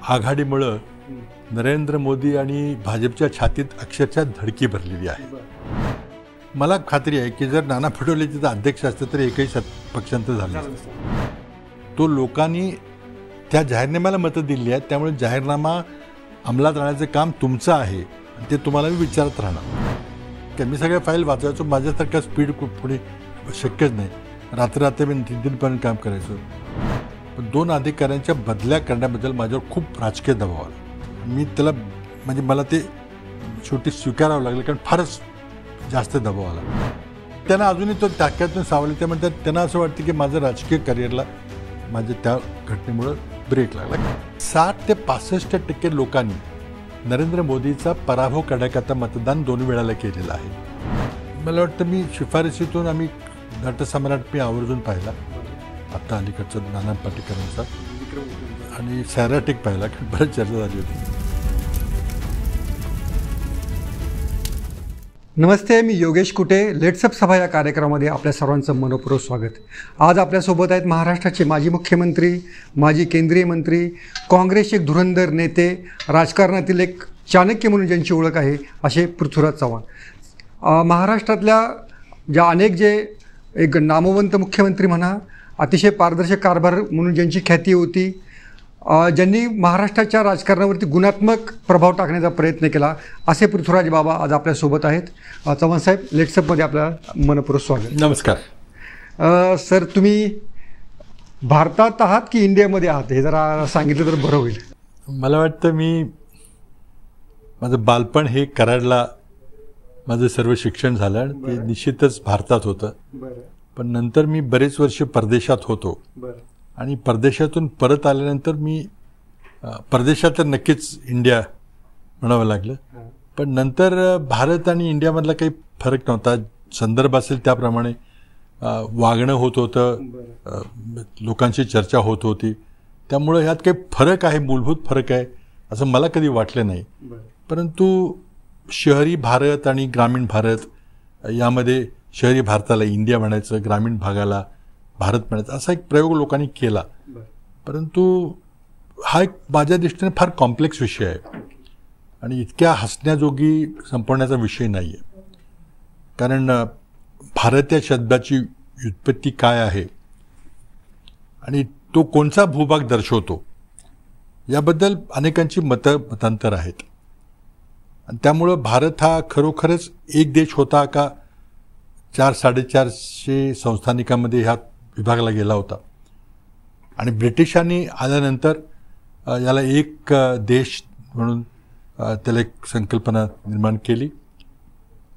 आघाडीमुळं नरेंद्र मोदी आणि भाजपच्या छातीत अक्षरशः धडकी भरलेली आहे. मला खात्री आहे की जर नाना पटोले तिथं अध्यक्ष असते तर एकही पक्षांतर झालं नसतं. तो लोकांनी त्या जाहीरनाम्याला मतं दिली आहेत, त्यामुळे जाहीरनामा अंमलात आणण्याचं काम तुमचं आहे आणि ते तुम्हाला मी विचारत राहणार. की मी सगळ्या फाईल वाचायचो, माझ्यासारखा स्पीड पुढे शक्यच नाही. रात्र मी 3 पण काम करायचो. पण 2 अधिकाऱ्यांच्या बदल्या करण्याबद्दल माझ्यावर खूप राजकीय दबाव आला. मी त्याला म्हणजे मला ते शेवटी स्वीकारावं लागलं, कारण फारच जास्त दबाव आला. त्यांना अजूनही तो टाक्यातून सावरले. ते म्हणतात त्यांना असं वाटतं की माझं राजकीय करिअरला माझ्या त्या घटनेमुळं ब्रेक लागला. 60 ते 65% लोकांनी नरेंद्र मोदीचा पराभव करण्याकरता मतदान 2 वेळाला केलेलं आहे. मला वाटतं मी शिफारशीतून आम्ही नटसम्राट मी आवर्जून पाहिला, आत्ता अलीकडचा नाना पाटेकरांचा, आणि सॅराटिक पाहिला, कारण बरंच चर्चा झाली होती. नमस्ते, मी योगेश कुटे. लेट्सअप सभा या कार्यक्रमामध्ये आपल्या सर्वांचं मनपूर्वक स्वागत. आज आपल्यासोबत आहेत महाराष्ट्राचे माजी मुख्यमंत्री, माजी केंद्रीय मंत्री, काँग्रेसचे एक धुरंधर नेते, राजकारणातील एक चाणक्य म्हणून ज्यांची ओळख आहे असे पृथ्वीराज चव्हाण. महाराष्ट्रातल्या ज्या अनेक जे एक नामवंत मुख्यमंत्री म्हणा, अतिशय पारदर्शक कारभार म्हणून ज्यांची ख्याती होती, ज्यांनी महाराष्ट्राच्या राजकारणावरती गुणात्मक प्रभाव टाकण्याचा प्रयत्न केला, असे पृथ्वीराज बाबा आज आपल्यासोबत आहेत. चव्हाण साहेब, लेट्सअपमध्ये आपल्याला मनपूर्वक स्वागत. नमस्कार. सर, तुम्ही भारतात आहात की इंडियामध्ये आहात हे जरा सांगितलं तर बरं होईल. मला वाटतं मी माझं बालपण हे कराडला माझं सर्व शिक्षण झालं आणि ते निश्चितच भारतात होतं. पण नंतर मी बरेच वर्ष परदेशात होतो आणि परदेशातून परत आल्यानंतर मी परदेशात तर नक्कीच इंडिया म्हणावं लागलं. पण नंतर भारत आणि इंडियामधला काही फरक नव्हता. संदर्भ असेल त्याप्रमाणे वागणं होत होतं, लोकांची चर्चा होत होती. त्यामुळं ह्यात काही फरक आहे, मूलभूत फरक आहे असं मला कधी वाटलं नाही. परंतु शहरी भारत आणि ग्रामीण भारत यामध्ये शहरी भारताला इंडिया म्हणायचं, ग्रामीण भागाला भारत म्हणायचं, असा एक प्रयोग लोकांनी केला. परंतु हा एक माझ्या दृष्टीने फार कॉम्प्लेक्स विषय आहे आणि इतक्या हसण्याजोगी संपवण्याचा विषय नाही आहे. कारण भारत या शब्दाची व्युत्पत्ती काय आहे आणि तो कोणता भूभाग दर्शवतो याबद्दल अनेकांची मतांतर आहेत. आणि त्यामुळं भारत हा खरोखरच एक देश होता का 400-450 संस्थानिकांमध्ये ह्या विभागला गेला होता. आणि ब्रिटिशांनी आल्यानंतर याला एक देश म्हणून त्याला एक संकल्पना निर्माण केली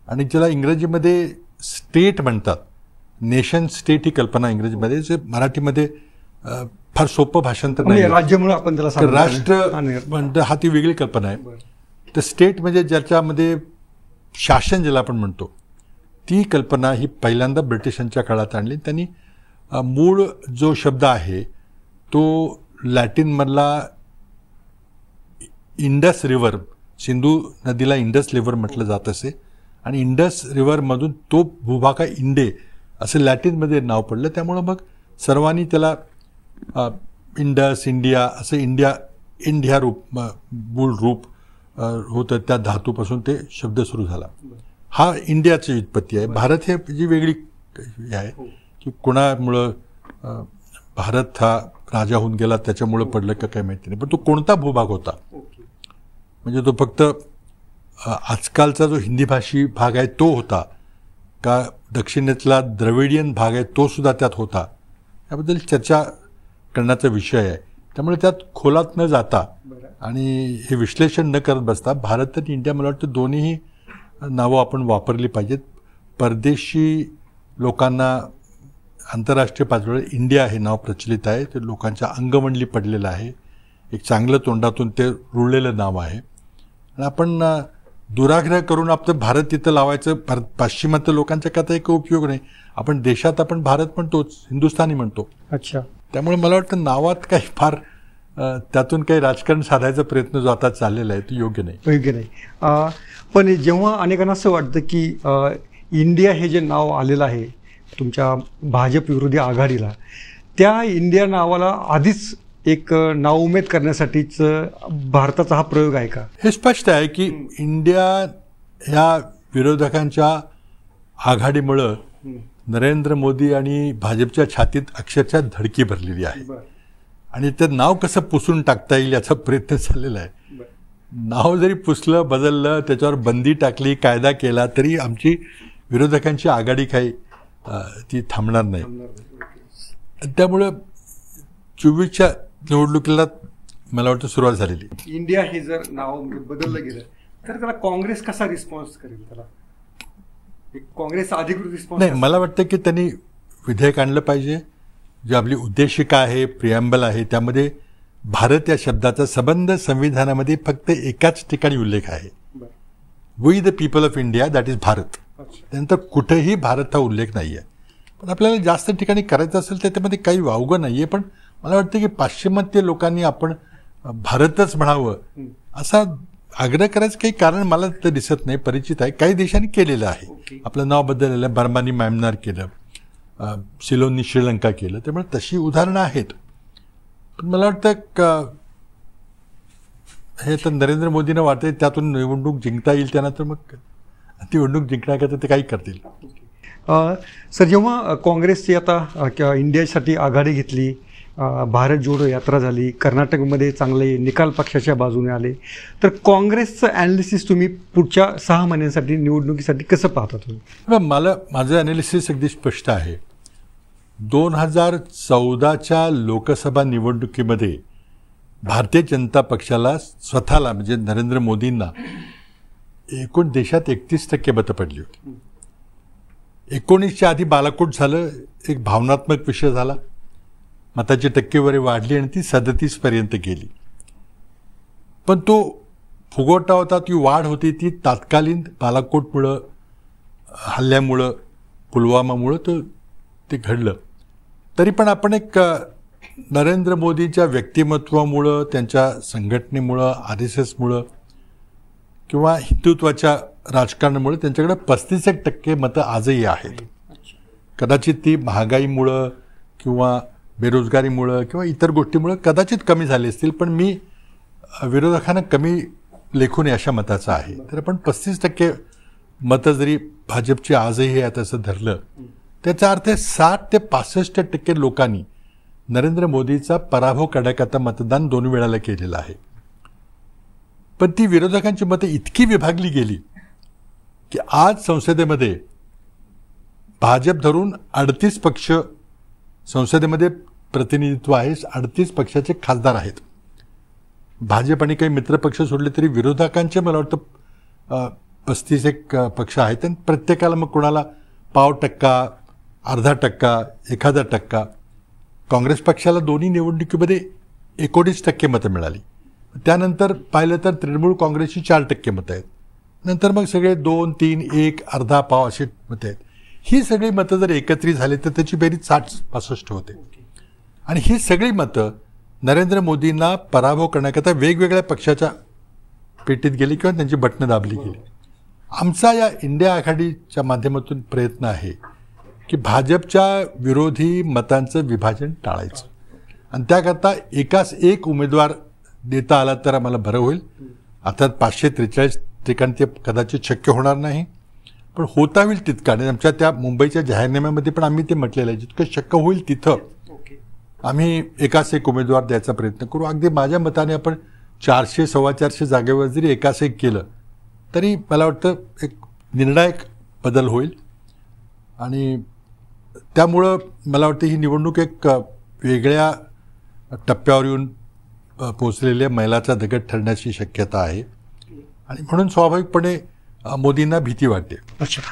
आणि ज्याला इंग्रजीमध्ये स्टेट म्हणतात. नेशन स्टेट ही कल्पना इंग्रजीमध्ये, जे मराठीमध्ये फार सोपं भाषांतर नाही. राज्य म्हणून आपण त्याला राष्ट्र म्हणतो, हा ती वेगळी कल्पना आहे. तर स्टेट म्हणजे ज्याच्यामध्ये शासन ज्याला आपण म्हणतो, ती कल्पना ही पहिल्यांदा ब्रिटिशांच्या काळात आणली. त्यांनी मूळ जो शब्द आहे तो लॅटिनमधला इंडस रिव्हर, सिंधू नदीला इंडस रिव्हर म्हटलं जात असे, आणि इंडस रिव्हरमधून तो भूभाग इंडे असं लॅटिनमध्ये नाव पडलं. त्यामुळं मग सर्वांनी त्याला इंडस, इंडिया असं इंडिया रूप मूळ रूप होतं. त्या धातूपासून ते शब्द सुरू झाला. हा इंडियाची व्युत्पत्ती आहे. भारत हे जी वेगळी आहे की कोणामुळं भारत हा राजा होऊन गेला त्याच्यामुळं पडलं का काय माहिती नाही. पण तो कोणता भूभाग होता, म्हणजे तो फक्त आजकालचा जो हिंदी भाषी भाग आहे तो होता का दक्षिणेतला द्रविडियन भाग आहे तो सुद्धा त्यात होता, याबद्दल चर्चा करण्याचा विषय आहे. त्यामुळे त्यात खोलात न जाता आणि हे विश्लेषण न करत बसता भारत आणि इंडिया, मला वाटतं दोन्हीही नावं आपण वापरली पाहिजेत. परदेशी लोकांना आंतरराष्ट्रीय पातळीवर इंडिया हे नाव प्रचलित आहे, ते लोकांच्या अंगवणली पडलेलं आहे, एक चांगलं तोंडातून ते रुळलेलं नाव आहे. आणि आपण दुराग्रह करून आपलं भारत तिथं लावायचं, पाश्चिमात्य लोकांच्या का एक उपयोग नाही. आपण देशात आपण भारत म्हणतोच, हिंदुस्थानी म्हणतो. अच्छा. त्यामुळे मला वाटतं नावात काही फार त्यातून काही राजकारण साधायचा प्रयत्न जो आता चाललेला आहे तो योग्य नाही. पण जेव्हा अनेकांना असं वाटतं की इंडिया हे जे नाव आलेलं आहे तुमच्या भाजप विरोधी आघाडीला, त्या इंडिया नावाला आधीच एक नाउमेद करण्यासाठीच भारताचा हा प्रयोग आहे का? हे स्पष्ट आहे की इंडिया ह्या विरोधकांच्या आघाडीमुळं नरेंद्र मोदी आणि भाजपच्या छातीत अक्षरशः धडकी भरलेली आहे आणि ते नाव कसं पुसून टाकता येईल याचा प्रयत्न चाललेला आहे. नाव जरी पुसलं बदललं त्याच्यावर बंदी टाकली कायदा केला तरी आमची विरोधकांची आघाडी काही ती थांबणार नाही. त्यामुळं 24च्या निवडणुकीला मला वाटतं सुरुवात झालेली. इंडिया हे जर नाव बदललं गेलं तर त्याला काँग्रेस कसा रिस्पॉन्स करेल? त्याला काँग्रेस अधिकृत रिस्पॉन्स नाही. मला वाटतं की त्यांनी विधेयक आणलं पाहिजे. जी आपली उद्देशिका आहे प्रिॲम्बल आहे त्यामध्ये भारत या शब्दाचा संबंध संविधानामध्ये फक्त एकाच ठिकाणी उल्लेख आहे. We the people of India that is Bharat. त्यानंतर कुठेही भारत हा उल्लेख नाही आहे. पण आपल्याला जास्त ठिकाणी करायचं असेल तर त्यामध्ये काही वावगं नाही आहे. पण मला वाटतं की पाश्चिमात्य लोकांनी आपण भारतच म्हणावं असा आग्रह करायचं काही कारण मला तर दिसत नाही. परिचित आहे काही देशांनी केलेलं आहे. आपलं नाव बदललेलं बर्मानी म्यानमार केलं, सिलोननी श्रीलंका केलं. त्यामुळे तशी उदाहरणं आहेत. पण मला वाटतं हे तर नरेंद्र मोदींना वाटतंय त्यातून निवडणूक जिंकता येईल त्यांना तर मग ती निवडणूक जिंकण्याकरता ते काही करतील. सर जेव्हा काँग्रेसची आता इंडियासाठी आघाडी घेतली, भारत जोडो यात्रा झाली, कर्नाटकमध्ये चांगले निकाल पक्षाच्या बाजूने आले, तर काँग्रेसचं ॲनालिसिस तुम्ही पुढच्या 6 महिन्यांसाठी निवडणुकीसाठी कसं पाहता तुम्ही? माझं ॲनालिसिस अगदी स्पष्ट आहे. 2014च्या लोकसभा निवडणुकीमध्ये भारतीय जनता पक्षाला स्वतःला म्हणजे नरेंद्र मोदींना एकूण देशात 31% मतं पडली होती. 19च्या आधी बालाकोट झालं, एक भावनात्मक विषय झाला, मताची टक्केवारी वाढली आणि ती 37पर्यंत गेली. पण तो फुगवटा होता, ती वाढ होती ती तात्कालीन बालाकोटमुळं, हल्ल्यामुळं, पुलवामामुळं ते घडलं. तरी पण आपण एक नरेंद्र मोदींच्या व्यक्तिमत्वामुळं, त्यांच्या संघटनेमुळं, RSSमुळं किंवा हिंदुत्वाच्या राजकारणामुळे त्यांच्याकडे 35% मतं आजही आहेत. कदाचित ती महागाईमुळं किंवा बेरोजगारीमुळं किंवा इतर गोष्टीमुळं कदाचित कमी झाली असतील. पण मी विरोधकांना कमी लेखू नये अशा मताचा आहे. तर आपण 35% मतं जरी भाजपची आजही आहे तसं धरलं त्याचा अर्थ 60 ते 65% लोकांनी नरेंद्र मोदीचा पराभव करण्याकरता मतदान 2 वेळाला केलेलं आहे. पण ती विरोधकांची मतं इतकी विभागली गेली की आज संसदेमध्ये भाजप धरून 38 पक्ष संसदेमध्ये प्रतिनिधित्व आहे. 38 पक्षाचे खासदार आहेत. भाजप आणि काही मित्रपक्ष सोडले तरी विरोधकांचे मला वाटतं 35 पक्ष आहेत आणि प्रत्येकाला मग कोणाला 0.5%, 0.5%, 0.1%. काँग्रेस पक्षाला दोन्ही निवडणुकीमध्ये 19% मतं मिळाली. त्यानंतर पाहिलं तर तृणमूल काँग्रेसची 4% मतं आहेत. नंतर मग सगळे 2, 3, 1, अर्धा पाव अशी मतं आहेत. ही सगळी मतं जर एकत्रित झाली तर त्याची बेरीज 60-65 होते. आणि ही सगळी मतं नरेंद्र मोदींना पराभव करण्याकरता वेगवेगळ्या पक्षाच्या पेटीत गेली किंवा त्यांची बटणं दाबली गेली. आमचा या इंडिया आघाडीच्या माध्यमातून प्रयत्न आहे की भाजपच्या विरोधी मतांचं विभाजन टाळायचं आणि त्याकरता एकाच एक उमेदवार देता आला तर आम्हाला बरं होईल. आता 543 ठिकाणी ते कदाचित शक्य होणार नाही, पण होता होईल तितका. आणि आमच्या त्या मुंबईच्या जाहीरनाम्यामध्ये पण आम्ही ते म्हटलेलं आहे जितकं शक्य होईल तिथं आम्ही एकाच एक उमेदवार द्यायचा प्रयत्न करू. अगदी माझ्या मताने आपण 400, 450 जागेवर जरी एकाच एक केलं तरी मला वाटतं एक निर्णायक बदल होईल. आणि त्यामुळं मला वाटतं ही निवडणूक एक वेगळ्या टप्प्यावर येऊन पोचलेल्या मैलाचा दगड ठरण्याची शक्यता आहे आणि म्हणून स्वाभाविकपणे मोदींना भीती वाटते. अच्छा,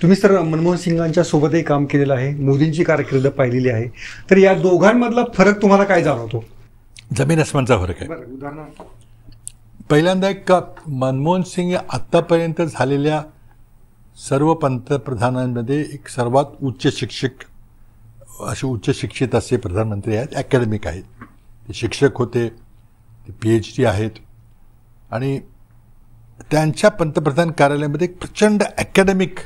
तुम्ही सर मनमोहन सिंगांच्या सोबतही काम केलेलं आहे, मोदींची कारकीर्द पाहिलेली आहे, तर या दोघांमधला फरक तुम्हाला काय जाणवतो? जमीन अस्मानचा फरक आहे. उदाहरणार्थ पहिल्यांदा एक मनमोहन सिंग आत्तापर्यंत झालेल्या सर्व पंतप्रधानांमध्ये एक सर्वात उच्च शिक्षित असे प्रधानमंत्री आहेत. अकॅडमिक आहेत, ते शिक्षक होते, ते PhD आहेत आणि त्यांच्या पंतप्रधान कार्यालयामध्ये एक प्रचंड अकॅडमिक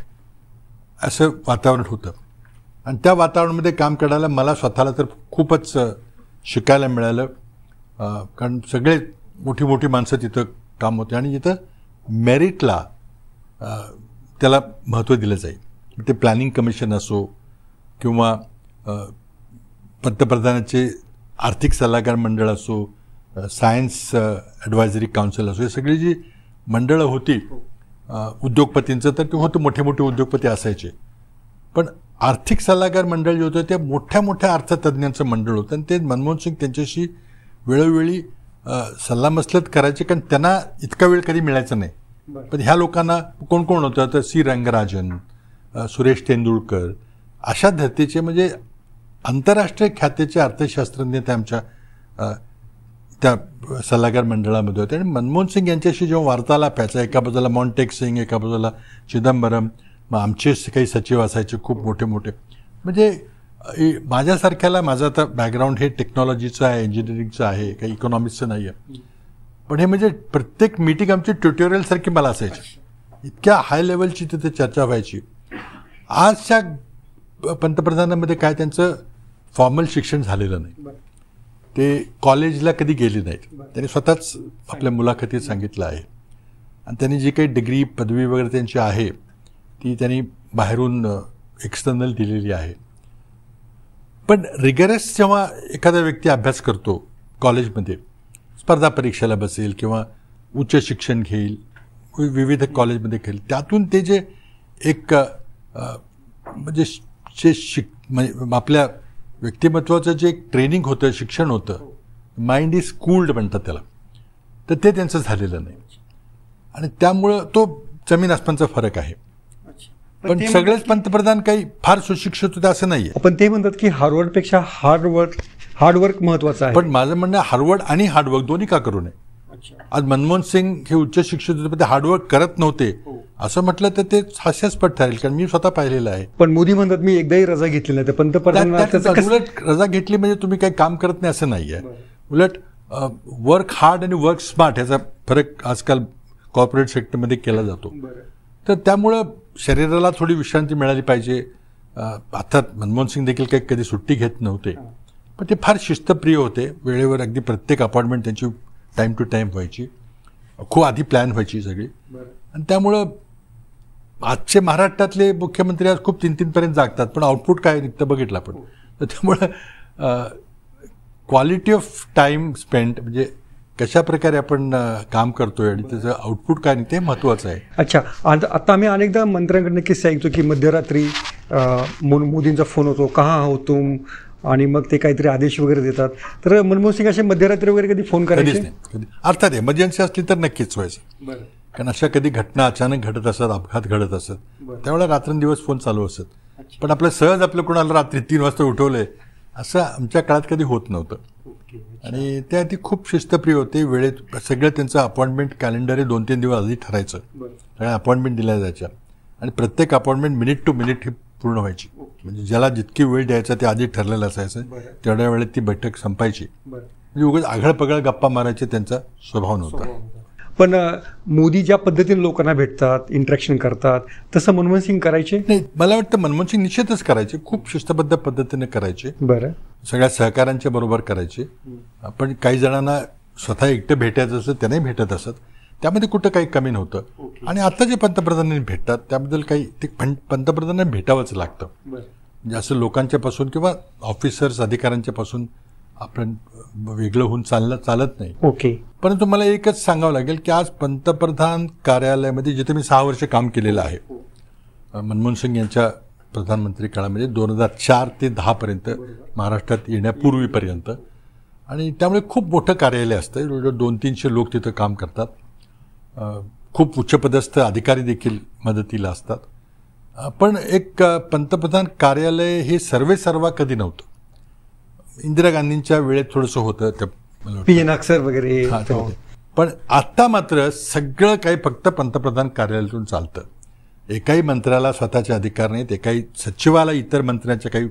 असं वातावरण होतं आणि त्या वातावरणामध्ये काम करायला मला स्वतःला तर खूपच शिकायला मिळालं. कारण सगळे मोठी मोठी माणसं तिथं काम होते आणि तिथं मेरिटला त्याला महत्त्व दिलं जाईल. ते प्लॅनिंग कमिशन असो किंवा पंतप्रधानाचे आर्थिक सल्लागार मंडळ असो, सायन्स ॲडवायझरी काउन्सिल असो, ही सगळी जी मंडळं होती उद्योगपतींचं, तर ते होतं मोठे मोठे उद्योगपती असायचे. पण आर्थिक सल्लागार मंडळ जे होतं ते मोठ्या मोठ्या अर्थतज्ज्ञांचं मंडळ होतं आणि ते मनमोहन सिंग त्यांच्याशी वेळोवेळी सल्लामसलत करायचे, कारण त्यांना इतका वेळ कधी मिळायचा नाही. पण ह्या लोकांना कोण कोण होतं, तर सी रंगराजन, सुरेश तेंडुलकर, अशा धर्तीचे म्हणजे आंतरराष्ट्रीय ख्यातीचे अर्थशास्त्रज्ञ ते आमच्या त्या सल्लागार मंडळामध्ये होते. आणि मनमोहन सिंग यांच्याशी जेव्हा वार्तालाप व्हायचा, एका बाजूला मॉन्टेक सिंग, एका बाजूला चिदंबरम, मग आमचे काही सचिव असायचे खूप मोठे मोठे. म्हणजे माझ्यासारख्याला, माझं आता बॅकग्राऊंड हे टेक्नॉलॉजीचं आहे, इंजिनिअरिंगचं आहे, काही इकॉनॉमिक्सचं नाही आहे. पण हे म्हणजे प्रत्येक मीटिंग आमची ट्युटोरियलसारखी मला असायची. इतक्या हाय लेवलची तिथे चर्चा व्हायची. आजच्या पंतप्रधानांमध्ये काय त्यांचं फॉर्मल शिक्षण झालेलं नाही, ते कॉलेजला कधी गेले नाहीत. त्यांनी स्वतःच आपल्या मुलाखतीत सांगितलं आहे. आणि त्यांनी जी काही डिग्री पदवी वगैरे त्यांची आहे ती त्यांनी बाहेरून एक्सटर्नल दिलेली आहे. पण रिगरस जेव्हा एखादा व्यक्ती अभ्यास करतो कॉलेजमध्ये, स्पर्धा परीक्षेला बसेल किंवा उच्च शिक्षण घेईल, विविध कॉलेजमध्ये घेईल, त्यातून ते जे एक म्हणजे म्हणजे आपल्या व्यक्तिमत्वाचं जे एक ट्रेनिंग होतं, शिक्षण होतं, माइंड इज स्कूल्ड म्हणतात त्याला, तर ते त्यांचं झालेलं नाही. आणि त्यामुळं तो जमीन आसमानचा फरक आहे. पण सगळेच पंतप्रधान काही फार सुशिक्षित होते असं नाही आहे. पण ते म्हणतात की हार्वर्डपेक्षा हार्डवर्क महत्वाचं आहे. पण माझं म्हणणं हार्वर्ड आणि हार्डवर्क दोन्ही का करू नये. आज मनमोहन सिंग हे उच्च शिक्षित होते पण ते हार्डवर्क करत नव्हते असं म्हटलं तर ते हास्यास्पद ठरेल, कारण मी स्वतः पाहिलेलं आहे. पण मोदी म्हणतात मी एकदाही रजा घेतली नाही. पंतप्रधान उलट रजा घेतली म्हणजे तुम्ही काही काम करत नाही असं नाही आहे. उलट वर्क हार्ड आणि वर्क स्मार्ट ह्याचा फरक आजकाल कॉर्पोरेट सेक्टरमध्ये केला जातो. तर त्यामुळं शरीराला थोडी विश्रांती मिळाली पाहिजे. अर्थात मनमोहन सिंग देखील काही कधी सुट्टी घेत नव्हते, पण ते फार शिस्तप्रिय होते. वेळेवर अगदी प्रत्येक अपॉइंटमेंट त्यांची टाईम टू टाईम व्हायची, खूप आधी प्लॅन व्हायची सगळी. आणि त्यामुळं आजचे महाराष्ट्रातले मुख्यमंत्री आज खूप 3-3 पर्यंत जागतात, पण आउटपुट काय निघतं बघितलं आपण. तर त्यामुळं क्वालिटी ऑफ टाईम स्पेंड म्हणजे कशा प्रकारे आपण काम करतोय आणि त्याचं आउटपुट काय निघते हे महत्त्वाचं आहे. अच्छा, आता आम्ही अनेकदा मंत्र्यांकडनं किस्सा ऐकतो की मध्यरात्री मोदींचा फोन होतो, कहा हो तुम, आणि मग ते काहीतरी आदेश वगैरे देतात. तर मनमोहन सिंग असे मध्यरात्री वगैरे कधी फोन करायचे नाही कधी. अर्थात एमर्जन्सी असली तर नक्कीच व्हायचं, कारण अशा कधी घटना अचानक घडत असत, अपघात घडत असत, त्यावेळेला रात्रंदिवस फोन चालू असत. पण आपलं सहज आपलं कोणाला रात्री 3 वाजता उठवलंय असं आमच्या काळात कधी होत नव्हतं. आणि त्या ती खूप शिस्तप्रिय होते. वेळेत सगळं त्यांचं अपॉइंटमेंट कॅलेंडर हे 2-3 दिवस आधी ठरायचं, सगळ्या अपॉइंटमेंट दिल्या जायच्या आणि प्रत्येक अपॉइंटमेंट मिनिट टू मिनिट ही पूर्ण व्हायची. म्हणजे ज्याला जितकी वेळ द्यायचा ते आधी ठरलेलं असायचं, तेवढ्या वेळेत ती बैठक संपायची. म्हणजे उगाच आघळपगळ गप्पा मारायचे त्यांचा स्वभाव नव्हता. पण मोदी ज्या पद्धतीने लोकांना भेटतात, इंटरॅक्शन करतात, तसं मनमोहन सिंग करायचे नाही. मला वाटतं मनमोहन सिंग निश्चितच करायचे, खूप शिस्तबद्ध पद्धतीने करायचे. बरं, सगळ्या सहकाऱ्यांच्या बरोबर करायचे. पण काही जणांना स्वतः एकटं भेटायचं असतं त्यांनाही भेटत असत, त्यामध्ये कुठं काही कमी नव्हतं. आणि आता जे पंतप्रधानांनी भेटतात त्याबद्दल काही ते पंतप्रधानांना भेटावंच लागतं. म्हणजे असं लोकांच्यापासून किंवा ऑफिसर्स अधिकाऱ्यांच्यापासून आपण वेगळं होऊन चालत नाही. ओके. परंतु मला एकच सांगावं लागेल की आज पंतप्रधान कार्यालयामध्ये जिथे मी 6 वर्ष काम केलेलं आहे मनमोहन सिंग यांच्या प्रधानमंत्री काळामध्ये 2004 ते 10 पर्यंत महाराष्ट्रात येण्यापूर्वीपर्यंत, आणि त्यामुळे खूप मोठं कार्यालय असतं, 200-300 लोक तिथं काम करतात. खूप उच्चपदस्थ अधिकारी देखील मदतीला असतात. पण एक पंतप्रधान कार्यालय हे सर्वेसर्वा कधी नव्हतं. इंदिरा गांधींच्या वेळेत थोडंसं होतं, PN अक्षर वगैरे, पण आता मात्र सगळं काही फक्त पंतप्रधान कार्यालयातून चालतं. एकाही मंत्र्याला स्वतःचे अधिकार नाहीत, एकाही सचिवाला इतर मंत्र्यांच्या काही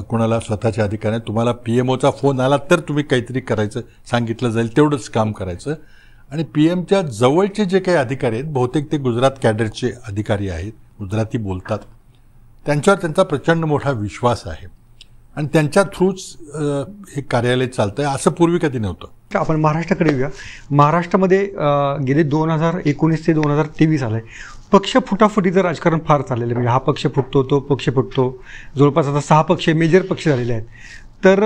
कोणाला स्वतःचे अधिकार नाहीत. तुम्हाला PMOचा फोन आला तर तुम्ही काहीतरी करायचं सांगितलं जाईल तेवढंच काम करायचं. आणि PMच्या जवळचे जे काही अधिकारी आहेत बहुतेक ते गुजरात कॅडरचे अधिकारी आहेत, गुजराती बोलतात, त्यांच्यावर त्यांचा प्रचंड मोठा विश्वास आहे. आणि त्यांच्या थ्रूच हे कार्यालय चालतंय. असं पूर्वी कधी नव्हतं. आपण महाराष्ट्राकडे येऊया. महाराष्ट्रामध्ये गेले 2019 ते 2023 आलंय पक्ष फुटाफुटीचं राजकारण फार चाललेलं आहे. म्हणजे हा पक्ष फुटतो, तो पक्ष फुटतो, जवळपास आता 6 पक्ष मेजर पक्ष झालेले आहेत. तर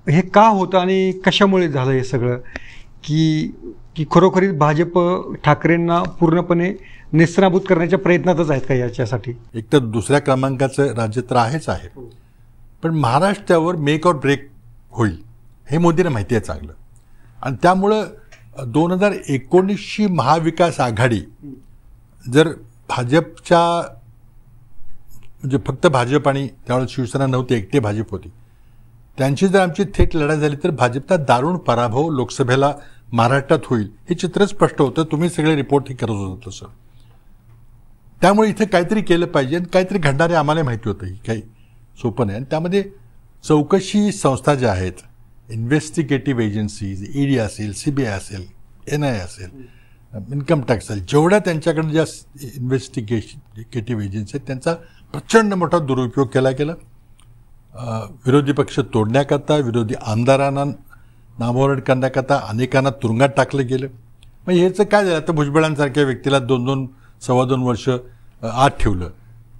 हे का होतं आणि कशामुळे झालं हे सगळं, की खरोखरीच भाजप ठाकरेंना पूर्णपणे नेस्तनाबूत करण्याच्या प्रयत्नातच आहेत का याच्यासाठी? एक तर दुसऱ्या क्रमांकाचं राज्य तर आहेच आहे, पण महाराष्ट्रावर मेक और ब्रेक होईल हे मोदींना माहिती आहे चांगलं. आणि त्यामुळं 2019ची महाविकास आघाडी जर भाजपच्या म्हणजे फक्त भाजप आणि त्यावेळेस शिवसेना नव्हती, एकटे भाजप होती, त्यांची जर आमची थेट लढाई झाली तर भाजपचा दारुण पराभव लोकसभेला महाराष्ट्रात होईल हे चित्र स्पष्ट होतं. तुम्ही सगळे रिपोर्टही करत होता तसं. त्यामुळे इथे काहीतरी केलं पाहिजे आणि काहीतरी घडणारे आम्हाला माहिती होतं. ही काही सोपं नाही. आणि त्यामध्ये चौकशी संस्था ज्या आहेत, इन्व्हेस्टिगेटिव्ह एजन्सीज, ईडी असेल, CBI असेल, NIA असेल, इन्कम टॅक्स असेल, जेवढ्या त्यांच्याकडे ज्या इन्व्हेस्टिगेटिव्ह एजन्सी आहेत त्यांचा प्रचंड मोठा दुरुपयोग केला गेला. विरोधी पक्ष तोडण्याकरता, विरोधी आमदारांना नामोहरड करण्याकरता अनेकांना तुरुंगात टाकलं गेलं. मग ह्याचं काय झालं? आता भुजबळांसारख्या व्यक्तीला 2-2, 2.25 वर्ष आत ठेवलं.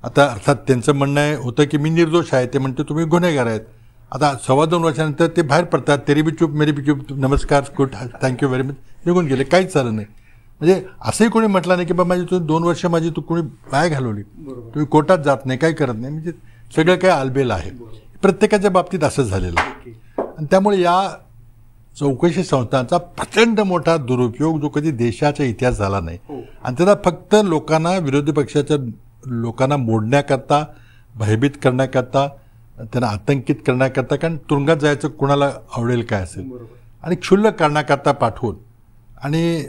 आता अर्थात त्यांचं म्हणणं होतं की मी निर्दोष आहे, ते म्हणते तुम्ही गुन्हेगार आहेत. आता 2.25 वर्षानंतर ते बाहेर पडतात, तेरी बी चूप मेरी बी चूप, नमस्कार, गुड, थँक्यू व्हेरी मच, निघून गेले, काहीच चाललं नाही. म्हणजे असंही कोणी म्हटलं नाही की बाबा माझी तू 2 वर्ष माझी तू कोणी बाहेर घालवली, तुम्ही कोर्टात जात नाही, काही करत नाही. म्हणजे सगळं काय आलबेल आहे. प्रत्येकाच्या बाबतीत असंच झालेलं आहे. आणि त्यामुळे या चौकशी संस्थांचा प्रचंड मोठा दुरुपयोग जो कधी देशाचा इतिहास झाला नाही. आणि त्याला फक्त लोकांना, विरोधी पक्षाच्या लोकांना मोडण्याकरता, भयभीत करण्याकरता, त्यांना आतंकित करण्याकरता, कारण तुरुंगात जायचं कुणाला आवडेल काय असेल, आणि क्षुल्लक करण्याकरता पाठवून, आणि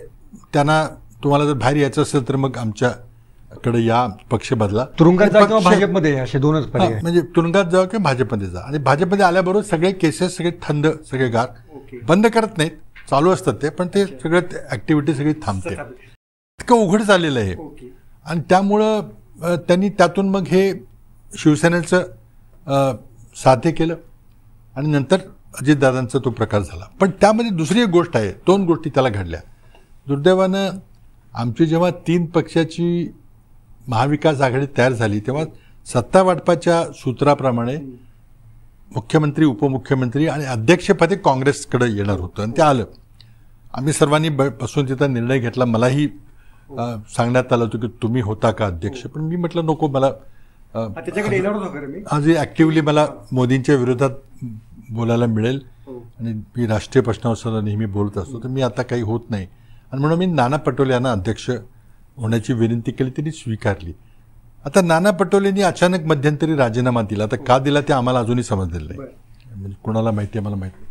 त्यांना तुम्हाला जर बाहेर यायचं असेल तर मग आमच्याकडे या, पक्ष बदला, तुरुंगात जा किंवा भाजपमध्ये, असे दोनच पर्याय. म्हणजे तुरुंगात जावं किंवा भाजपमध्ये जा. आणि भाजपमध्ये आल्याबरोबर सगळे केसेस सगळे थंड, सगळे गार, बंद करत नाहीत, चालू असतात ते, पण ते सगळं ऍक्टिव्हिटी सगळी थांबते. इतकं उघड झालेलं आहे. आणि त्यामुळं त्यांनी त्यातून मग हे शिवसेनेचं साध्य केलं आणि नंतर अजितदादांचा तो प्रकार झाला. पण त्यामध्ये दुसरी एक गोष्ट आहे, 2 गोष्टी त्याला घडल्या. दुर्दैवानं आमची जेव्हा 3 पक्षाची महाविकास आघाडी तयार झाली तेव्हा सत्ता वाटपाच्या सूत्राप्रमाणे मुख्यमंत्री, उपमुख्यमंत्री आणि अध्यक्षपदी काँग्रेसकडे येणार होतं, आणि ते आलं. आम्ही सर्वांनी बसून तिथं निर्णय घेतला. मलाही सांगण्यात आलं होतं की तुम्ही होता का अध्यक्ष, पण मी म्हटलं नको, मला आज ऍक्टिव्हली मला मोदींच्या विरोधात बोलायला मिळेल आणि मी राष्ट्रीय प्रश्नावर सुद्धा नेहमी बोलत असतो, तर मी आता काही होत नाही. आणि म्हणून मी नाना पटोले यांना अध्यक्ष होण्याची विनंती केली, त्यांनी स्वीकारली. आता नाना पटोलेंनी अचानक मध्यंतरी राजीनामा दिला. आता का दिला ते आम्हाला अजूनही समजलेलं नाही, म्हणजे कुणाला माहिती आहे, मला माहिती नाही.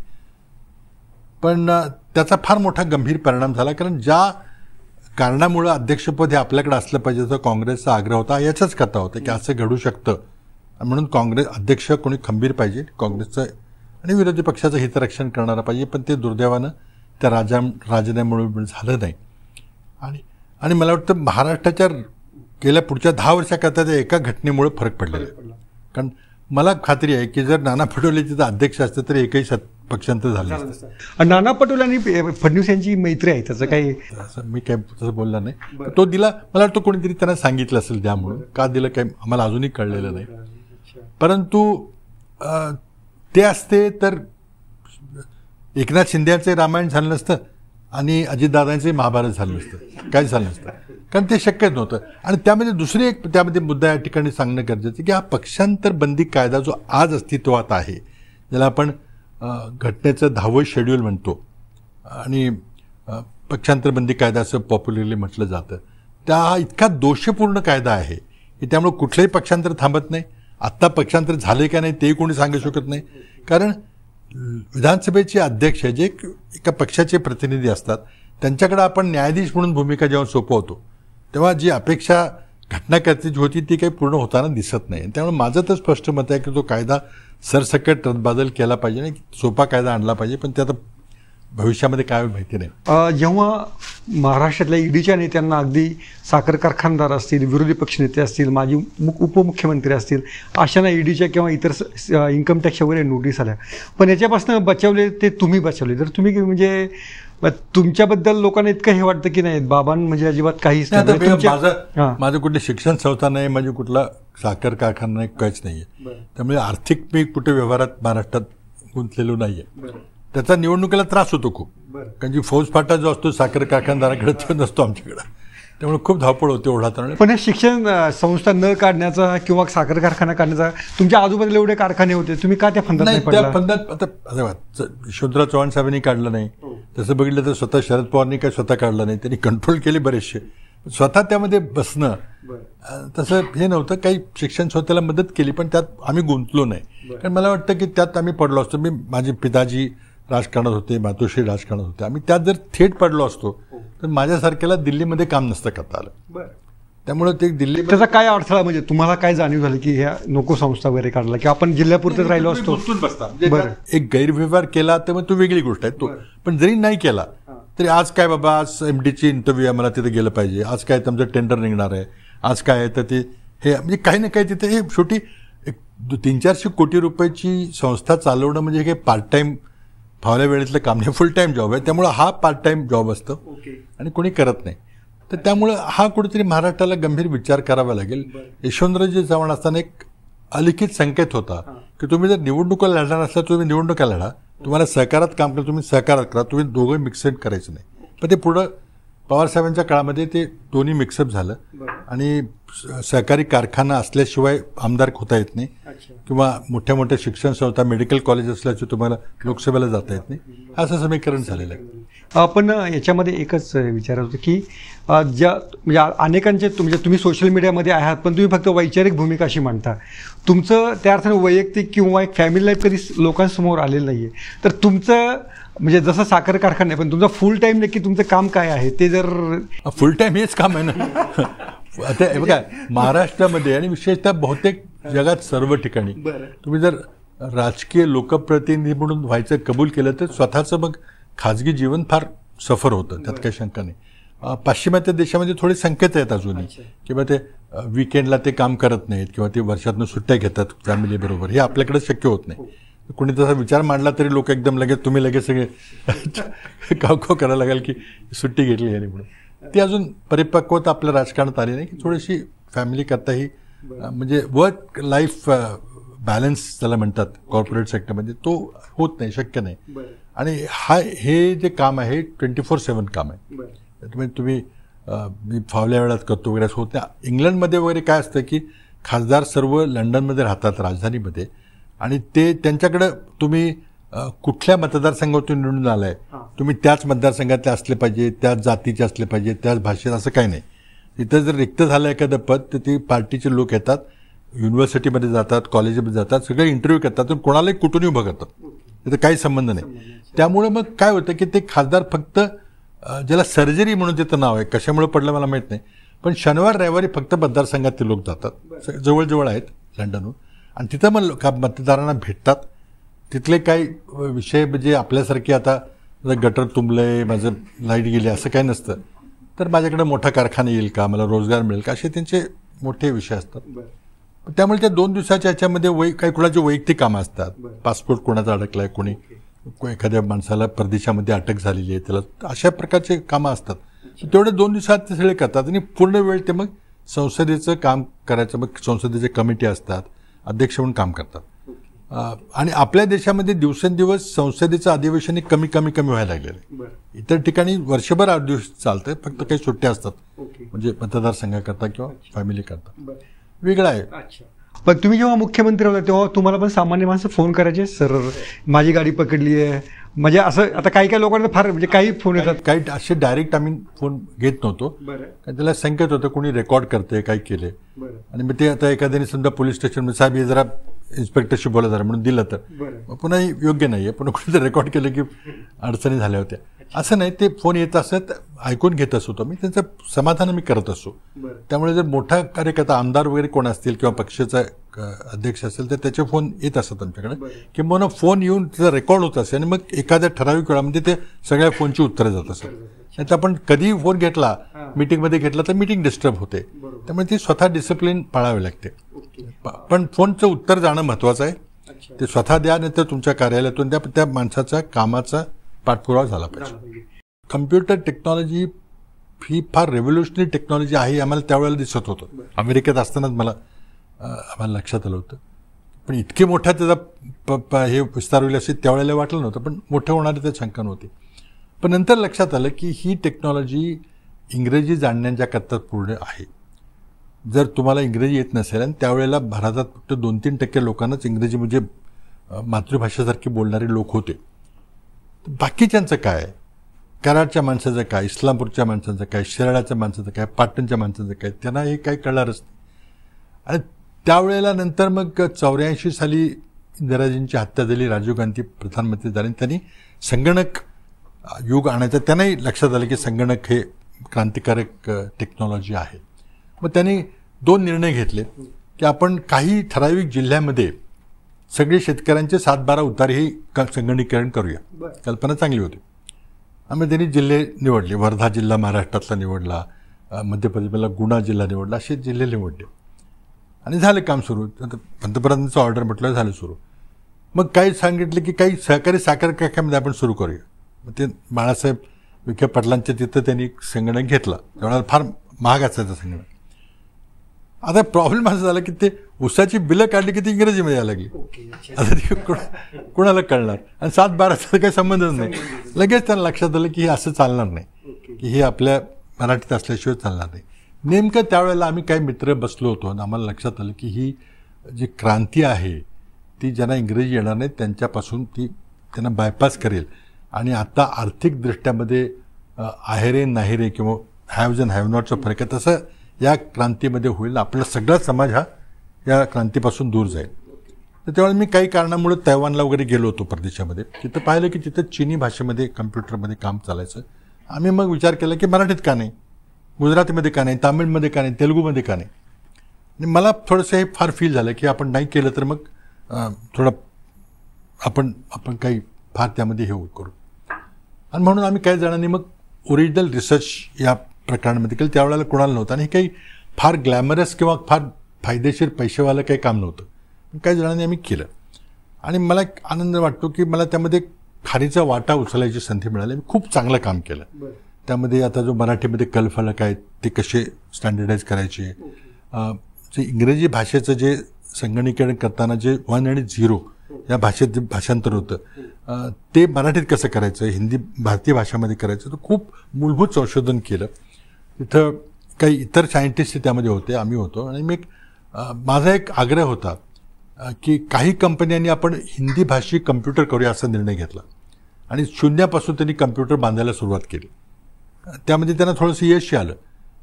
पण त्याचा फार मोठा गंभीर परिणाम झाला, कारण ज्या कारणामुळं अध्यक्षपद हे आपल्याकडे असलं पाहिजे तर काँग्रेसचा आग्रह होता, याचाच कथा होता की असं घडू शकतं. म्हणून काँग्रेस अध्यक्ष कोणी खंबीर पाहिजे, काँग्रेसचं आणि विरोधी पक्षाचं हितरक्षण करणारा पाहिजे. पण ते दुर्दैवानं त्या राजीनाम्यामुळे झालं नाही. आणि मला वाटतं महाराष्ट्राच्या गेल्या पुढच्या 10 वर्षाकरता त्या एका घटनेमुळे फरक पडलेला आहे. कारण मला खात्री आहे की जर नाना पटोले तिथं अध्यक्ष असते तर एकही पक्षांतर झालं असतं. नाना पटोले आणि फडणवीस यांची मैत्री आहे, त्याचं काही मी काय तसं बोलला नाही. तो दिला, मला वाटतं कोणीतरी त्यांना सांगितलं असेल, त्यामुळं का दिलं काही आम्हाला अजूनही कळलेलं नाही. परंतु ते असते तर एकनाथ शिंदेचं रामायण झालं नसतं आणि अजितदादांचंही महाभारत झालं नसतं, काय झालं नसतं, कारण ते शक्यच नव्हतं. आणि त्यामध्ये दुसरी एक त्यामध्ये मुद्दा या ठिकाणी सांगणं गरजेचं की हा पक्षांतर बंदी कायदा जो आज अस्तित्वात आहे, ज्याला आपण घटनेचं 10वं शेड्यूल म्हणतो आणि पक्षांतर बंदी कायदा असं पॉप्युलरली म्हटलं जातं, त्या इतका दोषपूर्ण कायदा आहे की त्यामुळे कुठलंही पक्षांतर थांबत नाही. आत्ता पक्षांतर झाले का नाही तेही कोणी सांगू शकत नाही, कारण विधानसभेचे अध्यक्ष जे एका पक्षाचे प्रतिनिधी असतात त्यांच्याकडे आपण न्यायाधीश म्हणून भूमिका जेव्हा सोपवतो तेव्हा जी अपेक्षा घटनाकर्त्याची होती ती काही पूर्ण होताना दिसत नाही. त्यामुळे माझं तर स्पष्ट मत आहे की तो कायदा सरसकट रद्दबादल केला पाहिजे आणि सोपा कायदा आणला पाहिजे, पण ते आता भविष्यामध्ये काय माहिती नाही. जेव्हा महाराष्ट्रातल्या ईडीच्या नेत्यांना अगदी साखर कारखानदार असतील, विरोधी पक्षनेते असतील, माजी उपमुख्यमंत्री असतील, अशांना ईडीच्या किंवा इतर इन्कम टॅक्स वगैरे नोटीस आल्या. पण याच्यापासून बचावले ते तुम्ही बचावले. तर तुम्ही म्हणजे तुमच्याबद्दल लोकांना इतकं हे वाटतं की नाही बाबां म्हणजे अजिबात काहीच नाही. माझं कुठे शिक्षण संस्था नाही, माझी कुठला साखर कारखाना नाही, काहीच नाहीये. त्यामुळे आर्थिक मी कुठे व्यवहारात महाराष्ट्रात गुंतलेलो नाहीये. त्याचा निवडणुकीला त्रास होतो खूप, कारण की फौजफाटा जो असतो साखर कारखानदाराकडे तो नसतो आमच्याकडे, त्यामुळे खूप धावपळ होते ओढाताना. पण हे शिक्षण संस्था न काढण्याचा किंवा साखर कारखाना काढण्याचा, तुमच्या आजूबाजूला एवढे कारखाने होते, तुम्ही का त्या फंदात नाही पडला? त्या फंदात आता यशवंतराव चव्हाण साहेबांनी काढलं नाही, तसं बघितलं तर स्वतः शरद पवारांनी काय स्वतः काढलं नाही, त्यांनी कंट्रोल केले बरेचसे. स्वतः त्यामध्ये बसणं तसं हे नव्हतं. काही शिक्षण संस्थेला मदत केली, पण त्यात आम्ही गुंतलो नाही. कारण मला वाटतं की त्यात आम्ही पडलो असतो. माझे पिताजी राजकारणात होते, मातोश्री राजकारणात होते. आम्ही त्यात जर थेट पडलो असतो तर माझ्यासारख्याला दिल्लीमध्ये काम नसतं करता आलं. त्यामुळे ते दिल्ली त्याचा काय अडथळा, म्हणजे तुम्हाला काय जाणीव झाली की ह्या नको संस्था वगैरे काढला की आपण जिल्ह्यापुरतेच राहिलो असतो? बरं, एक गैरव्यवहार केला तर मग तो वेगळी गोष्ट आहे. तो पण जरी नाही केला तरी आज काय बाबा, आज एमडीची इंटरव्ह्यू आहे, मला तिथे गेलं पाहिजे, आज काय तुमचं टेंडर निघणार आहे, आज काय आहे, तर ते हे म्हणजे काही ना काही तिथे हे शेवटी 300-400 कोटी रुपयाची संस्था चालवणं म्हणजे हे पार्ट टाइम फावल्या वेळेतलं काम नाही, फुल टाइम जॉब आहे. त्यामुळं हा पार्ट टाइम जॉब असतो आणि कोणी करत नाही. तर त्यामुळं हा कुठेतरी महाराष्ट्राला गंभीर विचार करावा लागेल. यशवंतरावजी चव्हाण असताना एक अलिखित संकेत होता की तुम्ही जर निवडणुका लढणार असला तुम्ही निवडणुका लढा, तुम्हाला सहकारात काम करा, तुम्ही सहकारात करा, तुम्ही दोघं मिक्सअप करायचं नाही. पण ते पुढं पवारसाहेबांच्या काळामध्ये ते दोन्ही मिक्सअप झालं आणि सहकारी कारखाना असल्याशिवाय आमदार होता येत नाही किंवा मोठ्या मोठ्या शिक्षण संस्था, मेडिकल कॉलेज असल्याचे तुम्हाला लोकसभेला जाता येत नाही, असं समीकरण झालेलं आहे. आपण याच्यामध्ये एकच विचारत होतो की ज्या म्हणजे अनेकांचे म्हणजे तुम्ही सोशल मीडियामध्ये आहात, पण तुम्ही फक्त वैचारिक भूमिका अशी मांडता. तुमचं त्या अर्थाने वैयक्तिक किंवा एक फॅमिली लाईफ कधी लोकांसमोर आलेलं नाही आहे. तर तुमचं म्हणजे जसं साखर कारखाना आहे, पण तुमचं फुल टाईम नक्की तुमचं काम काय आहे ते जर फुल टाईम हेच काम आहे ना. आता बघा महाराष्ट्रामध्ये आणि विशेषतः बहुतेक जगात सर्व ठिकाणी तुम्ही जर राजकीय लोकप्रतिनिधी म्हणून व्हायचं कबूल केलं तर स्वतःचं मग खाजगी जीवन फार सफर होतं, त्यात काही शंका नाही. पाश्चिमात्य देशामध्ये थोडे संकेत आहेत अजूनही किंवा ते विकेंडला ते काम करत नाहीत किंवा ते वर्षातनं सुट्ट्या घेतात फॅमिलीबरोबर. हे आपल्याकडे शक्य होत नाही. कोणी तसा विचार मांडला तरी लोक एकदम लगेच तुम्ही लगेच सगळे काव करायला लागेल की सुट्टी घेतली आणि म्हणून. ती अजून परिपक्वता आपल्या राजकारणात आली नाही की थोडीशी फॅमिली करताही म्हणजे वर्क लाईफ बॅलन्स ज्याला म्हणतात कॉर्पोरेट सेक्टरमध्ये तो होत नाही, शक्य नाही. आणि हे जे काम आहे 24/7 काम आहे. त्यामुळे तुम्ही मी फावल्या वेळात करतो वगैरे असं होत नाही. इंग्लंडमध्ये वगैरे काय असतं की खासदार सर्व लंडनमध्ये राहतात, राजधानीमध्ये, आणि ते त्यांच्याकडं तुम्ही कुठल्या मतदारसंघातून निवडून आलाय तुम्ही त्याच मतदारसंघातले असले पाहिजे, त्याच जातीचे असले पाहिजे, त्याच भाषेत, असं काही नाही. इथं जर रिक्त झालं एखादं पद तर ती पार्टीचे लोक येतात, युनिव्हर्सिटीमध्ये जातात, कॉलेजमध्ये जातात, सगळे इंटरव्ह्यू करतात, कुणालाही कुठूनही उभं करतात, तिथं काही संबंध नाही. त्यामुळे मग काय होतं की ते खासदार फक्त ज्याला सर्जरी म्हणून तिथं नाव आहे, कशामुळे पडलं मला माहीत नाही, पण शनिवार रविवारी फक्त मतदारसंघात ते लोक जातात, जवळजवळ आहेत लंडनहून, आणि तिथं मग मतदारांना भेटतात. तिथले काही विषय म्हणजे आपल्यासारखे आता गटर तुंबलंय, माझं लाईट गेली, असं काही नसतं. तर माझ्याकडे मोठा कारखाना येईल का, मला रोजगार मिळेल का, असे त्यांचे मोठे विषय असतात. त्यामुळे त्या 2 दिवसाच्या ह्याच्यामध्ये काही कुणाची वैयक्तिक कामं असतात. पासपोर्ट कोणाचा अडकलाय, कोणी एखाद्या माणसाला परदेशामध्ये अटक झालेली आहे, त्याला अशा प्रकारचे कामं असतात. तेवढे 2 दिवसात ते सगळे करतात आणि पूर्ण वेळ ते मग संसदेचं काम करायचं. मग संसदेचे कमिटी असतात, अध्यक्ष म्हणून काम करतात. आणि आपल्या देशामध्ये दिवसेंदिवस संसदेचं अधिवेशन कमी व्हायला लागलेलं आहे. इतर ठिकाणी वर्षभर अधिवेशन चालतंय, फक्त काही सुट्ट्या असतात, म्हणजे मतदारसंघाकरता किंवा फॅमिली करता. वेगळं आहे. पण तुम्ही जेव्हा मुख्यमंत्री होता तेव्हा तुम्हाला पण सामान्य माणसं फोन करायचे, सर माझी गाडी पकडली आहे, म्हणजे असं आता काही लोकांना फार म्हणजे काही फोन येतात, काही असे डायरेक्ट आम्ही फोन घेत नव्हतो. त्याला संकेत होतं कोणी रेकॉर्ड करते, काय केले, आणि मग ते आता एखाद्याने समजा पोलीस स्टेशन साहेब हे जरा इन्स्पेक्टरशी बोला जरा म्हणून दिलं तर पुन्हा योग्य नाहीये, पुन्हा कुठेतरी रेकॉर्ड केलं की अडचणी झाल्या होत्या. असं नाही, ते फोन येत असत, ऐकून घेत असतो मी, त्यांचं समाधान मी करत असतो. त्यामुळे जर मोठा कार्यकर्ता आमदार वगैरे कोण असतील किंवा पक्षाचा अध्यक्ष असेल तर त्याचे फोन येत असतात आमच्याकडे, किंवा फोन येऊन त्याचा रेकॉर्ड होत असेल आणि मग एखाद्या ठराविक वेळामध्ये ते सगळ्या फोनची उत्तरं जात असतात. नाही तर आपण कधी फोन घेतला, मीटिंगमध्ये घेतला तर मीटिंग डिस्टर्ब होते. त्यामुळे ती स्वतः डिसिप्लिन पाळावी लागते. पण फोनचं उत्तर जाणं महत्त्वाचं आहे. ते स्वतः द्या, नंतर तुमच्या कार्यालयातून द्या, त्या माणसाचा कामाचा पाठपुरावा झाला पाहिजे. कम्प्युटर टेक्नॉलॉजी ही फार रेव्होल्युशनरी टेक्नॉलॉजी आहे आम्हाला त्यावेळेला दिसत होतं. अमेरिकेत असतानाच आम्हाला लक्षात आलं होतं. पण इतके मोठा त्याचा हे विस्तार होईल असे त्यावेळेला वाटलं नव्हतं, पण मोठं होणारी त्यात शंका नव्हती. पण नंतर लक्षात आलं की ही टेक्नॉलॉजी इंग्रजी जाणण्याच्या करता पूर्ण आहे. जर तुम्हाला इंग्रजी येत नसेल, आणि त्यावेळेला भारतात फक्त 2-3% लोकांनाच इंग्रजी म्हणजे मातृभाषेसारखी बोलणारे लोक होते. बाकीच्यांचं काय, कराडच्या माणसाचं काय, इस्लामपूरच्या माणसाचं काय, शिराळ्याच्या माणसाचं काय, पाटणच्या माणसाचं काय, त्यांना हे काही कळणारच नाही. आणि त्यावेळेला नंतर मग 84 साली इंदिराजींची हत्या झाली, राजीव गांधी प्रधानमंत्री झाले, त्यांनी संगणक युग आणायचं. त्यांनाही लक्षात आलं की संगणक हे क्रांतिकारक टेक्नॉलॉजी आहे. मग त्यांनी 2 निर्णय घेतले की आपण काही ठराविक जिल्ह्यामध्ये सगळे शेतकऱ्यांचे 7-12 उतारे ही संगणकीकरण करूया. कल्पना चांगली होती. आम्ही त्यांनी जिल्हे निवडले. वर्धा जिल्हा महाराष्ट्रातला निवडला, मध्य प्रदेशला गुणा जिल्हा निवडला, असे जिल्हे निवडले आणि झालं काम सुरू. पंतप्रधानांचं ऑर्डर म्हटलं झालं सुरू. मग काही सांगितलं की काही सहकारी साखर कारखान्यामध्ये आपण सुरू करूया. मग ते बाळासाहेब विखे पाटलांच्या तिथं त्यांनी संगणक घेतला. त्यावेळेला फार महाग असायचा संगणक. आता प्रॉब्लेम असा झाला की ते उसाची बिलं काढली की ती इंग्रजीमध्ये यायला लागली. आता ती कोणाला कळणार, आणि 7-12चा काही संबंधच नाही. लगेच त्यांना लक्षात आलं की हे असं चालणार नाही, की हे आपल्या मराठीत असल्याशिवाय चालणार नाही. नेमकं त्यावेळेला आम्ही काही मित्र बसलो होतो आणि आम्हाला लक्षात आलं की ही जी क्रांती आहे ती ज्यांना इंग्रजी येणार नाही त्यांच्यापासून ती त्यांना बायपास करेल. आणि आता आर्थिक दृष्ट्यामध्ये आहेरे नाहिरे किंवा हॅव्ज अँड हॅव नॉटचा फरक आहे, तसं या क्रांतीमध्ये होईल. आपला सगळा समाज हा या क्रांतीपासून दूर जाईल. तर त्यावेळेला मी काही कारणामुळे तैवानला वगैरे गेलो होतो परदेशामध्ये. तिथं पाहिलं की तिथं चीनी भाषेमध्ये कम्प्युटरमध्ये काम चालायचं. आम्ही मग विचार केला की मराठीत का नाही, गुजरातीमध्ये का नाही, तामिळमध्ये का नाही, तेलुगूमध्ये का नाही. आणि मला थोडंसं हे फार फील झालं की आपण नाही केलं तर मग थोडं आपण काही फार त्यामध्ये हे करू. आणि म्हणून आम्ही काही जणांनी मग ओरिजिनल रिसर्च या प्रकरणामध्ये केलं. त्यावेळेला कोणाला नव्हतं आणि हे काही फार ग्लॅमरस किंवा फार फायदेशीर पैसेवालं काही काम नव्हतं. काही जणांनी आम्ही केलं आणि मला एक आनंद वाटतो की मला त्यामध्ये खारीचा वाटा उचलायची संधी मिळाली. मी खूप चांगलं काम केलं त्यामध्ये. आता जो मराठीमध्ये कलफलक आहेत ते कसे स्टँडर्डाईज करायचे, जे इंग्रजी भाषेचं जे संगणकीकरण करताना जे 1 आणि 0 या भाषेत जे भाषांतर होतं ते मराठीत कसं करायचं, हिंदी भारतीय भाषामध्ये करायचं, तर खूप मूलभूत संशोधन केलं. तिथं काही इतर सायंटिस्ट त्यामध्ये होते, आम्ही होतो. आणि मी माझा एक आग्रह होता की काही कंपन्यांनी आपण हिंदी भाषी कम्प्युटर करूया असा निर्णय घेतला आणि शून्यापासून त्यांनी कम्प्युटर बांधायला सुरुवात केली. त्यामध्ये त्यांना थोडंसं यश आलं.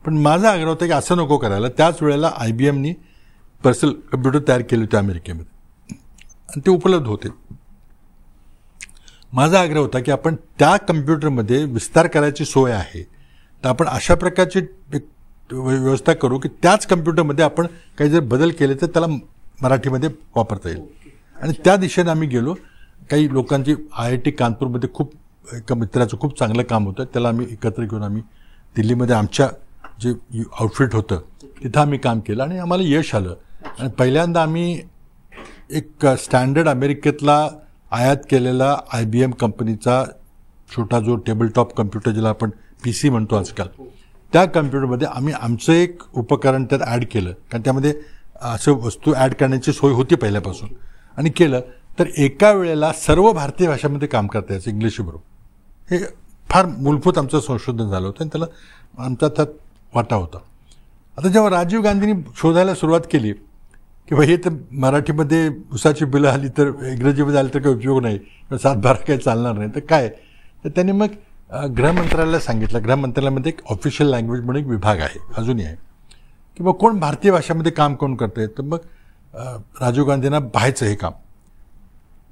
पण माझा आग्रह होता की असं नको करायला. त्याच वेळेला IBMनी पर्सनल कम्प्युटर तयार केले होते अमेरिकेमध्ये आणि ते उपलब्ध होते. माझा आग्रह होता की आपण त्या कम्प्युटरमध्ये विस्तार करायची सोय आहे, तर आपण अशा प्रकारची व्यवस्था करू की त्याच कम्प्युटरमध्ये आपण काही जर बदल केले तर त्याला मराठीमध्ये वापरता येईल. आणि त्या दिशेने आम्ही गेलो. काही लोकांची IIT कानपूरमध्ये खूप एका मित्राचं खूप चांगलं काम होतं, त्याला आम्ही एकत्र घेऊन आम्ही दिल्लीमध्ये आमच्या जे आउटफिट होतं तिथं आम्ही काम केलं आणि आम्हाला यश आलं. आणि पहिल्यांदा आम्ही एक स्टँडर्ड अमेरिकेतला आयात केलेला IBM कंपनीचा छोटा जो टेबलटॉप कम्प्युटर ज्याला आपण PC म्हणतो आजकाल, त्या कम्प्युटरमध्ये आम्ही आमचं एक उपकरण त्यात ॲड केलं. कारण त्यामध्ये असं वस्तू ॲड करण्याची सोय होती पहिल्यापासून, आणि केलं तर एका वेळेला सर्व भारतीय भाषामध्ये काम करता यायचं इंग्लिशबरोबर. हे फार मूलभूत आमचं संशोधन झालं होतं आणि त्याला आमचा त्यात वाटा होता. आता जेव्हा राजीव गांधींनी शोधायला सुरुवात केली की हे तर मराठीमध्ये उसाची बिलं आली तर इंग्रजीमध्ये आली तर काही उपयोग नाही, 7-12 काही चालणार नाही, तर काय, तर त्यांनी मग गृहमंत्रालयाला सांगितलं. गृहमंत्रालयामध्ये एक ऑफिशियल लँग्वेज म्हणून एक विभाग आहे, अजूनही आहे, की मग कोण भारतीय भाषेमध्ये काम कोण करतंय. तर मग राजीव गांधींना पाहायचं हे काम.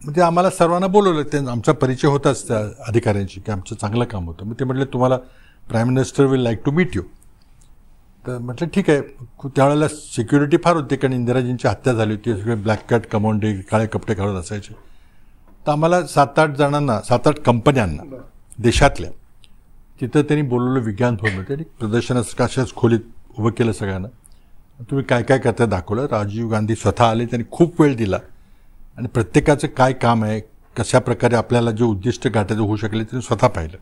म्हणजे आम्हाला सर्वांना बोलवलं, ते आमचा परिचय होताच त्या अधिकाऱ्यांशी की आमचं चांगलं काम होतं. मग ते म्हटले तुम्हाला prime minister will like to meet you. तर म्हटलं ठीक आहे. त्यावेळेला सिक्युरिटी फार होती कारण इंदिराजींची हत्या झाली होती, सगळे ब्लॅक कॅट कमांडे काळे कपडे घालून असायचे. तर आम्हाला 7-8 जणांना 7-8 कंपन्यांना देशातल्या तिथं त्यांनी बोलवलं विज्ञान भवनमध्ये आणि प्रदर्शनाचं अशाच खोलीत उभं केलं सगळ्यांना. तुम्ही काय काय करता दाखवलं. राजीव गांधी स्वतः आले, त्यांनी खूप वेळ दिला आणि प्रत्येकाचं काय काम आहे, कशा प्रकारे आपल्याला जे उद्दिष्ट गाठायचं होऊ शकले त्यांनी स्वतः पाहिलं.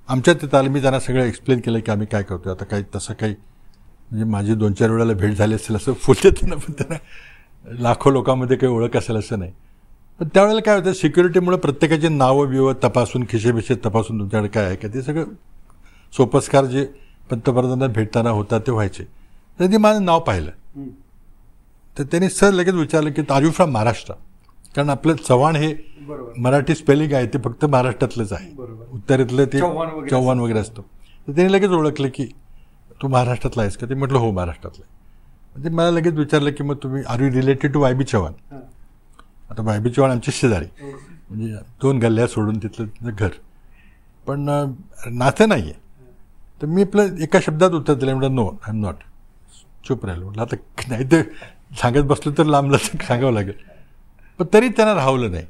आमच्या तिथं आलं, मी त्यांना सगळं एक्सप्लेन केलं की आम्ही काय करतो. आता काही तसं काही म्हणजे माझी 2-4 वेळेला भेट झाली असेल असं बोलते त्यांना, पण त्यांना लाखो लोकांमध्ये काही ओळख असेल असं नाही. पण त्यावेळेला काय होतं, सिक्युरिटीमुळे प्रत्येकाची नावं बिवं तपासून खिशेबिशे तपासून तुमच्याकडे काय आहे का ते सगळं सोपस्कार जे पंतप्रधानांना भेटताना होता ते व्हायचे. तर ते माझं नाव पाहिलं. तर त्यांनी सर लगेच विचारलं की आर यू फ्रॉम महाराष्ट्र, कारण आपलं चव्हाण हे मराठी स्पेलिंग आहे ते फक्त महाराष्ट्रातलंच आहे, उत्तरेतलं ते चव्हाण वगैरे असतं. तर त्यांनी लगेच ओळखलं की तू महाराष्ट्रातला आहेस का. ते म्हटलं हो महाराष्ट्रातलं आहे. म्हणजे मला लगेच विचारलं की मग तुम्ही are you related to Y B Chavan. आता वाय बी चव्हाण आमचे शेजारी, म्हणजे 2 गल्ल्या सोडून तिथलं घर, पण नातं नाही आहे. तर मी आपलं एका शब्दात उत्तर दिलं, म्हटलं नो आय एम नॉट. चूप राहिलो. म्हटलं आता नाही तर सांगत बसलो तर लांबलं तर सांगावं लागेल. पण तरी त्यांना राहवलं नाही.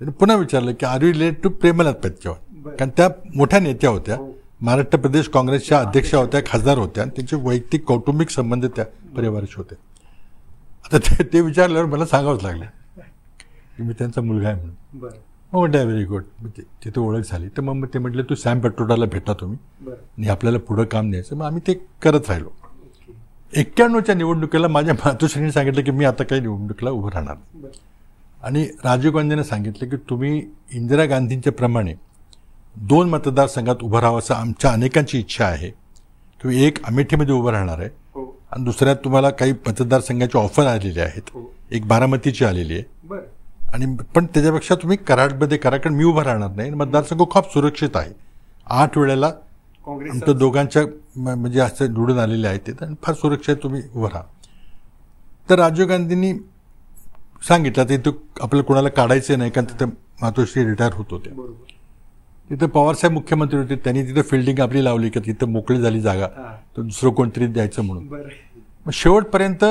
त्यांनी पुन्हा विचारलं की are you related to Premlata Chavan, कारण त्या मोठ्या नेत्या होत्या, महाराष्ट्र प्रदेश काँग्रेसच्या अध्यक्षा होत्या, खासदार होत्या आणि त्यांचे वैयक्तिक कौटुंबिक संबंध त्या परिवाराशी होते. आता ते विचारल्यावर मला सांगावंच लागलं की मी त्यांचा मुलगा आहे म्हणून. मग म्हटलं व्हेरी गुड. तिथे ओळख झाली. तर मग ते म्हटले तू सॅम पेट्रोडाला भेटा तुम्ही आणि आपल्याला पुढं काम द्यायचं. मग आम्ही ते करत राहिलो. 91च्या निवडणुकीला माझ्या मातोश्रीने सांगितलं की मी आता काही निवडणुकीला उभं राहणार. आणि राजीव गांधींनी सांगितलं की तुम्ही इंदिरा गांधींच्या प्रमाणे 2 मतदारसंघात उभं राहावं असं आमच्या अनेकांची इच्छा आहे. तुम्ही एक अमेठीमध्ये उभं राहणार आहे आणि दुसऱ्यात तुम्हाला काही मतदारसंघाची ऑफर आलेली आहेत, एक बारामतीची आलेली आहे. आणि पण त्याच्यापेक्षा तुम्ही कराडमध्ये करा, कारण मी उभं राहणार नाही. मतदारसंघ खूप सुरक्षित आहे. 8 वेळेला आमच्या दोघांच्या म्हणजे असं निवडून आलेले आहेत ते, आणि फार सुरक्षित तुम्ही उभं राहा. तर राजीव गांधींनी सांगितलं तिथं आपल्याला कोणाला काढायचं नाही, कारण तिथं मातोश्री रिटायर होत होते. तिथं पवारसाहेब मुख्यमंत्री होते, त्यांनी तिथं फिल्डिंग आपली लावली की तिथं मोकळी झाली जागा तर दुसरं कोणतरी द्यायचं म्हणून. मग शेवटपर्यंत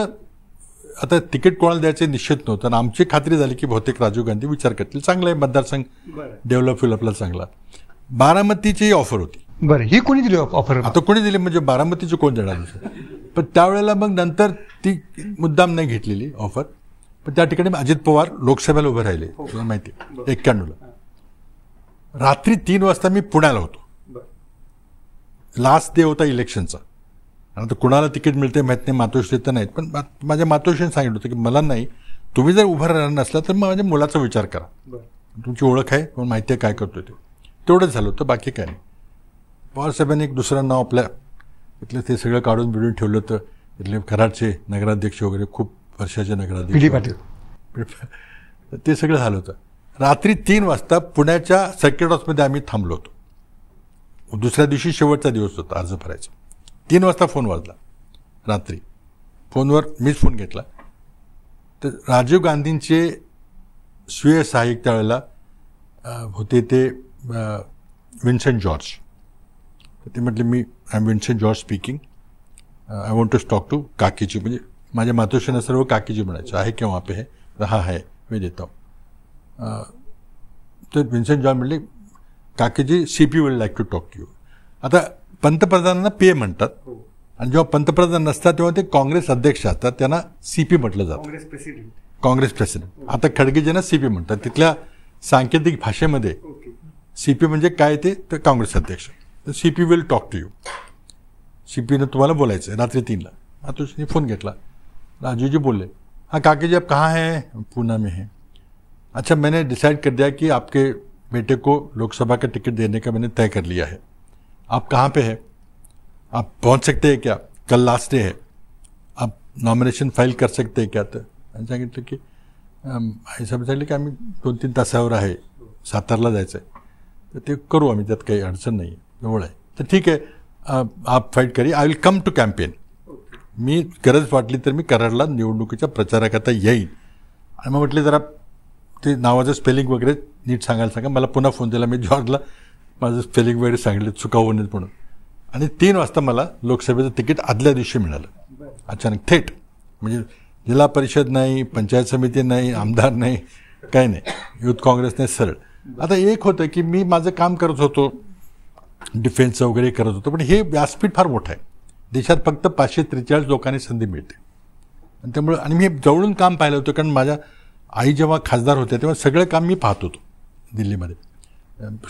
आता तिकीट कोणाला द्यायचं निश्चित नव्हतं आणि आमची खात्री झाली की बहुतेक राजीव गांधी विचार करतील, चांगला आहे मतदारसंघ डेव्हलप होईल आपला चांगला. बारामतीची ऑफर होती. बरं, ही कोणी दिली ऑफर? आता कोणी दिली म्हणजे बारामतीची कोण देणार दुसरं. पण त्यावेळेला मग नंतर ती मुद्दाम नाही घेतलेली ऑफर. पण त्या ठिकाणी अजित पवार लोकसभेला उभे राहिले, तुला माहिती आहे, 91ला. रात्री 3 वाजता मी पुण्याला होतो. लास्ट डे होता इलेक्शनचा. आता कुणाला तिकीट मिळते माहीत नाही, मातोश्री तर नाहीत, पण माझ्या मातोश्रीने सांगितलं होतं की मला नाही, तुम्ही जर उभं राहणार नसला तर मग माझ्या मुलाचा विचार करा, तुमची ओळख आहे, पण माहिती आहे काय करतोय ते. तेवढंच झालं होतं, बाकी काय नाही. पवारसाहेबांनी एक दुसरं नाव आपल्या इथलं ते सगळं काढून बिडून ठेवलं होतं. इथले कराडचे नगराध्यक्ष वगैरे खूप वर्षाचे नगराध्यक्ष, ते सगळं झालं होतं. रात्री 3 वाजता पुण्याच्या सर्किट हाऊसमध्ये आम्ही थांबलो होतो. दुसऱ्या दिवशी शेवटचा दिवस होता अर्ज भरायचा. 3 वाजता फोन वाजला रात्री. फोनवर मीच फोन घेतला. तर राजीव गांधींचे स्वीय सहाय्यक त्यावेळेला होते ते विन्सेंट जॉर्ज. ते म्हटले मी I am Vincent George speaking, I want to talk to काकीजी. म्हणजे माझ्या मातोश्रीनं सर्व काकीजी म्हणायचं. आहे क्या वहाँ पे है? हा है, मी देता हूँ. तर विन्सेंट जॉर्ज म्हटले काकीजी CP will like to talk to you. आता पंतप्रधानांना PA म्हणतात आणि जेव्हा पंतप्रधान नसतात तेव्हा ते काँग्रेस अध्यक्ष असतात, त्यांना CP म्हटलं जातं, काँग्रेस प्रेसिडेंट. आता खडगेजींना CP म्हणतात. तिथल्या सांकेतिक भाषेमध्ये CP म्हणजे काय ते तर काँग्रेस अध्यक्ष. तर CP will talk to you. CPनं तुम्हाला बोलायचं आहे. रात्री 3ला मातोश्रीने फोन घेतला. राजूजी बोलले, हाँ काकी जी आप कहाँ हैं? पूना में हैं. अच्छा, मैंने डिसाइड कर दिया कि आपके बेटे को लोकसभा का टिकट देने का मैंने तय कर लिया है. आप कहाँ पे हैं? आप पहुँच सकते हैं क्या? कल लास्ट डे है, आप नॉमिनेशन फाईल कर सकते हैं क्या? तर सांगितलं की असं सांगितलं की आम्ही 2-3 तासावर आहे, सातारला जायचं आहे, तर ते करू आम्ही, त्यात काही अडचण नाही आहे, जवळ आहे. तर ठीक आहे, आप फाईट करी, I will come to campaign. मी गरज वाटली तर मी कराडला निवडणुकीच्या प्रचाराकरता येईन. आणि मग म्हटले जरा ते नावाचं स्पेलिंग वगैरे नीट सांगायला सांगा. मला पुन्हा फोन दिला, मी जॉर्जला माझं स्पेलिंग वगैरे सांगितलं चुकावू नयेत म्हणून. आणि 3 वाजता मला लोकसभेचं तिकीट आदल्या दिवशी मिळालं अचानक थेट. म्हणजे जिल्हा परिषद नाही, पंचायत समिती नाही, आमदार नाही, काही नाही, युथ काँग्रेस नाही, सरळ. आता एक होतं की मी माझं काम करत होतो, डिफेन्सचं वगैरे करत होतो, पण हे व्यासपीठ फार मोठं आहे. देशात फक्त 543 लोकांनी संधी मिळते. आणि त्यामुळे आणि मी जवळून काम पाहिलं होतं, कारण माझ्या आई जेव्हा खासदार होत्या तेव्हा सगळं काम मी पाहत होतो दिल्लीमध्ये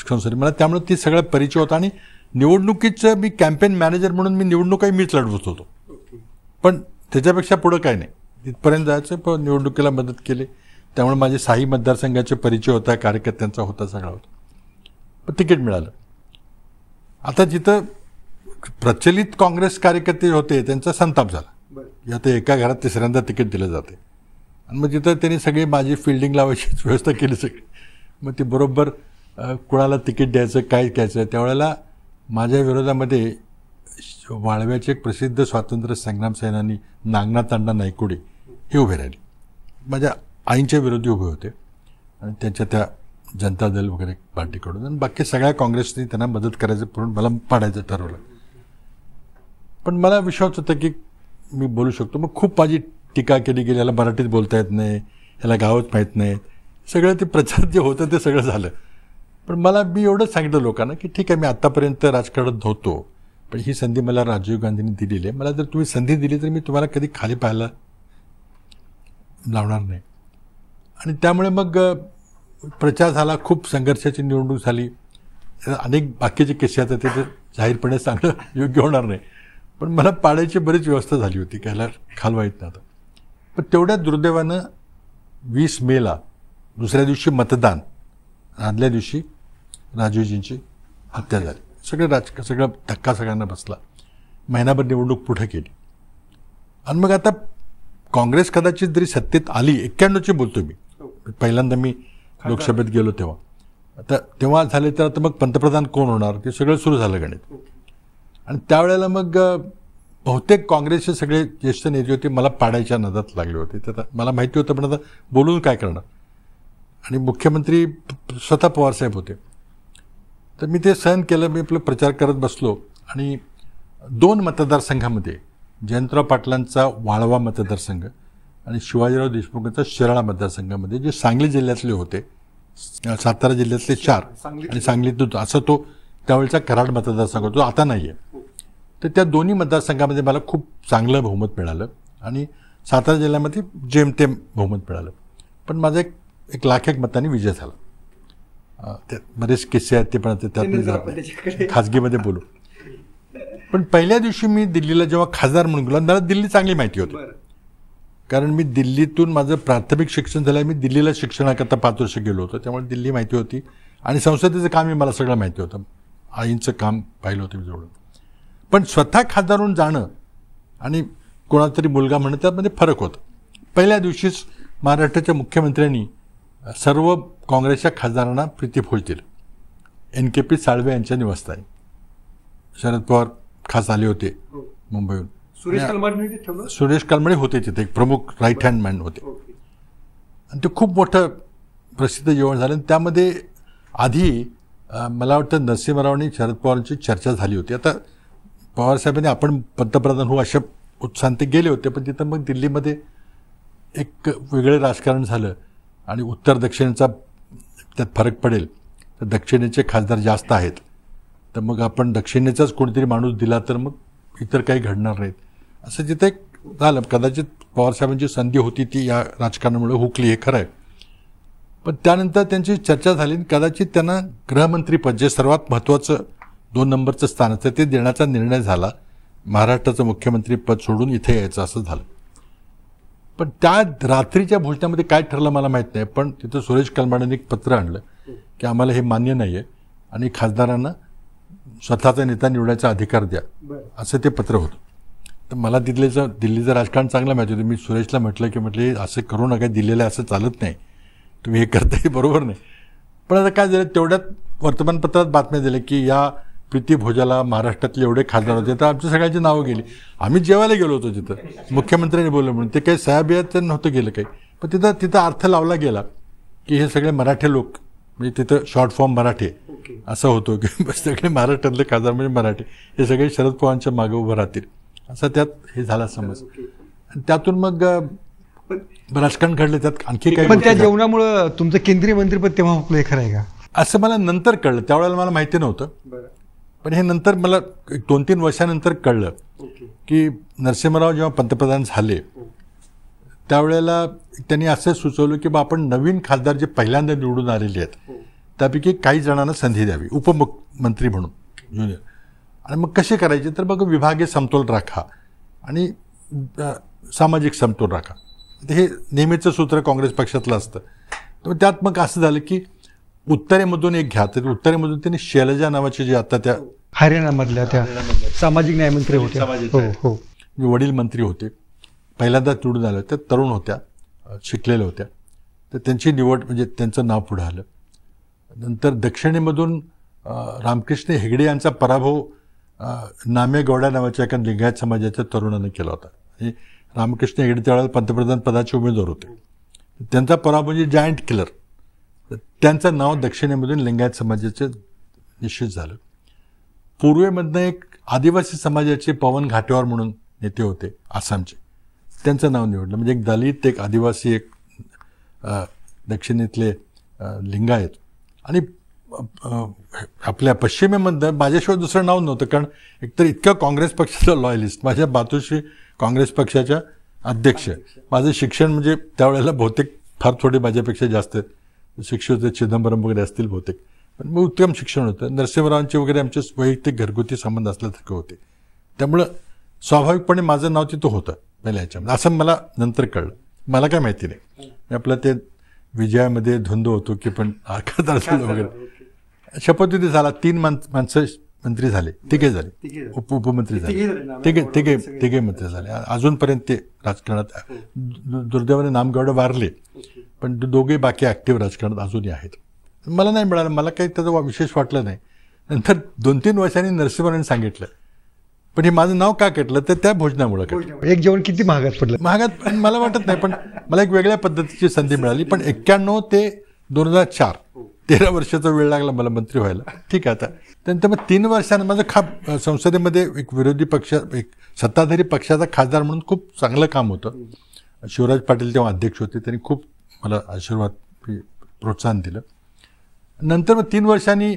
संसदेत. मला त्यामुळे ती सगळं परिचय होता. आणि निवडणुकीचं मी कॅम्पेन मॅनेजर म्हणून मी निवडणुकाही मीच लढवत होतो, पण त्याच्यापेक्षा पुढं काय नाही, तिथपर्यंत जायचं. पण निवडणुकीला मदत केली, त्यामुळे माझे 6 मतदारसंघाचे परिचय होता, कार्यकर्त्यांचा होता, सगळा होता. पण तिकीट मिळालं. आता जिथं प्रचलित काँग्रेस कार्यकर्ते होते त्यांचा संताप झाला, आता एका घरात तिसऱ्यांदा तिकीट दिलं जाते. आणि मग तिथं त्यांनी सगळी माझी फिल्डिंग लावायची व्यवस्था केली सगळी. मग ती बरोबर कुणाला तिकीट द्यायचं, काय घ्यायचं. त्यावेळेला माझ्या विरोधामध्ये वाळव्याचे एक प्रसिद्ध स्वातंत्र्य संग्राम सेनानी नागनाथ अण्णा नायकुडे हे उभे राहिले. माझ्या आईंच्या विरोधी उभे होते आणि त्यांच्या त्या जनता दल वगैरे पार्टीकडून. आणि बाकी सगळ्या काँग्रेसने त्यांना मदत करायचं म्हणून मला पाडायचं ठरवलं. पण मला विश्वास होता की मी बोलू शकतो. मग खूप माझी टीका केली गेली, याला मराठीत बोलता येत नाही, याला गावच माहीत नाही, सगळं ते प्रचार जे होतं ते सगळं झालं. पण मी एवढंच सांगितलं लोकांना की ठीक आहे, मी आत्तापर्यंत राजकारणात होतो, पण ही संधी मला राजीव गांधींनी दिलेली आहे. मला जर तुम्ही संधी दिली तर मी तुम्हाला कधी खाली पाहायला लावणार नाही. आणि त्यामुळे मग प्रचार झाला, खूप संघर्षाची निवडणूक झाली. अनेक बाकीचे किस्से आता ते जाहीरपणे सांगणं योग्य होणार नाही, पण मला पाडायची बरीच व्यवस्था झाली होती, कायला खालवा येत नव्हतं. पण तेवढ्या दुर्दैवानं 20 मेला दुसऱ्या दिवशी मतदान, आदल्या दिवशी राजीवजींची हत्या झाली. सगळं धक्का सगळ्यांना बसला. महिनाभर निवडणूक पुढे केली. आणि मग आता काँग्रेस कदाचित जरी सत्तेत आली, 91ची बोलतो मी, पहिल्यांदा मी लोकसभेत गेलो तेव्हा, आता तेव्हा झाले तर आता मग पंतप्रधान कोण होणार ते सगळं सुरू झालं गणित. आणि त्यावेळेला मग बहुतेक काँग्रेसचे सगळे ज्येष्ठ नेते होते मला पाडायच्या नादात लागले होते. तर मला माहिती होतं, पण आता बोलून काय करणार. आणि मुख्यमंत्री स्वतः पवारसाहेब होते, तर मी ते सहन केलं. मी आपलं प्रचार करत बसलो. आणि 2 मतदारसंघामध्ये, जयंतराव पाटलांचा वाळवा मतदारसंघ आणि शिवाजीराव देशमुखांचा शिराळा मतदारसंघामध्ये, जे सांगली जिल्ह्यातले होते, सातारा जिल्ह्यातले 4 आणि सांगलीतून, असं तो त्यावेळेचा कराड मतदारसंघ होतो, आता नाही आहे. तर त्या दोन्ही मतदारसंघामध्ये मला खूप चांगलं बहुमत मिळालं. आणि सातारा जिल्ह्यामध्ये जेमतेम बहुमत मिळालं. पण माझा एक लाख मतांनी विजय झाला. त्यात बरेच किस्से आहेत, ते पण त्यात खाजगीमध्ये बोलू. पण पहिल्या दिवशी मी दिल्लीला जेव्हा खासदार म्हणून गेलो, मला दिल्ली चांगली माहिती होती, कारण मी दिल्लीतून माझं प्राथमिक शिक्षण झालं. मी दिल्लीला शिक्षणाकरता 5 वर्ष गेलो होतो, त्यामुळे दिल्ली माहिती होती. आणि संसदेचं कामही मला सगळं माहिती होतं, आईंचं काम पाहिलं होतं मी जवळून. पण स्वतः खासदार होऊन जाणं आणि कोणातरी मुलगा म्हणणं त्यामध्ये फरक होता. पहिल्या दिवशीच महाराष्ट्राच्या मुख्यमंत्र्यांनी सर्व काँग्रेसच्या खासदारांना प्रीतीभोज दिलं. NKP साळवे यांच्या निवासस्थानी. शरद पवार खास आले होते मुंबईहून. सुरेश कालमडे होते तिथे, एक प्रमुख राईट हँड मॅन होते. आणि ते खूप मोठं प्रसिद्ध जेवण झालं. त्यामध्ये आधी मला वाटतं नरसिंहराव आणि शरद पवारांची चर्चा झाली होती. आता पवारसाहेबांनी आपण पंतप्रधान होऊ अशा उत्साहाने ते गेले होते, पण तिथं मग दिल्लीमध्ये एक वेगळं राजकारण झालं. आणि उत्तर दक्षिणेचा त्यात फरक पडेल, तर दक्षिणेचे खासदार जास्त आहेत, तर मग आपण दक्षिणेचाच कोणीतरी माणूस दिला तर मग इतर काही घडणार नाहीत, असं तिथे एक झालं. कदाचित पवारसाहेबांची संधी होती ती या राजकारणामुळे हुकली, हे खरं आहे. पण त्यानंतर त्यांची चर्चा झाली. कदाचित त्यांना गृहमंत्रीपद, जे सर्वात महत्त्वाचं 2 नंबरचं स्थान असतं, ते देण्याचा निर्णय झाला. महाराष्ट्राचं मुख्यमंत्रीपद सोडून इथे यायचं असं झालं. पण त्या रात्रीच्या भोजनामध्ये काय ठरलं मला माहीत नाही, पण तिथं सुरेश कालमाडेंनी एक पत्र आणलं की आम्हाला हे मान्य नाही आहे आणि खासदारांना स्वतःचा नेता निवडायचा अधिकार द्या, असं ते पत्र होतं. तर मला दिल्लीचं राजकारण चांगलं माहिती होतं. मी सुरेशला म्हटलं असं करू नका, दिल्लीला असं चालत नाही, तुम्ही हे करताय बरोबर नाही. पण आता काय झालं, तेवढ्यात वर्तमानपत्रात बातम्या दिल्या की या प्रीतीभोजाला महाराष्ट्रातले एवढे खासदार होते, तर आमच्या सगळ्यांची नावं गेली. आम्ही जेवायला गेलो होतो तिथं, मुख्यमंत्र्यांनी बोललं म्हणून, ते काही साहेबियाचं नव्हतं गेलं काही, पण तिथं अर्थ लावला गेला की हे सगळे मराठे लोक, म्हणजे तिथं शॉर्ट फॉर्म मराठे असं होतं की सगळे महाराष्ट्रातले खासदार म्हणजे मराठे, हे सगळे शरद पवारांच्या मागे उभं राहतील असं त्यात हे झाला समज. आणि त्यातून मग राजकारण घडलं. त्यात आणखी काही पण त्या जेवणामुळं तुमचं केंद्रीय मंत्रीपद तेव्हा आपलं हे खरं आहे का? असं मला नंतर कळलं, त्यावेळेला मला माहिती नव्हतं. पण हे नंतर मला 2-3 वर्षानंतर कळलं की नरसिंहराव जेव्हा पंतप्रधान झाले त्यावेळेला त्यांनी असं सुचवलं की बा आपण नवीन खासदार जे पहिल्यांदा निवडून आलेले आहेत त्यापैकी काही जणांना संधी द्यावी उपमुख्यमंत्री म्हणून ज्युनियर. आणि मग कसे करायचे तर मग विभागीय समतोल राखा आणि सामाजिक समतोल राखा, हे नेहमीचं सूत्र काँग्रेस पक्षातलं असतं. तर त्यात मग असं झालं की उत्तरेमधून एक घ्या. तर उत्तरेमधून त्यांनी शैलजा नावाचे जे आता त्या हरियाणामधल्या त्या सामाजिक न्यायमंत्री होत्या, वडील मंत्री होते, पहिल्यांदा निवडून आल्या, त्या तरुण होत्या, शिकलेल्या होत्या, तर त्यांची निवड म्हणजे त्यांचं नाव पुढे आलं. नंतर दक्षिणेमधून रामकृष्ण हेगडे यांचा पराभव नामे गौडा नावाच्या एका लिंगायत समाजाच्या तरुणाने केला होता. आणि रामकृष्ण हेगडे त्यावेळेला पंतप्रधान पदाचे उमेदवार होते. त्यांचा पराभव म्हणजे जायंट किलर, त्यांचं नाव दक्षिणेमधून लिंगायत समाजाचे निश्चित झालं. पूर्वेमधनं एक आदिवासी समाजाचे पवन घाटेवार म्हणून नेते होते आसामचे, त्यांचं नाव निवडलं. म्हणजे एक दलित, एक आदिवासी, एक दक्षिणेतले लिंगायत. आणि आपल्या पश्चिमेमधनं माझ्याशिवाय दुसरं नाव नव्हतं, कारण एकतर इतकं काँग्रेस पक्षाचा लॉयलिस्ट, माझ्या बातूश्री काँग्रेस पक्षाच्या अध्यक्ष, माझं शिक्षण म्हणजे त्यावेळेला बहुतेक फार थोडे माझ्यापेक्षा जास्त शिक्षक चिदंबरम वगैरे असतील बहुतेक, पण मग उत्तम शिक्षण होतं. नरसिंहरावांचे वगैरे आमचे वैयक्तिक घरगुती संबंध असल्यासारखे होते. त्यामुळं स्वाभाविकपणे माझं नाव तिथं होतं पहिल्या ह्याच्यामध्ये, असं मला नंतर कळलं. मला काय माहिती नाही, आपलं ते विजयामध्ये धुंद होतो की पण खासदार झालं वगैरे. शपथविधी झाला, 3 माणसं मंत्री झाले, तिघे झाले, उपमंत्री झाले, तिघे मंत्री झाले. अजूनपर्यंत ते राजकारणात, दुर्दैवाने नामगौडे वारले, पण दोघे बाकी ॲक्टिव्ह राजकारणात अजूनही आहेत. मला नाही मिळालं, मला काही त्याचं विशेष वाटलं नाही. नंतर 2-3 वर्षांनी नरसिंहरावांनी सांगितलं, पण हे माझं नाव का कटलं तर त्या भोजनामुळे कटलं. एक जेवण किती महागात पडलं? महागात मला वाटत नाही, पण मला एक वेगळ्या पद्धतीची संधी मिळाली. पण 91 ते 2004 13 वर्षाचा वेळ लागला मला मंत्री व्हायला. ठीक आहे. आता त्यानंतर मग 3 वर्षांनी माझं संसदेमध्ये एक विरोधी पक्ष, एक सत्ताधारी पक्षाचा खासदार म्हणून खूप चांगलं काम होतं. शिवराज पाटील तेव्हा अध्यक्ष होते, त्यांनी खूप मला आशीर्वाद, प्रोत्साहन दिलं. नंतर मग 3 वर्षांनी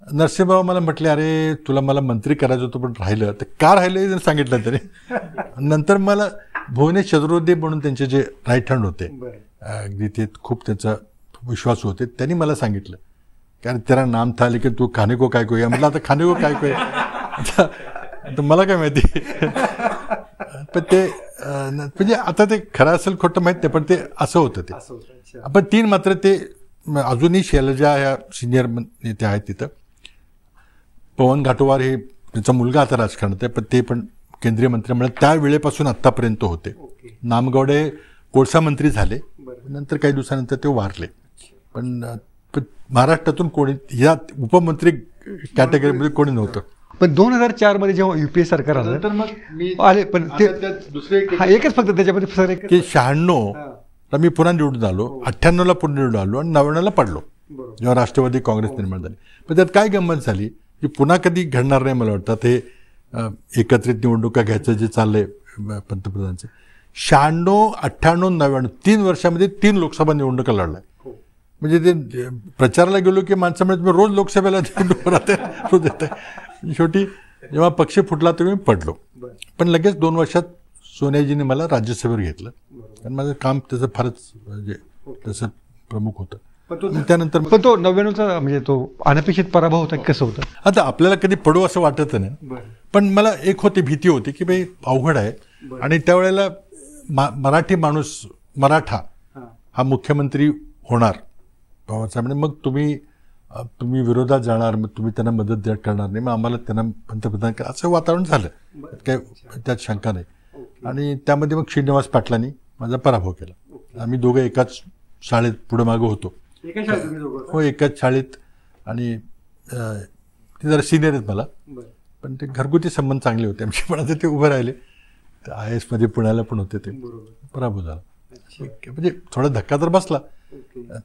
नरसिंहराव मला म्हटले, अरे तुला मला मंत्री करायचं होतं पण राहिलं. तर का राहिलं हे सांगितलं तरी. नंतर मला भुवनेश चतुर्वेदी म्हणून त्यांचे जे राईट हँड होते, अगदी ते खूप त्यांचा विश्वास होते, त्यांनी मला सांगितलं कारण तेरा नाम था लेकिन तू खाने को काय को. म्हटलं आता खाने को काय को तर मला काय माहिती. पण ते म्हणजे आता ते खरं असेल खोटं माहीत नाही, पण ते असं होतं ते. आपण 3 मात्र ते अजूनही शैलजा ह्या सिनियर नेते आहेत तिथं. पवन घाटोवार हे त्यांचा मुलगा आता राजकारणात आहे, पण ते पण केंद्रीय मंत्रिमंडळात त्या वेळेपासून आत्तापर्यंत होते. नामगौडे कोळसा मंत्री झाले, नंतर काही दिवसानंतर ते वारले. पण महाराष्ट्रातून कोणी या उपमंत्री कॅटेगरीमध्ये कोणी नव्हतं. पण 2004 मध्ये जेव्हा युपीए सरकार आलं तर मग आले, पण ते दुसरे एकच फक्त त्याच्यामध्ये सर की 96 मी पुन्हा निवडून आलो, 98ला पुन्हा निवडून आलो आणि 99ला पडलो जेव्हा राष्ट्रवादी काँग्रेस निर्माण झाली. पण त्यात काय गंमत झाली की पुन्हा कधी घडणार नाही मला वाटतं. ते एकत्रित निवडणुका घ्यायचं जे चाललंय पंतप्रधानांचे, 96, 98, 99 3 वर्षामध्ये 3 लोकसभा निवडणुका लढलाय. म्हणजे ते प्रचाराला गेलो की माणसं म्हणत मी रोज लोकसभेला निवडणूक राहते. शेवटी जेव्हा पक्ष फुटला तेव्हा मी पडलो. पण लगेच 2 वर्षात सोनियाजीने मला राज्यसभेवर घेतलं, कारण माझं काम त्याचं फारच म्हणजे तसं प्रमुख होतं. त्यानंतर पण तो 99चा म्हणजे तो अनपेक्षित पराभव होता, कसं होतं? आता आपल्याला कधी पडू असं वाटत नाही, पण मला एक भीती होती की बाई अवघड आहे. आणि त्यावेळेला मराठी माणूस, मराठा हा मुख्यमंत्री होणार पवारसाहेब, मग तुम्ही विरोधात जाणार, मग तुम्ही त्यांना मदत करणार नाही, मग आम्हाला त्यांना पंतप्रधान करा, असं वातावरण झालं. काय त्यात शंका नाही. आणि त्यामध्ये मग श्रीनिवास पाटलांनी माझा पराभव केला. आम्ही दोघं एकाच शाळेत पुढे मागं होतो. हो, एकाच शाळेत. आणि ते जरा सिनियर आहेत मला, पण ते घरगुती संबंध चांगले होते आमचे, पण आता ते उभे राहिले. IAS मध्ये पुण्याला पण होते, ते पराभव झाला. म्हणजे थोडा धक्का तर बसला,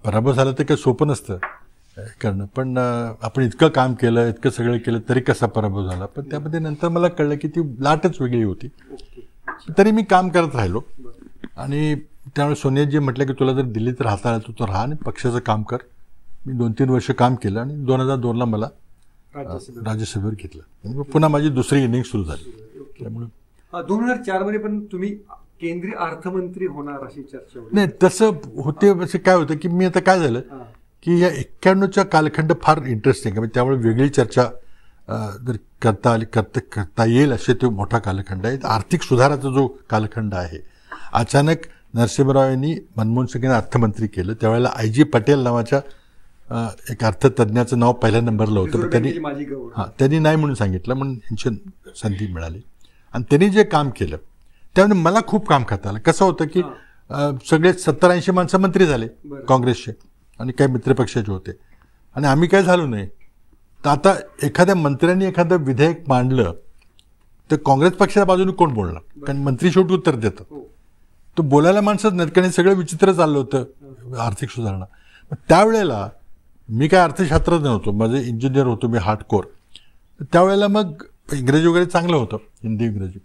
पराभव झाला तर काही सोपं नसतं करणं, पण आपण इतकं काम केलं, इतकं सगळं केलं तरी कसा पराभव झाला. पण त्यामध्ये नंतर मला कळलं की ती लाटच वेगळी होती. तरी मी काम करत राहिलो आणि त्यामुळे सोनियाजी म्हटलं की तुला जर दिल्लीत राहता आलं तर राहा आणि पक्षाचं काम कर. मी 2-3 वर्ष काम केलं आणि 2002ला मला राज्यसभेवर घेतलं. पुन्हा माझी दुसरी इनिंग सुरू झाली. त्यामुळे 2004 मध्ये पण तुम्ही केंद्रीय अर्थमंत्री होणार अशी चर्चा होती. नाही, तसं होते. असं काय होतं की मी आता काय झालं की या 91चा कालखंड फार इंटरेस्टिंग आहे. त्यामुळे वेगळी चर्चा जर करता येईल असे तो मोठा कालखंड आहे. आर्थिक सुधाराचा जो कालखंड आहे. अचानक नरसिंहराव यांनी मनमोहन सिंग यांना अर्थमंत्री केलं. त्यावेळेला IG पटेल नावाच्या एक अर्थतज्ञाचं नाव पहिल्या नंबरला होतं. त्यांनी नाही म्हणून सांगितलं, म्हणून यांची संधी मिळाली आणि त्यांनी जे काम केलं त्यामुळे मला खूप काम करता आलं. कसं होतं की सगळे 70-80 माणसं मंत्री झाले काँग्रेसचे आणि काही मित्रपक्षाचे होते आणि आम्ही काय झालो नाही. तर आता एखाद्या मंत्र्यांनी एखादं विधेयक मांडलं तर काँग्रेस पक्षाच्या बाजूने कोण बोलणार, कारण मंत्री शेवटी उत्तर देतात. तो बोलायला माणसंच नाहीत, कारण सगळं विचित्र चाललं होतं आर्थिक सुधारणा. त्यावेळेला मी काय अर्थशास्त्रात नव्हतो, माझे इंजिनियर होतो मी हार्डकोर. त्यावेळेला मग इंग्रजी वगैरे चांगलं होतं, हिंदी इंग्रजी.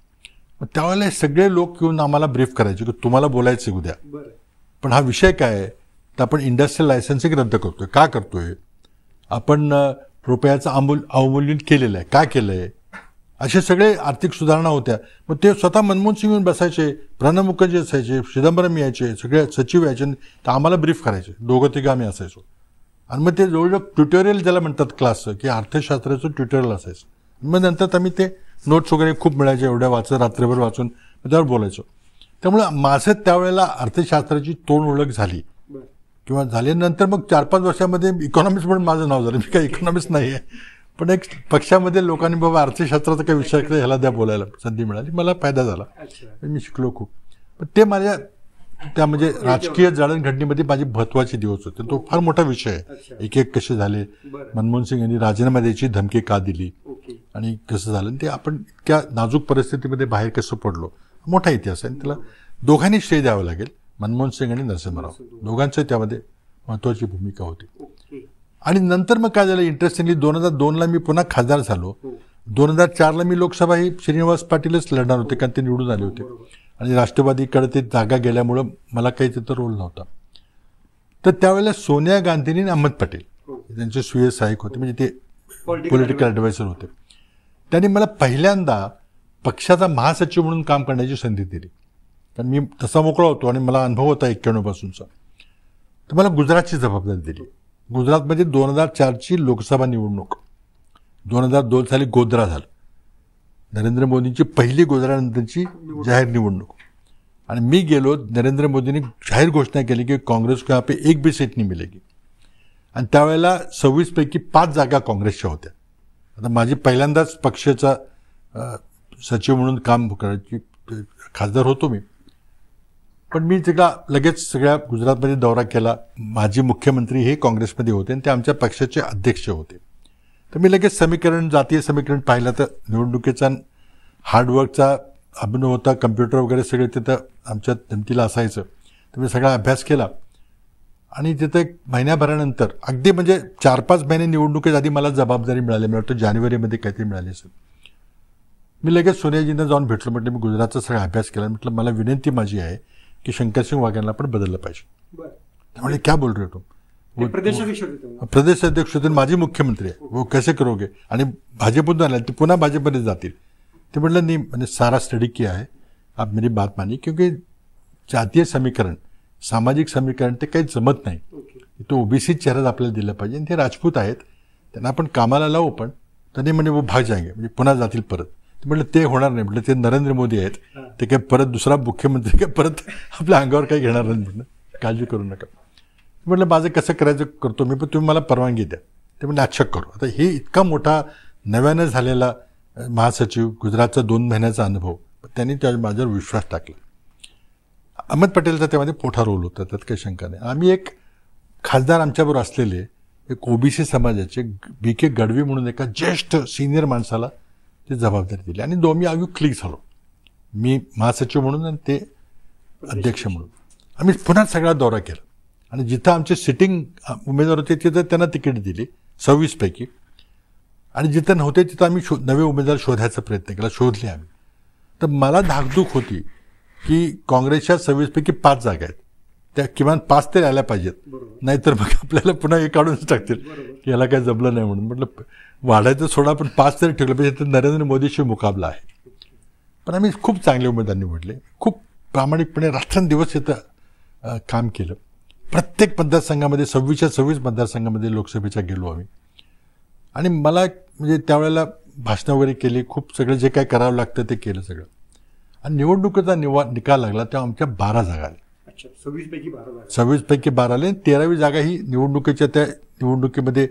मग त्यावेळेला सगळे लोक येऊन आम्हाला ब्रीफ करायचे की तुम्हाला बोलायचं उद्या, पण हा विषय काय आहे तर आपण इंडस्ट्रियल लायसन्सिंग रद्द करतोय. का करतोय आपण? रुपयाचं अवमूल्यन केलेलं आहे, का केलं आहे? असे सगळे आर्थिक सुधारणा होत्या. मग ते स्वतः मनमोहन सिंग येऊन बसायचे, प्रणब मुखर्जी असायचे, चिदंबरम यायचे, सगळे सचिव यायचे, तर आम्हाला ब्रीफ करायचे. 2-3 आम्ही असायचो. आणि मग ते जवळजवळ ट्युटोरियल ज्याला म्हणतात क्लासचं, की अर्थशास्त्राचं ट्युटोरियल असायचं. मग नंतर आम्ही ते नोट्स वगैरे खूप मिळायचे, एवढ्या रात्रभर वाचून त्यावर बोलायचो. त्यामुळं माझं त्यावेळेला अर्थशास्त्राची तोंड ओळख झाली किंवा झाल्यानंतर मग 4-5 वर्षामध्ये इकॉनॉमिक्स म्हणून माझं नाव झालं. मी काही इकॉनॉमिक्स नाही आहे, पण एक पक्षामध्ये लोकांनी बाबा अर्थशास्त्राचा काही विषय ह्याला द्या बोलायला संधी मिळाली. मला फायदा झाला, मी शिकलो खूप. पण ते माझ्या त्या म्हणजे राजकीय जडणघडणीमध्ये माझी महत्वाचे दिवस होते. तो फार मोठा विषय आहे. एक कसे झाले, मनमोहन सिंग यांनी राजीनामा द्यायची धमकी का दिली आणि कसं झालं, ते आपण इतक्या नाजूक परिस्थितीमध्ये बाहेर कसं पडलो, मोठा इतिहास आहे. त्याला दोघांनी श्रेय द्यावं लागेल. मनमोहन सिंग आणि नरसिंहराव दोघांचं त्यामध्ये महत्वाची भूमिका होती. आणि नंतर मग काय झालं इंटरेस्टिंगली, 2002ला मी पुन्हा खासदार झालो. 2004ला मी लोकसभा ही श्रीनिवास पाटीलच लढणार होते, कारण ते निवडून आले होते आणि राष्ट्रवादीकडे ते जागा गेल्यामुळं मला काही तिथं रोल नव्हता. तर त्यावेळेला सोनिया गांधींनी आणि अहमद पटेल त्यांचे स्वीय सहाय्यक होते, म्हणजे ते पॉलिटिकल ॲडवायझर होते. त्यांनी मला पहिल्यांदा पक्षाचा महासचिव म्हणून काम करण्याची संधी दिली, कारण मी तसा मोकळा होतो आणि मला अनुभव होता 91 पासूनचा. तर मला गुजरातची जबाबदारी दिली. गुजरातमध्ये 2004ची लोकसभा निवडणूक, 2002 साली गोधरा झालं. नरेंद्र मोदींची पहिली गोधरानंतरची जाहीर निवडणूक आणि मी गेलो. नरेंद्र मोदींनी जाहीर घोषणा केली की काँग्रेस को यहाँ पे 1 भी सीट नहीं मिलेगी. आणि त्यावेळेला 26 पैकी 5 जागा काँग्रेसच्या होत्या. आता माझी पहिल्यांदाच पक्षाचा सचिव म्हणून काम करायची, खासदार होतो मी. पण मी तिला लगेच सगळ्या गुजरातमध्ये दौरा केला. माजी मुख्यमंत्री हे काँग्रेसमध्ये होते आणि ते आमच्या पक्षाचे अध्यक्ष होते. तर मी लगेच समीकरण, जातीय समीकरण पाहिलं तर निवडणुकीचा हार्डवर्कचा अभिनव होता. कम्प्युटर वगैरे सगळे तिथं आमच्या जमतीला असायचं. तर मी सगळा अभ्यास केला आणि तिथं एक महिन्याभरानंतर, अगदी म्हणजे 4-5 महिने निवडणुकीच्या आधी मला जबाबदारी मिळाली. मला वाटतं जानेवारीमध्ये काहीतरी मिळाली असेल. मी लगेच सोनियाजींना जाऊन भेटलो. म्हटलं मी गुजरातचा सगळा अभ्यास केला. म्हटलं मला विनंती माझी आहे की शंकरसिंग वाघेला पण बदललं पाहिजे. त्यामुळे क्या बोल रहे हो तुम? प्रदेशाध्यक्ष होते, माझी मुख्यमंत्री आहे, वो कैसे करोगे? आणि भाजपमधून आले, ते पुन्हा भाजपमध्ये जातील. ते म्हटलं नाही, मैंने सारा स्टडी किया है, आप मेरी बात मानिए, क्योंकि जातीय समीकरण, सामाजिक समीकरण ते काही जमत नाही. तो ओबीसी चेहराच आपल्याला दिला पाहिजे. ते राजपूत आहेत, त्यांना आपण कामाला लावू, पण त्यांनी म्हणे वो भाग जाएंगे, म्हणजे पुन्हा जातील परत. ते म्हटलं ते होणार नाही. म्हटलं ते नरेंद्र मोदी आहेत, ते काय परत दुसरा मुख्यमंत्री काय परत आपल्या अंगावर काही घेणार नाही. म्हटलं काळजी करू नका. म्हटलं माझं कसं करायचं करतो मी, पण तुम्ही मला परवानगी द्या. ते म्हटलं अच्छा करू. आता हे इतका मोठा नव्यानं झालेला महासचिव, गुजरातचा 2 महिन्याचा अनुभव, त्यांनी त्या माझ्यावर विश्वास टाकला. अहमद पटेलचा त्यामध्ये मोठा रोल होता, त्यात काही शंका नाही. आम्ही एक खासदार आमच्याबरोबर असलेले एक ओबीसी समाजाचे BK गडवी म्हणून एका ज्येष्ठ सिनियर माणसाला ते जबाबदारी दिली आणि दोन्ही आम्ही क्लिक झालो. मी महासचिव म्हणून आणि ते अध्यक्ष म्हणून. आम्ही पुन्हा सगळा दौरा केला आणि जिथं आमचे सिटिंग उमेदवार होते तिथं त्यांना तिकीट दिली 26 पैकी, आणि जिथं नव्हते तिथं आम्ही नवे उमेदवार शोधायचा प्रयत्न केला, शोधले आम्ही. तर मला धाकधूक होती की काँग्रेसच्या 26 पैकी 5 जागा आहेत, त्या किमान 5 तरी आल्या पाहिजेत, नाहीतर मग आपल्याला पुन्हा हे काढूनच टाकतील की याला काय जमलं नाही म्हणून. म्हटलं वाढायचं सोडा, पण 5 तरी ठेवलं पाहिजे, तर नरेंद्र मोदीशी मुकाबला आहे. पण आम्ही खूप चांगले उमेदवार निवडले, खूप प्रामाणिकपणे रात्रंदिवस इथं काम केलं. प्रत्येक मतदारसंघामध्ये 26 मतदारसंघामध्ये लोकसभेच्या गेलो आम्ही. आणि मला म्हणजे त्यावेळेला भाषणं वगैरे केली, खूप सगळं जे काय करावं लागतं ते केलं सगळं. आणि निवडणुकीचा निकाल लागला तेव्हा आमच्या 12 जागा आल्या. 26 पैकी 12 आले. 13वी जागा ही निवडणुकीच्या त्या निवडणुकीमध्ये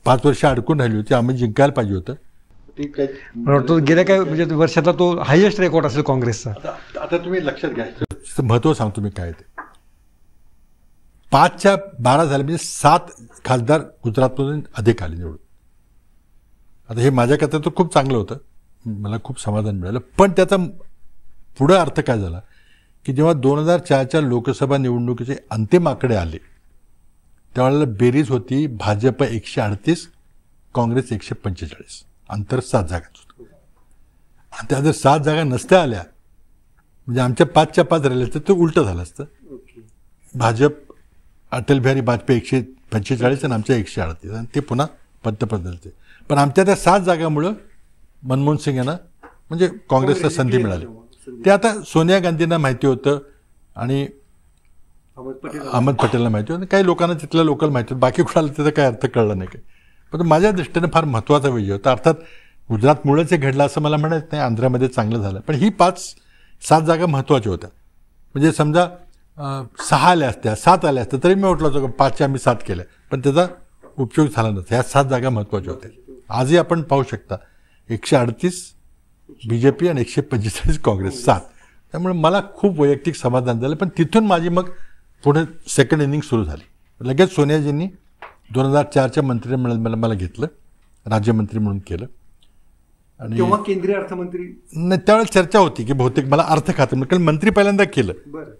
5 वर्ष अडकून राहिली होती, आम्ही जिंकायला पाहिजे होतं. मला वाटतं गेल्या काय म्हणजे वर्षातला तो हायएस्ट रेकॉर्ड असेल काँग्रेसचा. आता तुम्ही लक्षात घ्या, महत्व सांगतो मी काय ते. 5च्या 12 झाले म्हणजे 7 खासदार गुजरातमधून अधिक आले निवडून. आता हे माझ्याकरता तर खूप चांगलं होतं, मला खूप समाधान मिळालं. पण त्याचा पुढं अर्थ काय झाला की जेव्हा 2004च्या लोकसभा निवडणुकीचे अंतिम आकडे आले त्यावेळेला बेरीज होती भाजप 138, काँग्रेस 145, अंतर 7 जागाच होतं. आणि त्या जर 7 जागा नसत्या आल्या म्हणजे आमच्या 5च्या 5 राहिल्या तर ते उलटं झालं असतं. भाजप अटल बिहारी वाजपेयी 145 आणि आमच्या 138, आणि ते पुन्हा पंतप्रधानचे. पण आमच्या त्या 7 जागामुळं मनमोहन सिंग यांना म्हणजे काँग्रेसला संधी मिळाली. ते आता सोनिया गांधींना माहिती होतं आणि अहमद पटेलला माहिती होतं, काही लोकांना तिथल्या लोकल माहिती होतं, बाकी कुणाला त्याचा काही अर्थ कळला नाही काही. पण माझ्या दृष्टीने फार महत्त्वाचा विजय होता. अर्थात गुजरातमुळेच हे घडलं असं मला म्हणायचं नाही, आंध्रामध्ये चांगलं झालं. पण ही 5-7 जागा महत्त्वाच्या होत्या. म्हणजे समजा 6 आल्या असत्या, 7 आल्या असत्या तरी मी म्हटलं होतं 5च्या आम्ही 7 केल्या, पण त्याचा उपयोग झाला नसता. ह्या 7 जागा महत्त्वाच्या होत्या. आजही आपण पाहू शकता 138 बीजेपी आणि 145 काँग्रेस, 7. त्यामुळे मला खूप वैयक्तिक समाधान झालं. पण तिथून माझी मग पुढे सेकंड इनिंग सुरू झाली. लगेच सोनियाजींनी 2004च्या मंत्रिमंडळात मला घेतलं, राज्यमंत्री म्हणून केलं. आणि तेव्हा केंद्रीय अर्थमंत्री नाही, त्यावेळेस चर्चा होती की बहुतेक मला अर्थ खातं, कारण मंत्री पहिल्यांदा केलं,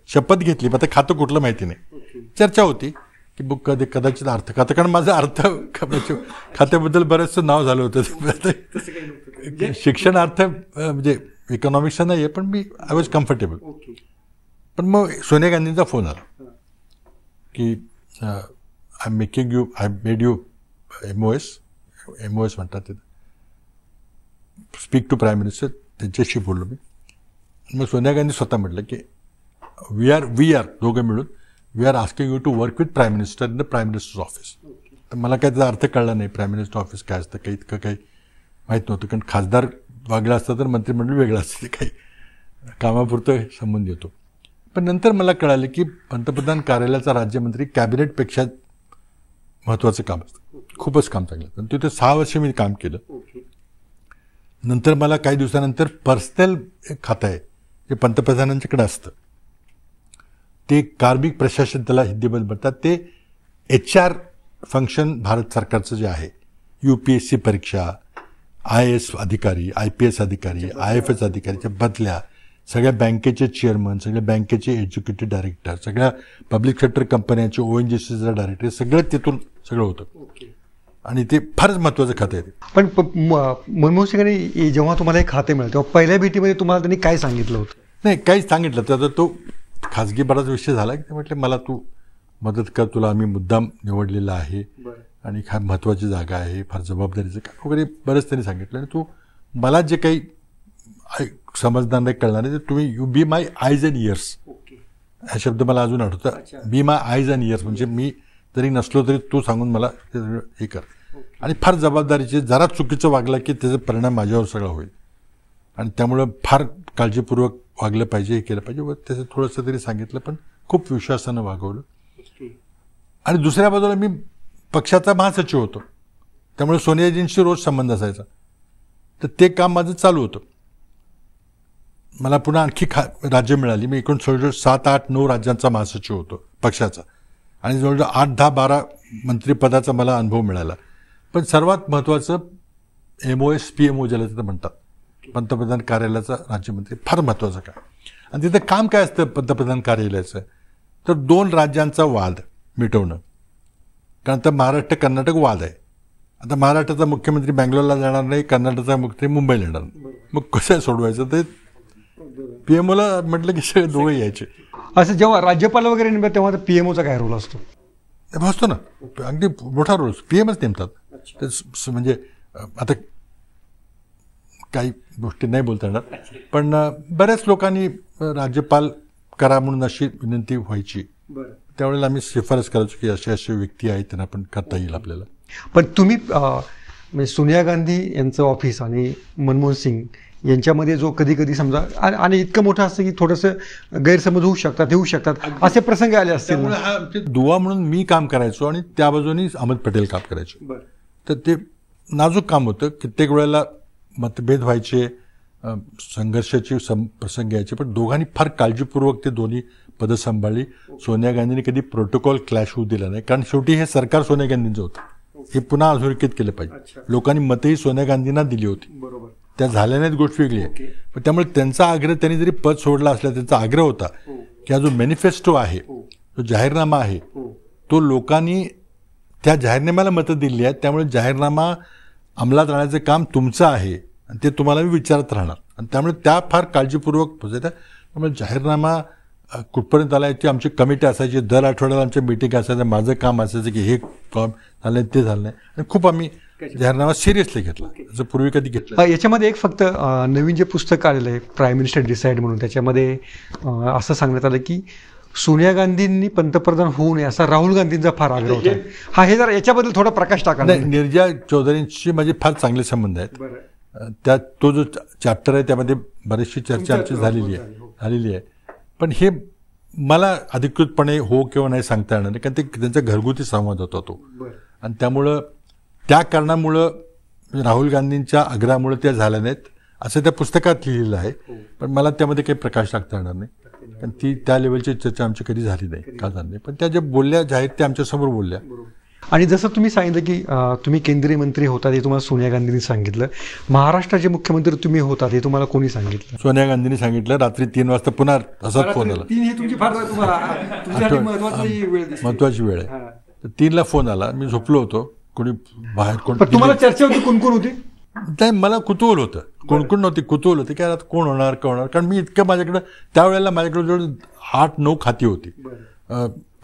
शपथ घेतली, आता खातं कुठलं माहिती नाही. चर्चा होती की बुक कदाचित अर्थ खातं, कारण माझं अर्थ खात्याबद्दल बरंचसं नाव झालं होतं. शिक्षणार्थ म्हणजे इकॉनॉमिक्सचा नाही आहे, पण मी आय वॉज कम्फर्टेबल. पण मग सोनिया गांधींचा फोन आला की आय मेड यू MOS म्हणतात तिथं, स्पीक टू प्राईम मिनिस्टर. त्यांच्याशी बोललो मी. मग सोनिया गांधी स्वतः म्हटलं की वी आर दोघं मिळून we are asking you to work with prime minister in the prime minister office. तर मला काय त्याचा अर्थ कळला नाही, प्राईम मिनिस्टर ऑफिस काय असतं काही इतकं काही माहीत नव्हतं, कारण खासदार वागला असतं तर मंत्रिमंडळ वेगळं असतं, ते काही कामापुरतं संबंध येतो. पण नंतर मला कळालं की पंतप्रधान कार्यालयाचा राज्यमंत्री कॅबिनेटपेक्षा महत्त्वाचं काम असतं, खूपच काम चांगलं. पण तिथे 6 वर्ष मी काम केलं. नंतर मला काही दिवसानंतर पर्सनल एक खातं आहे जे पंतप्रधानांच्याकडे असतं, ते कार्मिक प्रशासन त्याला हिंदीमध्ये म्हणतात, ते HR फंक्शन भारत सरकारचं जे आहे, UPSC परीक्षा, IAS अधिकारी, IPS अधिकारी, IFS अधिकारीच्या बदल्या, सगळ्या बँकेचे चेअरमन, सगळ्या बँकेचे एक्झिक्युटिव्ह डायरेक्टर, सगळ्या पब्लिक सेक्टर कंपन्यांचे ONGCचा डायरेक्टर, सगळं तिथून सगळं होतं. आणि ते फारच महत्त्वाचं खातं आहे. पण मनमोहन सिंगांनी जेव्हा तुम्हाला हे खाते मिळालं तेव्हा पहिल्या भेटीमध्ये तुम्हाला त्यांनी काय सांगितलं होतं? नाही, काहीच सांगितलं. त्याचा तो खाजगी बराच विषय झाला की ते म्हटले मला तू मदत कर, तुला आम्ही मुद्दाम निवडलेला आहे आणि फार महत्त्वाची जागा आहे, फार जबाबदारीचं काम वगैरे बरंच त्यांनी सांगितलं. आणि तू मला जे काही समजणार नाही, कळणार नाही, तर तुम्ही यू बी माय आयज अँड इयर्स, हा शब्द मला अजून आठवतं. बी माय आयज अँड इयर्स म्हणजे मी जरी नसलो तरी तू सांगून मला हे कर. आणि फार जबाबदारीचे, जरा चुकीचं वागलं की त्याचा परिणाम माझ्यावर सगळा होईल, आणि त्यामुळं फार काळजीपूर्वक वागलं पाहिजे, हे केलं पाहिजे. व त्याचं थोडंसं तरी सांगितलं, पण खूप विश्वासानं वागवलं. आणि दुसऱ्या बाजूला मी पक्षाचा महासचिव होतो, त्यामुळे सोनियाजींशी रोज संबंध असायचा, तर ते काम माझं चालू होतं. मला पुन्हा आणखी राज्य मिळाली. मी एकूण 7, 8, 9 राज्यांचा महासचिव होतो पक्षाचा, आणि जवळजवळ 8, 10, 12 मंत्रिपदाचा मला अनुभव मिळाला. पण सर्वात महत्त्वाचं MOS PMO ज्याला तिथं म्हणतात, पंतप्रधान कार्यालयाचा राज्यमंत्री, फार महत्त्वाचं काम. आणि तिथं काम काय असतं पंतप्रधान कार्यालयाचं, तर 2 राज्यांचा वाद, मिटवणं. कारण आता महाराष्ट्र कर्नाटक वाद आहे. आता महाराष्ट्राचा मुख्यमंत्री बँगलोरला जाणार नाही, कर्नाटकचा मुख्यमंत्री मुंबईला येणार नाही. मग कसं सोडवायचं ते पीएमओला म्हटलं की सगळे दोघे यायचे. असं जेव्हा राज्यपाल वगैरे नेमतात तेव्हा पीएमओचा काय रोल असतो? असतो ना, अगदी मोठा रोल पीएमच नेमतात. म्हणजे आता काही गोष्टी नाही बोलता येणार, पण बऱ्याच लोकांनी राज्यपाल करा म्हणून अशी विनंती व्हायची. त्यावेळेला आम्ही शिफारस करायचो की असे असे व्यक्ती आहेत त्यांना पण करता येईल आपल्याला. पण तुम्ही म्हणजे सोनिया गांधी यांचं ऑफिस आणि मनमोहन सिंग यांच्यामध्ये जो कधी कधी समजा आणि इतकं मोठं असतं की थोडंसं गैरसमज होऊ शकतात, येऊ शकतात, असे प्रसंग आले असतील. हा दुवा म्हणून मी काम करायचो आणि त्या बाजूनी अहमद पटेल काम करायचो. तर ते नाजूक काम होतं. कित्येक वेळेला मतभेद व्हायचे, संघर्षाचे प्रसंग यायचे, पण दोघांनी फार काळजीपूर्वक ते दोन्ही पदं सांभाळली. सोनिया गांधींनी कधी प्रोटोकॉल क्लॅश होऊ दिला नाही, कारण शेवटी हे सरकार सोनिया गांधींचं होतं. हे पुन्हा अधोरेखित केलं पाहिजे. लोकांनी मतही सोनिया गांधींना दिली होती, त्या झाल्या नाहीत गोष्ट वेगळी आहे. पण त्यामुळे त्यांचा आग्रह, त्यांनी जरी पद सोडला असला त्यांचा आग्रह होता की हा जो मॅनिफेस्टो आहे, जो जाहीरनामा आहे, तो लोकांनी त्या जाहीरनाम्याला मतं दिली आहेत. त्यामुळे जाहीरनामा अंमलात राहण्याचं काम तुमचं आहे आणि ते तुम्हाला मी विचारत राहणार. आणि त्यामुळे त्या फार काळजीपूर्वक पोहोचायच्या. त्यामुळे जाहीरनामा कुठपर्यंत आला याची आमची कमिटी असायची, दर आठवड्याला आमच्या मीटिंग असायचं. माझं काम असायचं की हे काम झालं ते झालं नाही, आणि खूप आम्ही जाहीरनामा सिरियसली घेतला, असं पूर्वी कधी घेतलं. याच्यामध्ये एक फक्त नवीन जे पुस्तक आलेलं आहे प्राईम मिनिस्टर डिसाईड म्हणून, त्याच्यामध्ये असं सांगण्यात आलं की सोनिया गांधींनी पंतप्रधान होऊ नये असा राहुल गांधींचा फार आग्रह होता. हा हे जर याच्याबद्दल थोडा प्रकाश टाका. नाही, निर्जा चौधरींशी माझे फार चांगले संबंध आहेत. त्यात तो जो चॅप्टर आहे त्यामध्ये बरीचशी चर्चा आमची झालेली आहे. पण हे मला अधिकृतपणे हो किंवा नाही सांगता येणार नाही, कारण ते त्यांचा घरगुती संवाद होता तो. आणि त्यामुळं त्या कारणामुळं राहुल गांधींच्या आग्रहामुळे त्या झाल्या नाहीत असं त्या पुस्तकात लिहिलेलं आहे. पण मला त्यामध्ये काही प्रकाश टाकता येणार नाही, कारण ती त्या लेवलची चर्चा आमची कधी झाली नाही, का झाली नाही. पण त्या ज्या बोलल्या जाहीर त्या आमच्यासमोर बोलल्या. आणि जसं तुम्ही सांगितलं की तुम्ही केंद्रीय मंत्री होता हे तुम्हाला सोनिया गांधींनी सांगितलं, महाराष्ट्राचे मुख्यमंत्री तुम्ही होता हे तुम्हाला कोणी सांगितलं? सोनिया गांधींनी सांगितलं. रात्री 3 वाजता पुन्हा असाच फोन आला. महत्वाची वेळ आहे. तर 3ला फोन आला, मी झोपलो होतो. कोणी बाहेर कोण, तुम्हाला चर्चा होती, कोण कोण होती? नाही, मला कुतूहल होतं. कोण नव्हती, कुतूहल होते की आता कोण होणार. कारण मी इतकं माझ्याकडं त्यावेळेला जवळ 8-9 खाती होती.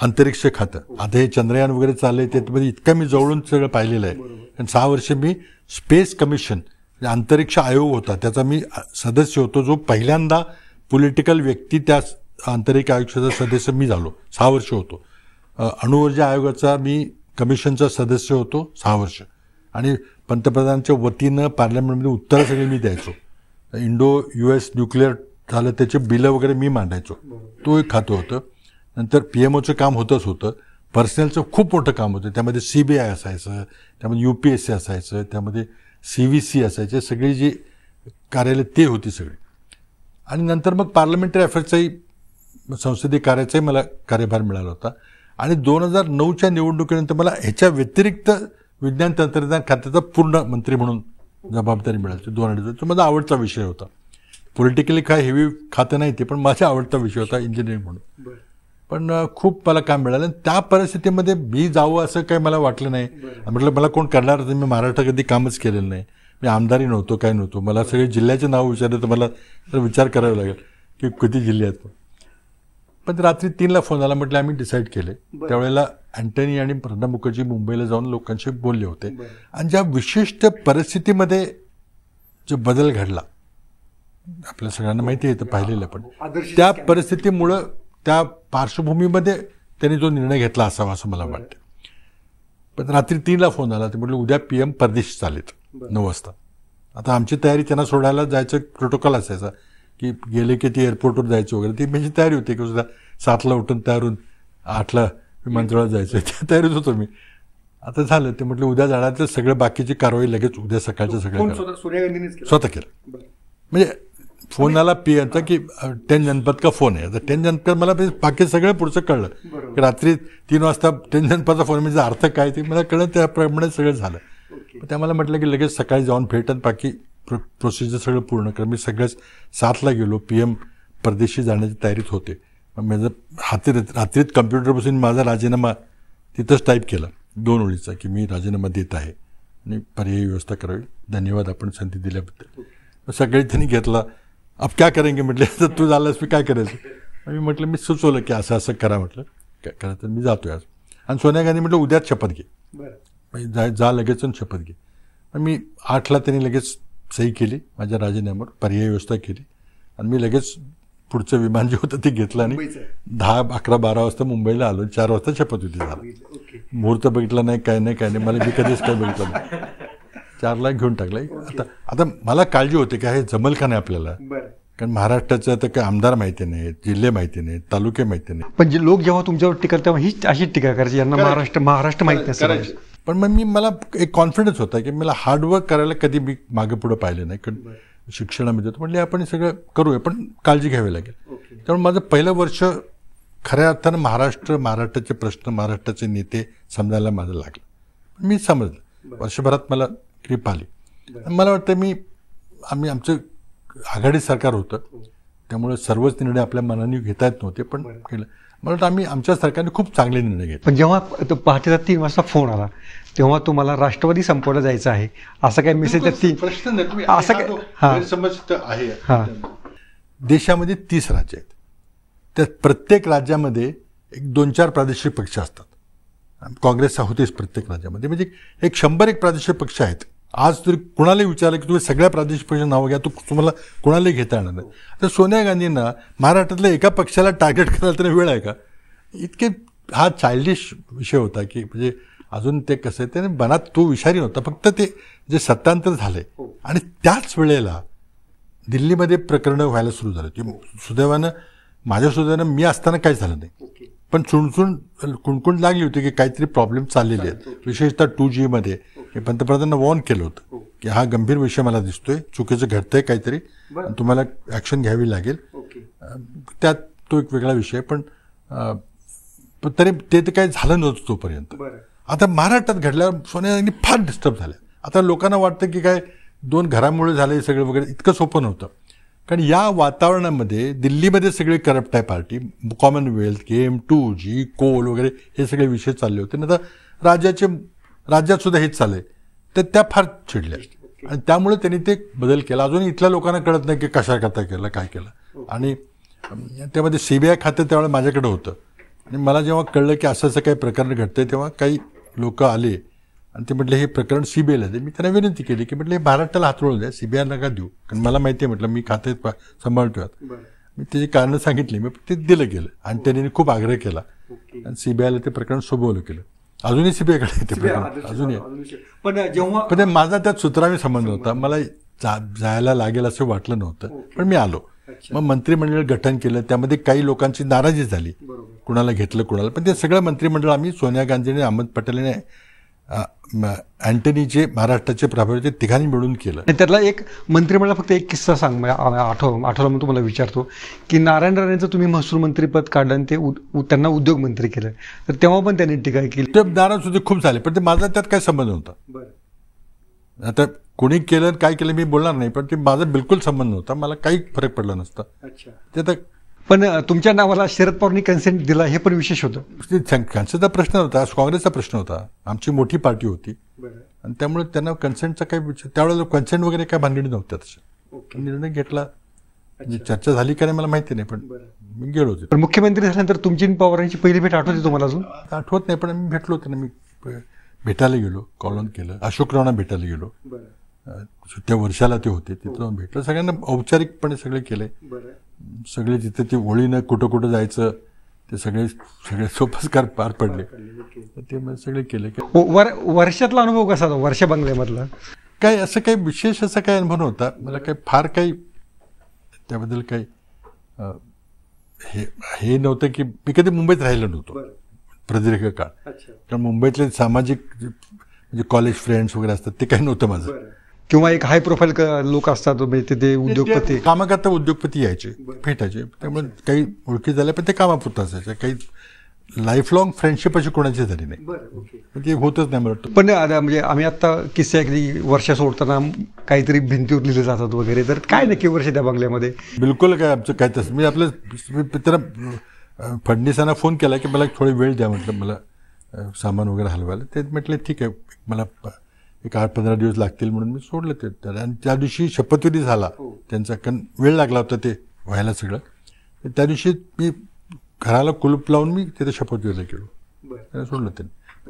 अंतरिक्ष खातं, आता हे चंद्रयान वगैरे चाललंय त्यामध्ये इतकं मी जवळून सगळं पाहिलेलं आहे. कारण 6 वर्ष मी स्पेस कमिशन अंतरिक्ष आयोग होता त्याचा मी सदस्य होतो, जो पहिल्यांदा पॉलिटिकल व्यक्ती त्या अंतरिक्ष आयोगाचा सदस्य मी झालो. 6 वर्ष होतो. अणुऊर्जा आयोगाचा मी कमिशनचा सदस्य होतो 6 वर्ष. आणि पंतप्रधानांच्या वतीनं पार्लमेंटमध्ये उत्तरं सगळी मी द्यायचो. इंडो-US न्यूक्लिअर झालं त्याचे बिलं वगैरे मी मांडायचो, तो एक खातं होतं. नंतर पीएमओचं काम होतंच होतं. पर्सनलचं खूप मोठं काम होतं. त्यामध्ये CBI असायचं, त्यामध्ये UPSC असायचं, त्यामध्ये CVC असायचे, सगळी जी कार्यालय ते होती सगळी. आणि नंतर मग पार्लमेंटरी अफेअर्सचाही, संसदीय कार्याचाही मला कार्यभार मिळाला होता. आणि 2009च्या निवडणुकीनंतर मला ह्याच्या व्यतिरिक्त विज्ञान तंत्रज्ञान खात्याचा पूर्ण मंत्री म्हणून जबाबदारी मिळाली. 2002 तो माझा आवडता विषय होता. पॉलिटिकली काय हेवी खातं नाही ते, पण माझा आवडता विषय होता इंजिनिअरिंग म्हणून. पण खूप मला काम मिळालं. त्या परिस्थितीमध्ये मी जावं असं काही मला वाटलं नाही. म्हटलं मला कोण करणार, मी महाराष्ट्रात कधी कामच केलेलं नाही, मी आमदारी नव्हतो, काय नव्हतो. मला सगळे जिल्ह्याचे नाव विचारलं तर मला विचार करावा लागेल की किती जिल्हे आहेत. पण रात्री 3ला फोन आला. म्हटलं आम्ही डिसाईड केले. त्यावेळेला अँटनी आणि प्रणब मुखर्जी मुंबईला जाऊन लोकांशी बोलले होते. आणि ज्या विशिष्ट परिस्थितीमध्ये जो बदल घडला आपल्या सगळ्यांना माहिती आहे, तर पाहिलेलं. पण त्या परिस्थितीमुळं, त्या पार्श्वभूमीमध्ये त्यांनी जो निर्णय घेतला असावा असं मला वाटतं. पण रात्री 3ला फोन आला. ते म्हटलं उद्या PM परदेश चालेत 9 वाजता. आता आमची तयारी त्यांना सोडायला जायचं प्रोटोकॉल असायचा की गेले की ते एअरपोर्टवर जायचं वगैरे, ती माझी तयारी होती की सुद्धा 7ला उठून तयार होऊन 8ला विमानतळात जायचं, त्या तयारीत होतो मी. आता झालं. ते म्हटलं उद्या जाणार, तर सगळं बाकीची कारवाई लगेच उद्या सकाळचं सगळं स्वतः केलं. म्हणजे फोन आला PMचा की 10 जनपद का फोन आहे. तर 10 जनपद मला बाकी सगळं पुढचं कळलं. रात्री 3 वाजता 10 जनपदचा फोन म्हणजे अर्थ काय ते मला कळलं. त्याप्रमाणे सगळं झालं. त्या मला म्हटलं की लगेच सकाळी जाऊन भेटत बाकी प्रोसिजर सगळं पूर्ण कर. मी सगळंच 7ला गेलो. PM परदेशी जाण्याची तयारीत होते. मग माझं रात्रीत कम्प्युटर बसून माझा राजीनामा तिथंच टाईप केलं 2 ओळीचा की मी राजीनामा देत आहे आणि पर्यायी व्यवस्था करावी, धन्यवाद आपण संधी दिल्याबद्दल. सगळे त्यांनी घेतला. अब क्या करेंगे म्हटले, तर तू झालास मी काय करायचं. मी म्हटलं मी सुचवलं की असं असं करा, म्हटलं काय करा तर मी जातोय आज. आणि सोनिया गांधी म्हटलं उद्याच शपथ घे, जा लगेच शपथ घे. मी 8ला त्यांनी लगेच सही केली माझ्या राजीनाम्यावर, पर्यायी व्यवस्था केली आणि मी लगेच पुढचं विमान जे होतं ते घेतलं आणि 10, 11, 12 वाजता मुंबईला आलो. 4 वाजता शपथविधी झाला. मुहूर्त बघितला नाही, काय नाही मला मी कधीच काय बघितलं नाही. 4ला घेऊन टाकलं. आता मला काळजी होते की हे जमल का नाही आपल्याला, कारण महाराष्ट्राचं तर काही आमदार माहिती नाहीत, जिल्हे माहिती नाहीत, तालुके माहिती नाहीत. पण जे लोक जेव्हा तुमच्यावर टीका तेव्हा हीच अशीच टीका करायची, यांना महाराष्ट्र माहिती नसतं. पण मग मला एक कॉन्फिडन्स होता की मला हार्डवर्क करायला कधी मी मागे पुढे पाहिलं नाही, कारण शिक्षणामध्ये होतं. म्हटले आपण सगळं करूया पण काळजी घ्यावी लागेल. त्यामुळे माझं पहिलं वर्ष खऱ्या अर्थानं महाराष्ट्राचे प्रश्न, महाराष्ट्राचे नेते समजायला माझं लागलं. मी समजलं, वर्षभरात मला ग्रीप आली. मला वाटतं आमचं आघाडी सरकार होतं, त्यामुळे सर्वच निर्णय आपल्या मनाने घेता येत नव्हते, पण केलं. मला वाटतं आमच्या सरकारने खूप चांगले निर्णय घेतले. पण जेव्हा पहाटेचा 3 वाजता फोन आला तेव्हा तुम्हाला राष्ट्रवादी संपवलं जायचं आहे असं काय मेसेज प्रश्न नाही, असं गैरसमज आहे. देशामध्ये 30 राज्य आहेत, त्या प्रत्येक राज्यामध्ये एक 2-4 प्रादेशिक पक्ष असतात. काँग्रेस होतेच प्रत्येक राज्यामध्ये, म्हणजे एक 100 प्रादेशिक पक्ष आहेत. आज तरी कुणालाही विचारलं की तुम्ही सगळ्या प्रादेशिक पक्षाचं नाव घ्या, तुम्हाला कुणालाही घेता येणार नाही. तर सोनिया गांधींना महाराष्ट्रातल्या एका पक्षाला टार्गेट करायला तरी वेळ आहे का, इतके हा चाइल्डिश विषय होता की म्हणजे अजून ते कसं आहे, त्याने मनात तो विषारी नव्हता. फक्त ते जे सत्तांतर झाले आणि त्याच वेळेला दिल्लीमध्ये प्रकरणं व्हायला सुरू झाली. सुदैवानं माझ्या सुदैवानं मी असताना काही झालं नाही, पण कुणकुण लागली होती की काहीतरी प्रॉब्लेम चाललेले आहेत. विशेषतः 2G मध्ये पंतप्रधानांना वॉर्न केलं होतं की हा गंभीर विषय मला दिसतोय, चुकीचं घडतंय काहीतरी, तुम्हाला ॲक्शन घ्यावी लागेल. त्यात तो एक वेगळा विषय, पण तरी ते तर काही झालं नव्हतं तोपर्यंत. आता महाराष्ट्रात घडल्यावर सोनिया गांधी फार डिस्टर्ब झाल्या. आता लोकांना वाटतं की काय 2 घरामुळे झालं हे सगळं वगैरे, इतकं सोपं नव्हतं. कारण या वातावरणामध्ये दिल्लीमध्ये सगळे करप्ट आहे party, Commonwealth game, 2G, Coal वगैरे हे सगळे विषय चालले होते. नंतर राज्यात सुद्धा हेच चाललंय, तर त्या फार चिडल्या आणि त्यामुळे त्यांनी ते बदल केला. अजूनही इथल्या लोकांना कळत नाही की कशा करता केलं, काय केलं. आणि त्यामध्ये CBI खातं त्यावेळेला माझ्याकडे होतं आणि मला जेव्हा कळलं की असं काही प्रकरण घडतंय, तेव्हा काही लोक आले आणि ते म्हटले हे प्रकरण CBIला दे. मी त्यांना विनंती केली की म्हटलं हे महाराष्ट्राला हातवळू द्या, CBI नका देऊ, कारण मला माहिती आहे म्हटलं मी खाते सांभाळतोय. मी त्याची कारणं सांगितली, मी ते दिलं गेलं आणि त्यांनी खूप आग्रह केला आणि CBIला ते प्रकरण सोबवलं केलं. अजूनही CBIकडे ते प्रकरण अजूनही. पण माझा त्यात सुत्रामी संबंध होता, मला जायला लागेल असं वाटलं नव्हतं, पण मी आलो. मग मंत्रिमंडळ गठन केलं, त्यामध्ये काही लोकांची नाराजी झाली, कुणाला घेतलं कुणाला, पण ते सगळं मंत्रिमंडळ आम्ही सोनिया गांधीने, अहमद पटेलने, अँटनीचे, महाराष्ट्राचे प्रभारी, ते तिघांनी मिळून केलं. त्यातला एक मंत्रिमंडळ, फक्त एक किस्सा सांग, आठवला म्हणून तुम्हाला विचारतो की नारायण राणेंचं तुम्ही महसूल मंत्रीपद काढलं आणि ते त्यांना उद्योग मंत्री केलं, तर तेव्हा पण त्यांनी टीका केली. ते नाराज सुद्धा खूप झाले, पण ते माझा त्यात काय संबंध नव्हता. आता कोणी केलं काय केलं मी बोलणार नाही, पण ते माझा बिलकुल संबंध नव्हता, मला काही फरक पडला नसता. ते तर पण तुमच्या नावाला शरद पवारांनी कन्सेंट दिला हे पण विशेष होतं. कन्सेंटचा प्रश्न होता, काँग्रेसचा प्रश्न होता, आमची मोठी पार्टी होती आणि त्यामुळे त्यांना कन्सेंटचा काही विचार, त्यावेळेला कन्सेंट वगैरे काय भानगडी नव्हत्या. तसं निर्णय घेतला, चर्चा झाली का नाही मला माहिती नाही, पण मी गेलो होते. पण मुख्यमंत्री झाल्यानंतर तुमची पवारांची पहिली भेट आठवते तुम्हाला? अजून आठवत नाही, पण मी भेटलो होतो ना, मी भेटायला गेलो, कॉलॉन केलं, अशोकरावांना भेटायला गेलो, त्या वर्षाला ते होते, तिथं भेटलं, सगळ्यांना औपचारिकपणे सगळे केले. सगळे तिथे ते ओळीनं कुठं कुठं जायचं ते सगळे सोपस्कार पार पडले, ते सगळे केले. वर्षातला अनुभव कसा होता वर्षा बंगल्यामधला? काही असं काही विशेष असा काही अनुभव नव्हता मला, काही फार काही त्याबद्दल काही हे नव्हतं की मी कधी मुंबईत राहिलो नव्हतो प्रदीर्घ काळ, कारण मुंबईतले सामाजिक म्हणजे कॉलेज फ्रेंड्स वगैरे असतात ते काही नव्हतं माझं. किंवा एक हाय प्रोफाईल लोक असतात ते उद्योगपती, कामाकरता उद्योगपती यायचे, भेटायचे, त्यामुळे काही ओळखी झाल्या, पण ते कामापुरतं असायचं. काही लाईफ लॉंग फ्रेंडशिप अशी कोणाची झाली नाही, ते होतच नाही मला वाटतं. पण म्हणजे आम्ही आता किस्से ऐकली, वर्ष सोडताना काहीतरी भिंतीवर लिहिले जातात वगैरे, तर काय नक्की वर्ष त्या बंगल्यामध्ये? बिलकुल काय आमचं काय तसं, मी आपलं त्याला फडणवीसांना फोन केला की मला थोडी वेळ द्या, म्हटलं मला सामान वगैरे हलवायला. ते म्हटले ठीक आहे, मला एक 8-15 दिवस लागतील म्हणून मी सोडलं ते त्याला. आणि त्या दिवशी शपथविधी झाला त्यांचा, कारण वेळ लागला होता ते व्हायला सगळं. त्या दिवशी मी घराला कुलूप लावून मी तिथे शपथविधीला गेलो, त्याला सोडलं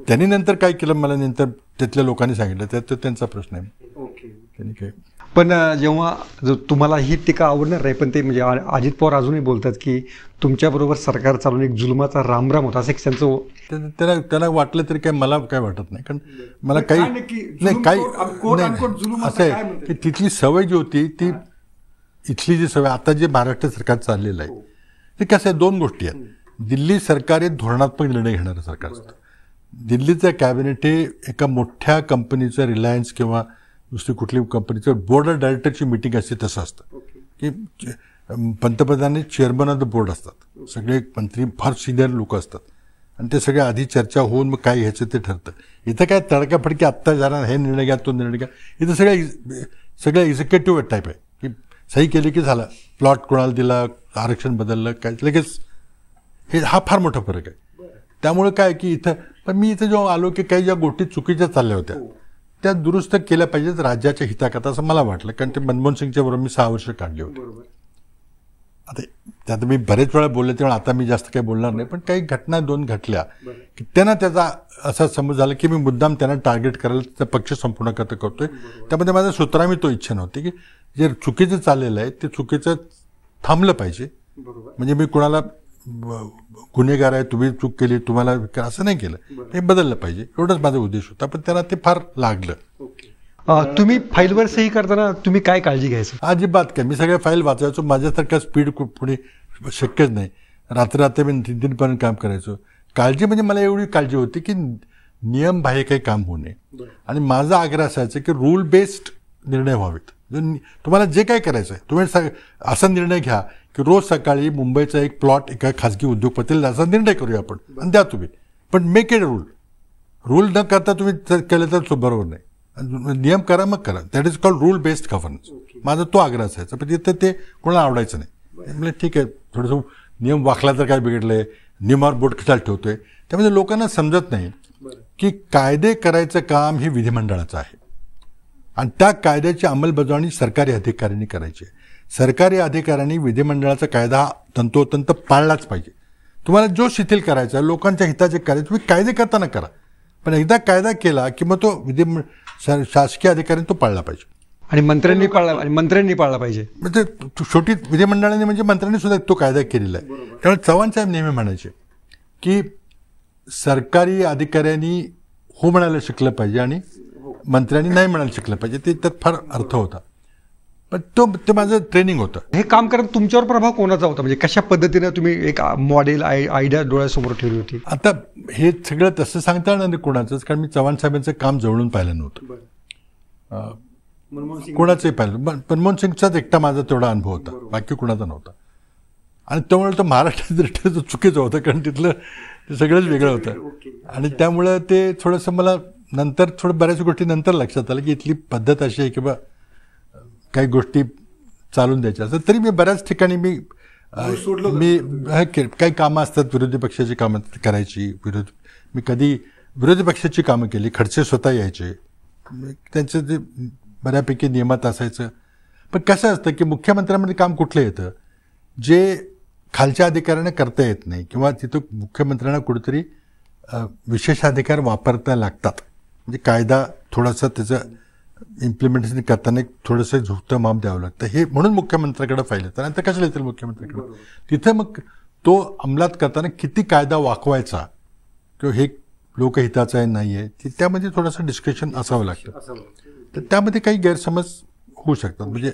त्यांनी नंतर काय केलं मला नंतर तिथल्या लोकांनी सांगितलं, त्यात त्यांचा प्रश्न आहे. त्यांनी काय पण जेव्हा तुम्हाला ही टीका आवडणार नाही, पण ते म्हणजे अजित पवार अजूनही बोलतात की तुमच्याबरोबर सरकार चालून एक जुलमाचा रामराम होता, असं एक त्यांचं त्याला वाटलं तरी काय मला काय वाटत नाही. कारण मला काही नाही काही असं आहे की तिथली सवय जी होती ती इथली जी सवय आता जे महाराष्ट्र सरकार चाललेलं आहे ते कसं आहे, 2 गोष्टी आहेत. दिल्ली सरकार हे धोरणात्मक निर्णय घेणारं सरकार असतं. दिल्लीचं कॅबिनेट हे एका मोठ्या कंपनीचं, रिलायन्स किंवा दुसरी कुठली कंपनीचं बोर्ड ऑफ डायरेक्टरची मिटिंग असते तसं असतं की पंतप्रधान चेअरमन ऑफ द बोर्ड असतात, सगळे मंत्री फार सिनियर लोक असतात आणि ते सगळे आधी चर्चा होऊन मग काय घ्यायचं ते ठरतं. इथं काय तडकाफडकी आत्ता जरा हे निर्णय घ्या तो निर्णय घ्या, इथं सगळं एक्झिक्युटिव्ह टाईप आहे की सही केली की झालं, प्लॉट कोणाला दिला, आरक्षण बदललं, काय लगेच हा फार मोठा फरक आहे. त्यामुळे काय की इथं पण मी इथं जेव्हा आलो की काही ज्या गोष्टी चुकीच्या चालल्या होत्या त्या दुरुस्त केल्या पाहिजेत राज्याच्या हिताकरता असं मला वाटलं. कारण ते मनमोहन सिंगच्या बरोबर मी 6 वर्ष काढले होते. आता त्यात मी बरेच वेळा बोलले तेव्हा आता मी जास्त काही बोलणार नाही, पण काही घटना 2 घडल्या की त्यांना त्याचा असा समज झाला की मी मुद्दाम त्यांना टार्गेट करायला त्याचा पक्ष संपूर्ण करतोय. त्यामध्ये माझ्या सूत्रामी तो इच्छा नव्हती की जे चुकीचं चाललेलं आहे ते चुकीचं थांबलं पाहिजे. म्हणजे मी कुणाला गुन्हेगार आहे, तुम्ही चूक केली, तुम्हाला असं नाही केलं, हे बदललं पाहिजे, एवढंच माझा उद्देश होता. पण त्यांना ते फार लागलं. तुम्ही फाईलवर सही करताना तुम्ही काय काळजी घ्यायचं? अजिबात काय, मी सगळ्या फाईल वाचायचो. माझ्यासारखा स्पीड पुढे शक्यच नाही. रात्र मी 3 दिनपर्यंत काम करायचो. काळजी म्हणजे मला एवढी काळजी होती की नियमबाह्य काही काम होऊ नये. आणि माझा आग्रह असायचा की रूल बेस्ड निर्णय व्हावेत. तुम्हाला जे काय करायचं आहे तुम्ही असा निर्णय घ्या की रोज सकाळी मुंबईचा एक प्लॉट एका खाजगी उद्योगपतीला असा निर्णय करूया आपण आणि द्या तुम्ही, पण मेक इट रूल न करता तुम्ही केलं तर बरोबर नाही. नियम करा मग करा. That is called rule based governance. माझा तो आग्रह असायचा. पण तिथं ते कोणाला आवडायचं नाही. म्हणजे ठीक आहे, थोडंसं नियम वाकला तर काय बिघडलंय, नियमावर बोट कशाला ठेवतोय. त्यामध्ये लोकांना समजत नाही की कायदे करायचं काम हे विधिमंडळाचं आहे आणि त्या कायद्याची अंमलबजावणी सरकारी अधिकाऱ्यांनी करायची आहे. सरकारी अधिकाऱ्यांनी विधिमंडळाचा कायदा हा तंतोतंत पाळलाच पाहिजे. तुम्हाला जो शिथिल करायचा आहे, लोकांच्या हिताचे कार्य तुम्ही कायदे करताना करा, पण एकदा कायदा केला की मग तो शासकीय अधिकाऱ्यांनी तो पाळला पाहिजे आणि मंत्र्यांनी पाळला पाहिजे. म्हणजे शेवटी विधिमंडळाने म्हणजे मंत्र्यांनी सुद्धा तो कायदा केलेला आहे. त्यामुळे चव्हाण साहेब नेहमी म्हणायचे की सरकारी अधिकाऱ्यांनी हो म्हणायला शिकलं पाहिजे आणि मंत्र्यांनी नाही म्हणायला शिकलं पाहिजे. ते त्यात फार अर्थ होता. पण ते माझं ट्रेनिंग होतं. हे काम करत तुमच्यावर प्रभाव कोणाचा होता? म्हणजे कशा पद्धतीने तुम्ही एक मॉडेल आयडिया डोळ्यासमोर ठेवली होती? आता हे सगळं तसं सांगता येणार नाही कोणाचंच, कारण मी चव्हाण साहेबांचं काम जवळून पाहिलं नव्हतं. कोणाचंही पाहिलं. मनमोहन सिंगचाच एकटा माझा तेवढा अनुभव होता, बाकी कोणाचा नव्हता. आणि त्यामुळे तो महाराष्ट्र दृष्टीचं चुकीचं होतं, कारण तिथलं ते सगळंच वेगळं होतं. आणि त्यामुळं ते थोडंसं मला नंतर बऱ्याच गोष्टी नंतर लक्षात आलं की इथली पद्धत अशी आहे की बा काही गोष्टी चालून द्यायच्या असतात. तरी मी बऱ्याच ठिकाणी मी काही कामं असतात, विरोधी पक्षाची कामं करायची. मी कधी विरोधी पक्षाची कामं केली. खडसे स्वतः यायचे, त्यांचं ते बऱ्यापैकी नियमात असायचं. पण कसं असतं की मुख्यमंत्र्यांमध्ये काम कुठलं येतं जे खालच्या अधिकाऱ्यांना करता येत नाही, किंवा तिथं मुख्यमंत्र्यांना कुठेतरी विशेषाधिकार वापरता लागतात. म्हणजे कायदा थोडासा त्याचं इम्प्लिमेंटेशन करताना थोडंसं झुकतं माप द्यावं लागतं. हे म्हणून मुख्यमंत्र्याकडे फाईल येतात. आणि कशाला येतील मुख्यमंत्र्याकडे? तिथं मग तो अंमलात करताना किती कायदा वाकवायचा किंवा हे लोकहिताचं आहे नाही आहे, त्यामध्ये थोडंसं डिस्कशन असावं लागतं. तर त्यामध्ये काही गैरसमज होऊ शकतात, म्हणजे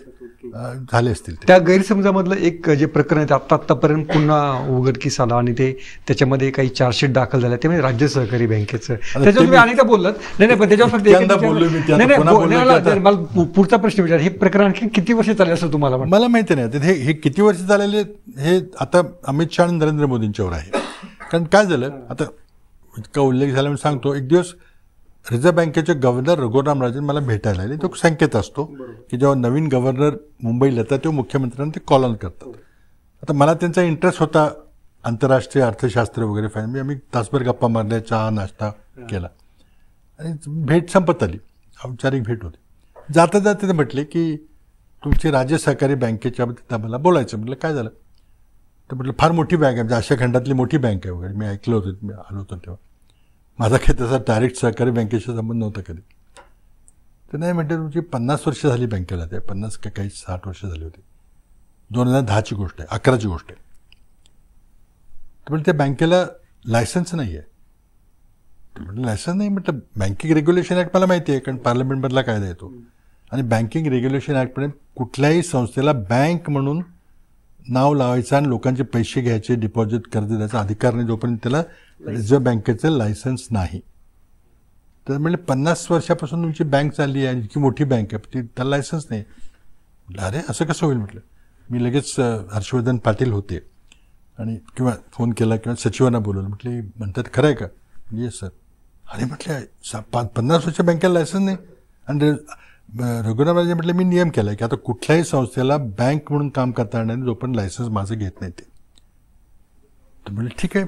झाले असतील. त्या गैरसमजामधलं एक जे प्रकरण आहे आत्तापर्यंत पुन्हा उघडकीस आलं आणि त्याच्यामध्ये काही चार्जशीट दाखल झाल्या, ते म्हणजे राज्य सहकारी बँकेचं. त्याच्यावर तुम्ही अनेकदा बोललात. नाही पण त्याच्यावर फक्त मला पुढचा प्रश्न विचार, हे प्रकरण आणखी किती वर्ष चालेल असं तुम्हाला? मला माहिती नाही हे किती वर्ष चाललेले. हे आता अमित शहा आणि नरेंद्र मोदींच्यावर आहे. कारण काय झालं, आता इतका उल्लेख झाला म्हणून सांगतो. एक दिवस रिझर्व्ह बँकेचे गव्हर्नर रघुराम राजन मला भेटायला आले. तो संकेत असतो की जेव्हा नवीन गव्हर्नर मुंबईला येतात तेव्हा मुख्यमंत्र्यांना ते कॉल ऑन करतात. आता मला त्यांचा इंटरेस्ट होता आंतरराष्ट्रीय अर्थशास्त्र वगैरे फायनल आम्ही तासभर गप्पा मारल्या, चहा नाश्ता केला आणि भेट संपत आली. औपचारिक भेट होती. जाता जाता ते म्हटले की तुमची राज्य सहकारी बँकेच्या बाबतीत आम्हाला बोलायचं. म्हटलं काय झालं? तर म्हटलं फार मोठी बँक आहे, म्हणजे आशिया खंडातली मोठी बँक आहे वगैरे. मी ऐकलं होतं, मी आलो होतो तेव्हा. माझा काही तसा डायरेक्ट सहकारी बँकेशी संबंध नव्हता कधी. तर नाही म्हणते तुमची 50 वर्ष झाली बँकेला, ते 50 का काही 60 वर्ष झाली होती. 2010ची गोष्ट आहे, 11ची गोष्ट आहे. तर म्हणजे त्या बँकेला लायसन्स नाही आहे. म्हटलं लायसन्स नाही. म्हटलं बँकिंग रेग्युलेशन ॲक्ट मला माहिती आहे, कारण पार्लमेंटमधला कायदा येतो आणि बँकिंग रेग्युलेशन ॲक्टपर्यंत कुठल्याही संस्थेला बँक म्हणून नाव लावायचं आणि लोकांचे पैसे घ्यायचे, डिपॉझिट कर्ज द्यायचा अधिकार नाही जोपर्यंत त्याला रिझर्व्ह बँकेचं लायसन्स नाही. तर म्हणजे 50 वर्षापासून तुमची बँक चालली आहे, इतकी मोठी बँक आहे, ती त्याला लायसन्स नाही. म्हटलं अरे असं कसं होईल? म्हटलं मी लगेच हर्षवर्धन पाटील होते आणि किंवा फोन केला किंवा सचिवांना बोलवलं. म्हटले म्हणतात खरं आहे का? Yes sir. अरे म्हटलं 50 वर्ष बँकेला लायसन्स नाही. आणि रघुरामराजे म्हटलं मी नियम केला आहे की आता कुठल्याही संस्थेला बँक म्हणून काम करता येणार नाही जोपर्यंत लायसन्स माझं घेत नाही ते. तर म्हटलं ठीक आहे,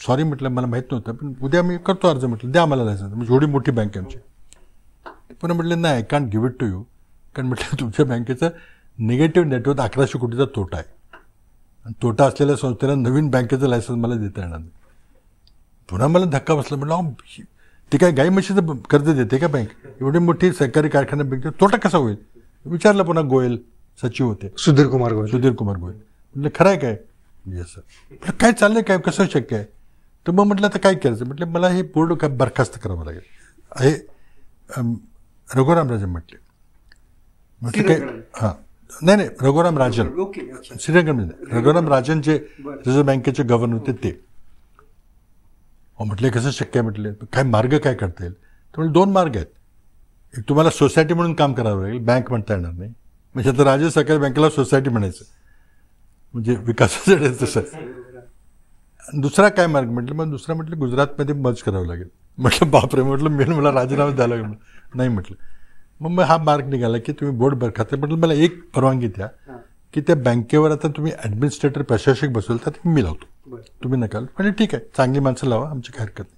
सॉरी म्हटलं मला माहीत नव्हतं, पण उद्या मी करतो अर्ज. म्हटलं द्या आम्हाला लायसन्स, म्हणजे एवढी मोठी बँक आहे आमची. पण म्हटलं नाही, I can't give it to you, कारण म्हटलं तुमच्या बँकेचं निगेटिव्ह नेटवर्क 1100 कोटीचा तोटा आहे आणि तोटा असलेल्या संस्थेला नवीन बँकेचं लायसन्स मला देता येणार नाही. पुन्हा मला धक्का बसला. म्हटलं ते काय गाई म्हशीचं कर्ज देते का बँक? एवढी मोठी सहकारी कारखाना बँक तोटा कसा होईल? विचारलं पुन्हा. गोयल सचिव होते, सुधीर कुमार गोयल. म्हटलं खरं आहे काय? Yes sir. म्हटलं काय चाललंय काय, कसं शक्य आहे? तर मग म्हटलं आता काय करायचं? म्हटलं मला हे बोर्ड काय बरखास्त करावं लागेल. हे रघुरामराजन म्हटले. म्हटलं काय? हां नाही रघुराम राजन, श्रीरंगम रघुराम राजन जे रिझर्व्ह बँकेचे गव्हर्नर होते ते. म्हटले कसं शक्य आहे? म्हटले काय मार्ग काय करता येईल? तर म्हणजे 2 मार्ग आहेत. एक तुम्हाला सोसायटी म्हणून काम करावं लागेल, बँक म्हणता येणार नाही. म्हणजे आता राज्य सहकारी बँकेला सोसायटी म्हणायचं, म्हणजे विकासाचं तसं. दुसरा काय मार्ग? म्हटलं मग दुसरा म्हटलं गुजरातमध्ये मर्ज करावं लागेल. म्हटलं बापरे, म्हटलं मला राजीनामा द्यायला लागेल. नाही म्हटलं. मग हा मार्ग निघाला की तुम्ही बोर्ड बरखास्त. म्हटलं मला एक परवानगी द्या की त्या बँकेवर आता तुम्ही ॲडमिनिस्ट्रेटर प्रशासक बसवल तर मी लावतो, तुम्ही नकाल. म्हणजे ठीक आहे, चांगली माणसं लावा, आमची काय हरकत नाही.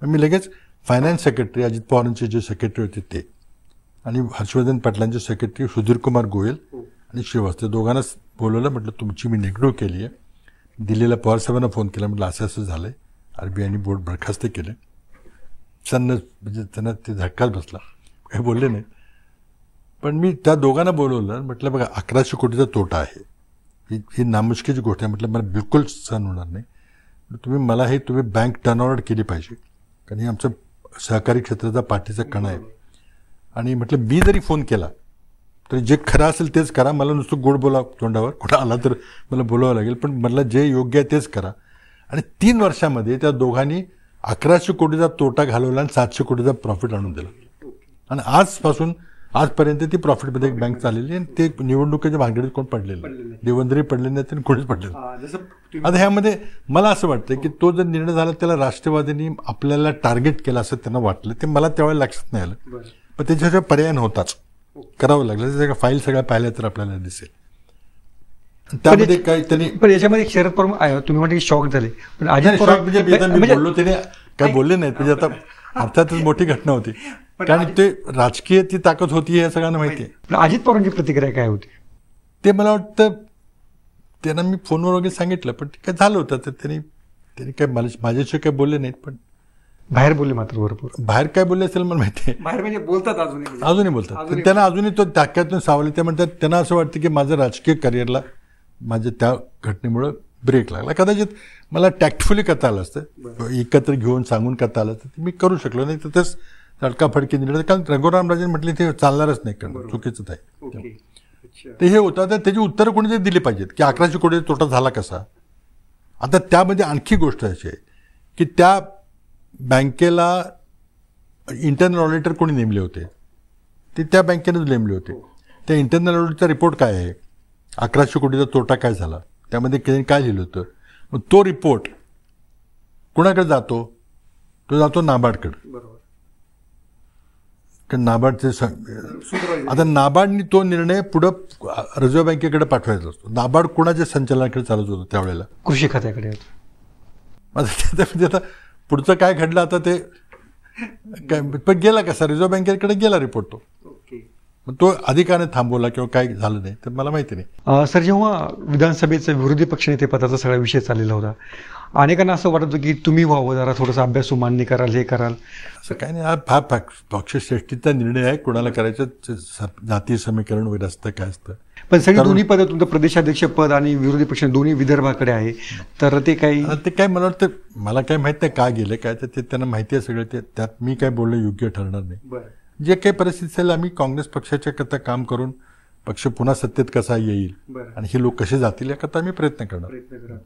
मग मी लगेच फायनान्स सेक्रेटरी अजित पवारांचे जे सेक्रेटरी होते ते आणि हर्षवर्धन पाटलांचे सेक्रेटरी सुधीर कुमार गोयल आणि श्रीवास्तव दोघांनाच बोलवलं. म्हटलं तुमची मी नेगडो केली आहे. दिल्लीला पवारसाहेबांना फोन केला. म्हटलं असं असं झालं आहे, RBIने बोर्ड बरखास्त केले. म्हणजे त्यांना ते झटकाच बसला, काही बोलले नाही. पण मी त्या दोघांना बोलवलं. म्हटलं बघा 1100 कोटीचा तोटा आहे, ही नामुष्कीची गोष्ट आहे. म्हटलं मला बिलकुल सहन होणार नाही. तुम्ही मला हे तुम्ही बँक टर्नओव्हर केली पाहिजे, कारण हे आमचं सहकारी क्षेत्राचा पाठीचा कणा आहे. आणि म्हटलं मी जरी फोन केला तर जे खरं असेल तेच करा. मला नुसतं गोड बोला तोंडावर, कुठं आला तर मला बोलावं लागेल, पण मला जे योग्य आहे तेच करा. आणि 3 वर्षामध्ये त्या दोघांनी 1100 कोटीचा तोटा घालवला आणि 700 कोटीचा प्रॉफिट आणून दिला. आणि आजपर्यंत ती प्रॉफिटमध्ये एक बँक चाललेली आणि ते निवडणुकीच्या भानगडीत कोण पडलेलं, देवेंद्रही पडले नाही आणि कोणीच पडलेलं. आता ह्यामध्ये मला असं वाटतं की तो जर निर्णय झाला त्याला राष्ट्रवादीने आपल्याला टार्गेट केलं असं त्यांना वाटलं. ते मला त्यावेळेला लक्षात नाही आलं, पण त्याच्याशिवाय पर्याय नव्हताच, करावं लागलं. त्याच्या फाईल सगळ्या पाहिल्या तर आपल्याला दिसेल. त्यामध्ये काही त्यांनी पण याच्यामध्ये शरद पवार तुम्ही म्हणजे शॉक झाले. पण अजित पवार म्हणजे बोललो त्याने काही बोलले नाहीत. म्हणजे आता अर्थातच मोठी घटना होती, कारण ते राजकीय ती ताकद होती हे सगळ्यांना माहिती आहे. अजित पवारांची प्रतिक्रिया काय होती ते मला वाटतं त्यांना मी फोनवर वगैरे सांगितलं, पण ते काय झालं होतं तर त्यांनी काय माझ्याशिवाय काय बोलले नाहीत. पण बाहेर बोलले मात्र भरपूर. बाहेर काय बोलले असेल मला माहिती आहे. बाहेर म्हणजे बोलतात अजूनही बोलतात. त्यांना अजूनही तो त्याक्यातून सावले. ते म्हणतात त्यांना असं वाटतं की माझं राजकीय करिअरला माझ्या त्या घटनेमुळं ब्रेक लागला. कदाचित मला टॅक्टफुली करता आलं असतं, एकत्र घेऊन सांगून करता आलं असतं, मी करू शकलो नाही. तर तेच तडकाफडकी निर्णय, कारण रघुराम राजन म्हटले ते चालणारच नाही, कारण चुकीचंच आहे. ते हे होतं. तर त्याची उत्तरं कोणीतरी दिली पाहिजेत की 1100 कोटी तोटा झाला कसा. आता त्यामध्ये आणखी गोष्ट अशी आहे की त्या बँकेला इंटरनल ऑडिटर कोणी नेमले होते, ते त्या बँकेनेच नेमले होते. त्या इंटरनल ऑडिटचा रिपोर्ट काय आहे, 1100 कोटीचा तोटा काय झाला, त्यामध्ये काय लिहिलं होतं. मग तो रिपोर्ट कुणाकडे जातो? तो जातो नाबार्डकडे. कारण नाबार्डचे आता नाबार्डनी तो निर्णय पुढं रिझर्व्ह बँकेकडे पाठवायचा असतो. नाबार्ड कोणाच्या संचालनाकडे चालत होतं त्यावेळेला? कृषी खात्याकडे. म्हणजे आता पुढचं काय घडलं आता ते काय, पण गेला कसा रिझर्व्ह बँकेकडे गेला रिपोर्ट तो. मग तो अधिकाराने थांबवला किंवा काय झालं नाही तर मला माहिती नाही. सर, जेव्हा विधानसभेचं विरोधी पक्षनेते पदाचा सगळा विषय चाललेला होता, अनेकांना असं वाटत होतं की तुम्ही व्हावं, जरा थोडंसं अभ्यासू मान्य कराल, हे कराल. असं काय नाही, हा पक्षश्रेष्ठीचा निर्णय आहे, कोणाला करायचं, जाती समीकरण वगैरे असतं काय असतं. पण सगळी दोन्ही पद, तुमचं प्रदेशाध्यक्ष पद आणि विरोधी पक्ष दोन्ही विदर्भाकडे आहे, तर ते काही मला वाटतं, मला काय माहित नाही का गेलं काय, तर ते त्यांना माहिती आहे सगळं. ते त्यात मी काय बोलणं योग्य ठरणार नाही. जे काही परिस्थिती असेल, आम्ही काँग्रेस पक्षाच्या करता काम करून पक्ष पुन्हा सत्तेत कसा येईल आणि हे लोक कसे जातील याकरता आम्ही प्रयत्न करणार.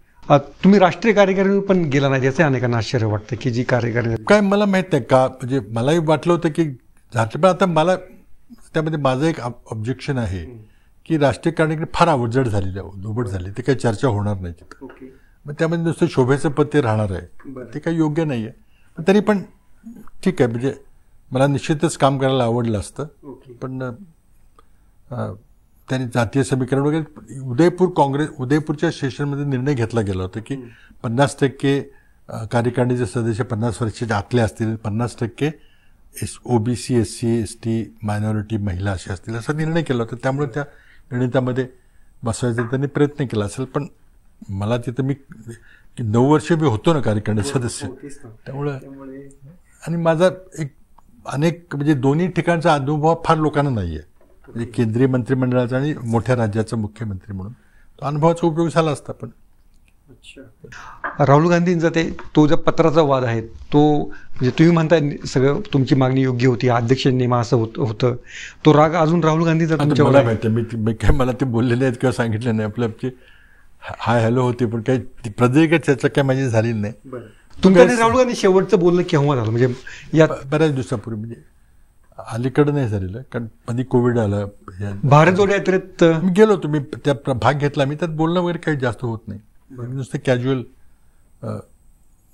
तुम्ही राष्ट्रीय कार्यकारिणी पण गेला नाही, याचं अनेकांना आश्चर्य वाटतं की जी कार्यकारिणी काय मला माहित नाही का, म्हणजे मलाही वाटलं होतं की झालं, पण आता मला त्यामध्ये माझं एक ऑब्जेक्शन आहे की राष्ट्रीय कार्यकारिणी फार अवजड झालेली आहे, दुबट झाली, ते काही चर्चा होणार नाही तिथं. मग त्यामध्ये नुसतं शोभेचं पद ते राहणार आहे, ते काही योग्य नाही आहे. तरी पण ठीक आहे, म्हणजे मला निश्चितच काम करायला आवडलं असतं. पण त्यांनी जातीय समीकरण वगैरे उदयपूरच्या सेशनमध्ये निर्णय घेतला गेला होता की 50% कार्यकारिणीचे सदस्य 50 वर्षाच्या आतले असतील, 50% OBC, SC, ST, मायनॉरिटी, महिला असे असतील, असा निर्णय केला होता. त्यामुळे त्या गणितामध्ये बसवायचा त्यांनी प्रयत्न केला असेल. पण मला तिथं मी 9 वर्ष मी होतो ना कार्यकारिणी सदस्य, त्यामुळं आणि माझा एक अनेक म्हणजे दोन्ही ठिकाणचा अनुभव फार लोकांना नाही आहे. म्हणजे केंद्रीय मंत्रिमंडळाचा आणि मोठ्या राज्याचा मुख्यमंत्री म्हणून तो अनुभवाचा उपयोग झाला असता. पण राहुल गांधींचा तो जो पत्राचा वाद आहे तो, म्हणजे तुम्ही म्हणताय सगळं तुमची मागणी योग्य होती, अध्यक्ष नेमा असं होतं, तो राग अजून राहुल गांधीचा तुमच्यावर मला माहिती आहे. मी काय मला ते बोललेले आहेत किंवा सांगितलं नाही, आपली हाय हॅलो होती, पण काही प्रदीर्घ चर्चा काय माझी झालेली नाही. तुमच्याकडे राहुल गांधी शेवटचं बोलणं केव्हा झालं, म्हणजे या बऱ्याच दिवसापूर्वी, म्हणजे अलीकडं नाही झालेलं, कारण कधी कोविड आलं. भारत जोडो यात्रेत मी गेलो होतो, मी त्या भाग घेतला, मी त्यात बोलणं वगैरे काही जास्त होत नाही, नुसतं कॅज्युअल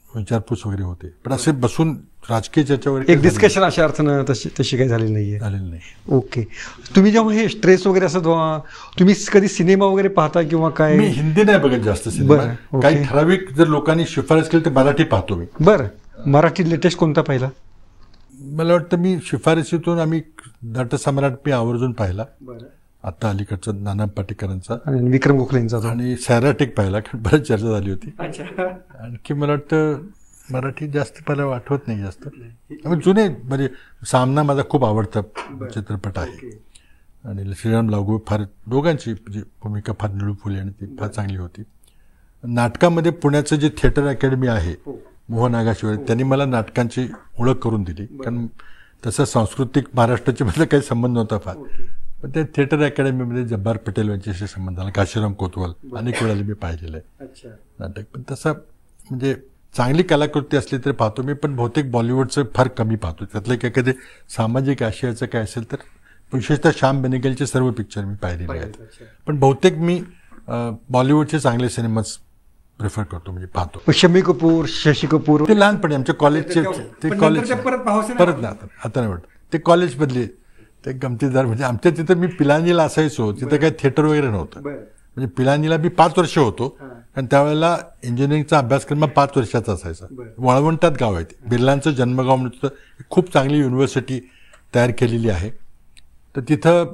विचारपूस वगैरे होते, पण असे बसून राजकीय चर्चा वगैरे एक डिस्कशन अशा अर्थानं तशी काही झालेली नाहीये. झालेलं नाही. ओके. तुम्ही जेव्हा हे स्ट्रेस वगैरे असं तुम्ही कधी सिनेमा वगैरे पाहता किंवा काय? मी हिंदी नाही बघत जास्त सिनेमा. काही ठराविक जर लोकांनी शिफारस केली तर मराठी पाहतो मी. बरं. मराठी लेटेस्ट कोणता पाहिला? मला वाटतं मी शिफारसीतून आम्ही नटसम्राट मी आवर्जून पाहिला, आता अलीकडचा नाना पाटेकरांचा आणि विक्रम गोखलेंचा, आणि सॅराटिक पाहिला, कारण बरेच चर्चा झाली होती. आणखी मला वाटतं मराठी जास्त मला आठवत नाही जास्त. जुने म्हणजे सामना माझा खूप आवडता चित्रपट आहे, आणि श्रीराम लागू फार दोघांची म्हणजे भूमिका फार निळूफुली आणि ती फार चांगली होती. नाटकामध्ये पुण्याचं जे थिएटर अकॅडमी आहे, मोहन आगाशिवाय, त्यांनी मला नाटकांची ओळख करून दिली, कारण तसं सांस्कृतिक महाराष्ट्राचे माझा काही संबंध नव्हता फार. पण त्या थिएटर अकॅडमीमध्ये जब्बार पटेल यांच्याशी संबंध आला, काशीराम कोतवाल अनेक वेळेला मी पाहिलेलं आहे नाटक. पण तसं म्हणजे चांगली कलाकृती असली तरी पाहतो मी, पण बहुतेक बॉलिवूडचं फार कमी पाहतो. त्यातलं काही कधी सामाजिक आशयाचं काय असेल तर, विशेषतः श्याम बेनेगलचे सर्व पिक्चर मी पाहिलेले आहेत. पण बहुतेक मी बॉलिवूडचे चांगले सिनेमाच प्रिफर करतो, म्हणजे पाहतो. शम्मी कपूर, शशी कपूर ते लहानपणी आमच्या कॉलेजचे, ते कॉलेज परत ना आता नाही वाटत, ते कॉलेजमधले ते गमतीदार. म्हणजे आमच्या तिथं मी पिलानीला असायचो, तिथं काही थिएटर वगैरे नव्हतं. म्हणजे पिलानीला मी 5 वर्ष होतो, आणि त्यावेळेला इंजिनिअरिंगचा अभ्यासक्रम 5 वर्षाचा असायचा. वाळवंटात गाव आहे ते, बिर्लांचं जन्मगाव म्हणून खूप चांगली युनिव्हर्सिटी तयार केलेली आहे. तर तिथं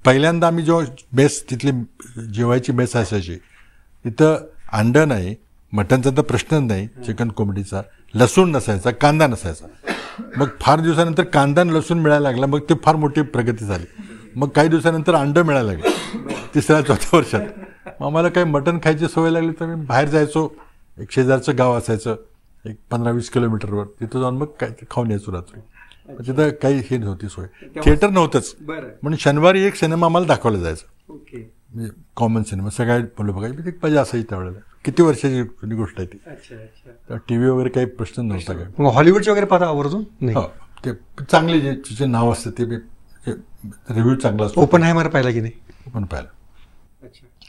पहिल्यांदा आम्ही जेव्हा मेस, तिथली जेवायची मेस असायची, तिथं अंडं नाही, मटनचा तर प्रश्नच नाही, चिकन कोंबडीचा, लसूण नसायचा, कांदा नसायचा. मग फार दिवसानंतर कांदा आणि लसूण मिळायला लागला, मग ते फार मोठी प्रगती झाली. मग काही दिवसानंतर अंडं मिळायला लागलं 3-4 वर्षात. मग आम्हाला काही मटण खायची सवय लागली, तर मी बाहेर जायचो. एक शेजारचं गाव असायचं एक 15-20 किलोमीटरवर, तिथं जाऊन मग काय खाऊन यायचो रात्री. तिथं काही हे नव्हती सोय, थिएटर नव्हतंच, म्हणून शनिवारी एक सिनेमा आम्हाला दाखवला जायचा, म्हणजे कॉमन सिनेमा, सगळ्या मुलं बघायची. एक मजा असायची त्यावेळेला. किती वर्षाची गोष्ट आहे ती. टीव्ही वगैरे काही प्रश्न नव्हता काय. हॉलिवूडचे वगैरे पाहता आवर्जून? हो, ते चांगले जे नाव असतं ते रिव्ह्यू चांगला असतो. ओपनहायमर पाहिला की नाही? ओपन पाहिला,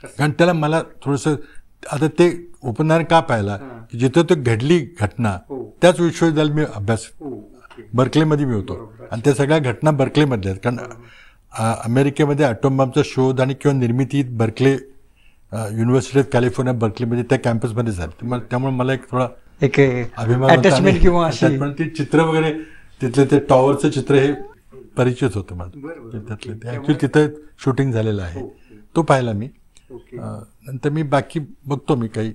कारण त्याला मला थोडंसं आता ते ओपनहायमर का पाहिला की जिथं तो घडली घटना त्याच विश्वविद्यालयात मी अभ्यास बर्कलेमध्ये मी होतो आणि त्या सगळ्या घटना बर्कलेमधल्या आहेत. कारण अमेरिकेमध्ये ॲटॉम बॉम्बचा शोध आणि किंवा निर्मिती बर्कले युनिव्हर्सिटी ऑफ कॅलिफोर्निया बर्कलीमध्ये त्या कॅम्पसमध्ये झाली. त्यामुळे मला एक थोडा एक अभिमान अटॅचमेंट किंवा अशी ते चित्र वगैरे तिथले ते टॉवरचं चित्र हे परिचित होतं माझं त्यातले. ते ॲक्च्युली तिथं शूटिंग झालेलं आहे, तो पाहिला मी. नंतर मी बाकी बघतो मी काही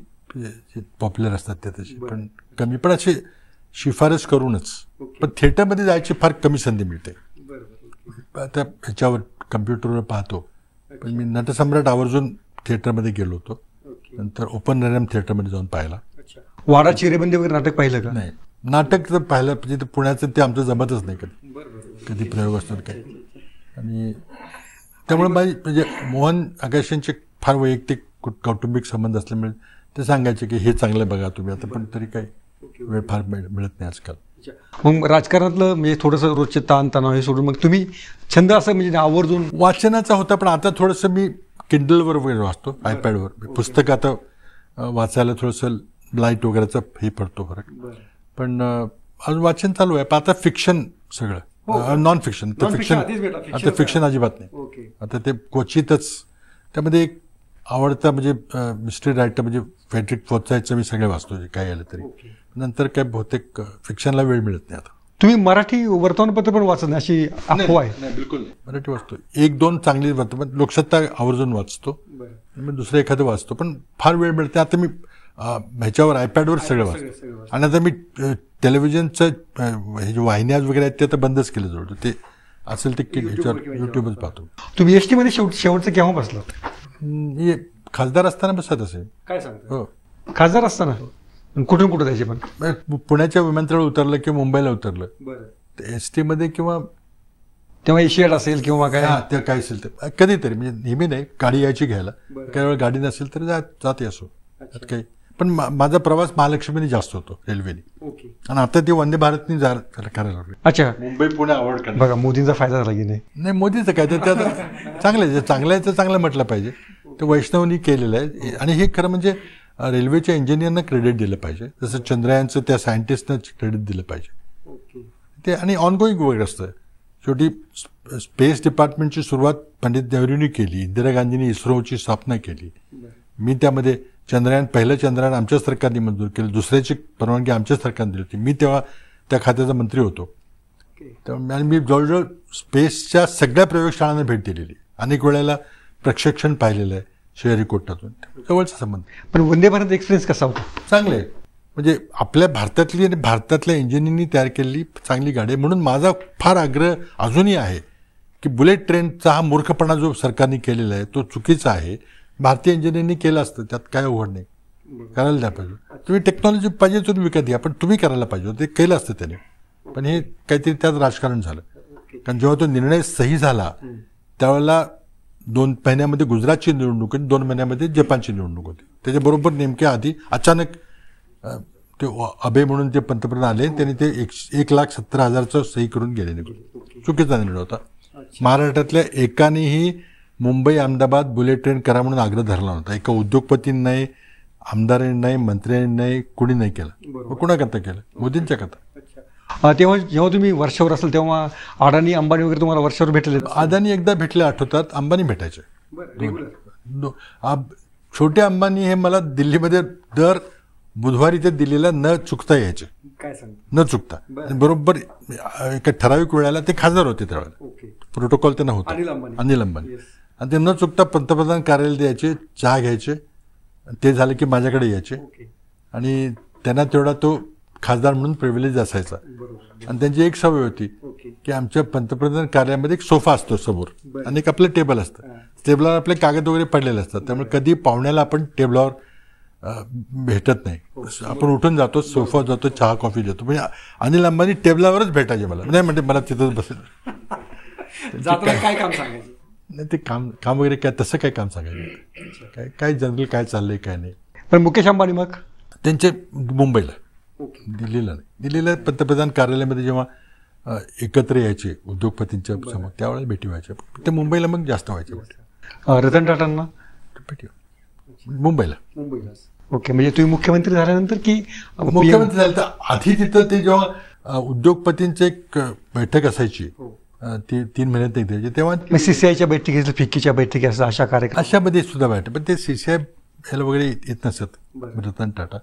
पॉप्युलर असतात त्या तशी, पण कमी, पण अशी शिफारस करूनच. पण थिएटरमध्ये जायची फार कमी संधी मिळते. आता ह्याच्यावर कम्प्युटरवर पाहतो, पण मी नटसम्राट आवर्जून थिएटरमध्ये गेलो होतो. नंतर ओपन नरम थिएटरमध्ये जाऊन पाहिला. वाडा चिरेबंदी वगैरे नाटक पाहिलं का? नाही, नाटक तर पाहिलं म्हणजे पुण्याचं ते आमचं जमतच नाही कधी प्रयोग असतात काही. आणि त्यामुळे माझी म्हणजे मोहन आगाशेंचे फार वैयक्तिक कौटुंबिक संबंध असल्यामुळे ते सांगायचे की हे चांगलं बघा तुम्ही आता, पण तरी काही वेळ फार मिळत नाही आजकाल. मग राजकारणातलं म्हणजे थोडंसं रोजचे ताणतणाव हे सोडून मग तुम्ही छंद असं म्हणजे आवर्जून वाचनाचा होता, पण आता थोडंसं मी किंडलवर वगैरे वाचतो, आयपॅडवर. पुस्तक आता वाचायला थोडंसं लाईट वगैरेचा हे पडतो फरक, पण अजून वाचन चालू आहे. पण आता फिक्शन सगळं, नॉन फिक्शन. तर फिक्शन आता फिक्शन अजिबात नाही. आता ते क्वचितच. त्यामध्ये एक आवडता म्हणजे मिस्ट्री रायटर म्हणजे फ्रेडरिक फोर्सायचं मी सगळे वाचतो जे काय आलं तरी. नंतर काय बहुतेक फिक्शनला वेळ मिळत नाही आता. तुम्ही मराठी वर्तमानपत्र पण वाचत नाही अशी अफवा आहे? नाही, बिलकुल नाही. मराठी वाचतो, एक दोन चांगली वर्तमान, लोकसत्ता आवर्जून वाचतो, मग दुसरं एखादं वाचतो, पण फार वेळ मिळते. आता मी ह्याच्यावर आयपॅडवर सगळं वाचतो. आणि आता मी टेलिव्हिजनचं हे जे वाहिन्या वगैरे आहेत ते आता बंदच केलं जवळ. ते असेल ते ह्याच्यावर युट्यूबच पाहतो. तुम्ही एस टीमध्ये शेवटचं केव्हा बसलात? हे खासदार असताना बसत असेल. काय सांगता? हो, खासदार असताना. कुठून कुठं जायचे पण? पुण्याच्या विमानतळावर उतरलं किंवा मुंबईला उतरलं एस टीमध्ये, किंवा तेव्हा एशियाड असेल किंवा काय ते काय असेल ते कधीतरी, म्हणजे नेहमी नाही. गाडी यायची घ्यायला, काही वेळ गाडी नसेल तर जाते असो काही. पण माझा प्रवास महालक्ष्मीने जास्त होतो, रेल्वेने. आणि आता ते वंदे भारतने करायला लागले. अच्छा, मुंबई पुणे आवड. बघा मोदींचा फायदा झाला की नाही? मोदीचं काय तर त्यात चांगलं आहे, जे चांगलं आहे ते चांगलं म्हटलं पाहिजे. ते वैष्णवनी केलेलं आहे. आणि हे खरं म्हणजे रेल्वेच्या इंजिनियरना क्रेडिट दिलं पाहिजे, जसं चंद्रयानचं त्या सायंटिस्टनं क्रेडिट दिलं पाहिजे ते. आणि ऑनगोईंग वगैरे असतं. शेवटी स्पेस डिपार्टमेंटची सुरुवात पंडित नेहरूंनी केली, इंदिरा गांधींनी इस्रोची स्थापना केली. मी त्यामध्ये पहिलं चंद्रयान आमच्या सरकारने मंजूर केलं, दुसऱ्याची परवानगी आमच्या सरकारने दिली होती. मी तेव्हा त्या खात्याचा मंत्री होतो. त्यामुळे मी जवळजवळ स्पेसच्या सगळ्या प्रयोगशाळांना भेट दिलेली, अनेक वेळेला प्रक्षेपण पाहिलेलं आहे श्रीहरिकोटातून. जवळचा संबंध. पण वंदे भारत एक्सप्रेस कसा होता? चांगलं आहे, म्हणजे आपल्या भारतातली आणि भारतातल्या इंजिनियरनी तयार केलेली चांगली गाडी आहे. म्हणून माझा फार आग्रह अजूनही आहे की बुलेट ट्रेनचा हा मूर्खपणा जो सरकारने केलेला आहे तो चुकीचा आहे. भारतीय इंजिनियरनी केलं असतं, त्यात काय अवघड नाही, करायला द्या पाहिजे. तुम्ही टेक्नॉलॉजी पाहिजे तुम्ही विकत घ्या, पण तुम्ही करायला पाहिजे, ते केलं असतं त्याने. पण हे काहीतरी त्यात राजकारण झालं. कारण जेव्हा तो निर्णय सही झाला त्यावेळेला 2 महिन्यामध्ये गुजरातची निवडणूक होती, 2 महिन्यामध्ये जपानची निवडणूक होती. त्याच्याबरोबर नेमक्या आधी अचानक ते अबे म्हणून ते पंतप्रधान आले, त्यांनी ते 1,70,000चं सही करून गेले निघून. चुकीचा निर्णय होता. महाराष्ट्रातल्या एकानेही मुंबई अहमदाबाद बुलेट ट्रेन करा म्हणून आग्रह धरला नव्हता. एका उद्योगपतींनी नाही, आमदारांनी नाही, मंत्र्यांनी नाही, कुणी नाही केलं. मग कुणाकरता केलं? मोदींच्या करता. तेव्हा जेव्हा तुम्ही वर्षावर असेल तेव्हा अडाणी अंबानी वगैरे तुम्हाला वर्षावर भेटले? अदानी एकदा भेटले आठवतात, अंबानी भेटायचे. छोटे अंबानी हे मला दिल्लीमध्ये दर बुधवारी ते दिल्लीला न चुकता यायचे. काय सांग? न चुकता. बरोबर एका ठराविक वेळेला ते खासदार होते त्यावेळेला. प्रोटोकॉल त्यांना होता, अनिल अंबानी. आणि ते न चुकता पंतप्रधान कार्यालयात यायचे, चहा घ्यायचे, ते झालं की माझ्याकडे यायचे. आणि त्यांना तेवढा तो खासदार म्हणून प्रिव्हिलेज असायचा. आणि त्यांची एक सवय होती की आमच्या पंतप्रधान कार्यालयामध्ये एक सोफा असतो समोर आणि एक आपलं टेबल असतं. टेबलावर आपले कागद वगैरे पडलेले असतात, त्यामुळे कधी पाहुण्याला आपण टेबलावर भेटत नाही. आपण उठून जातो, सोफा जातो, चहा कॉफी देतो. म्हणजे अनिल अंबानी टेबलावरच भेटायचे मला. नाही म्हणते मला तिथंच बसेल. काय काम सांगायचं? नाही, ते काम वगैरे काय तसं काय काम सांगायचं, काय जनरल काय चाललंय काय नाही. पण मुकेश अंबानी मग त्यांचे मुंबईला, दिल्लीला नाही. दिल्लीला पंतप्रधान कार्यालयामध्ये जेव्हा एकत्र यायचे उद्योगपतींच्या समोर त्यावेळेला भेटी व्हायच्या. ते मुंबईला मग जास्त व्हायचे. रतन टाटांना भेटी मुंबईला. ओके, म्हणजे तुम्ही मुख्यमंत्री झाल्यानंतर की मुख्यमंत्री झाले तर आधी तिथं ते जेव्हा उद्योगपतींची एक बैठक असायची, ती 3 महिन्यात एक द्यायची, तेव्हा CCIच्या बैठकीचं, फिक्कीच्या बैठकी असं अशा कार्यक्रम अशामध्ये सुद्धा बैठक. पण ते CCI ह्याला वगैरे येत नसत, रतन टाटा.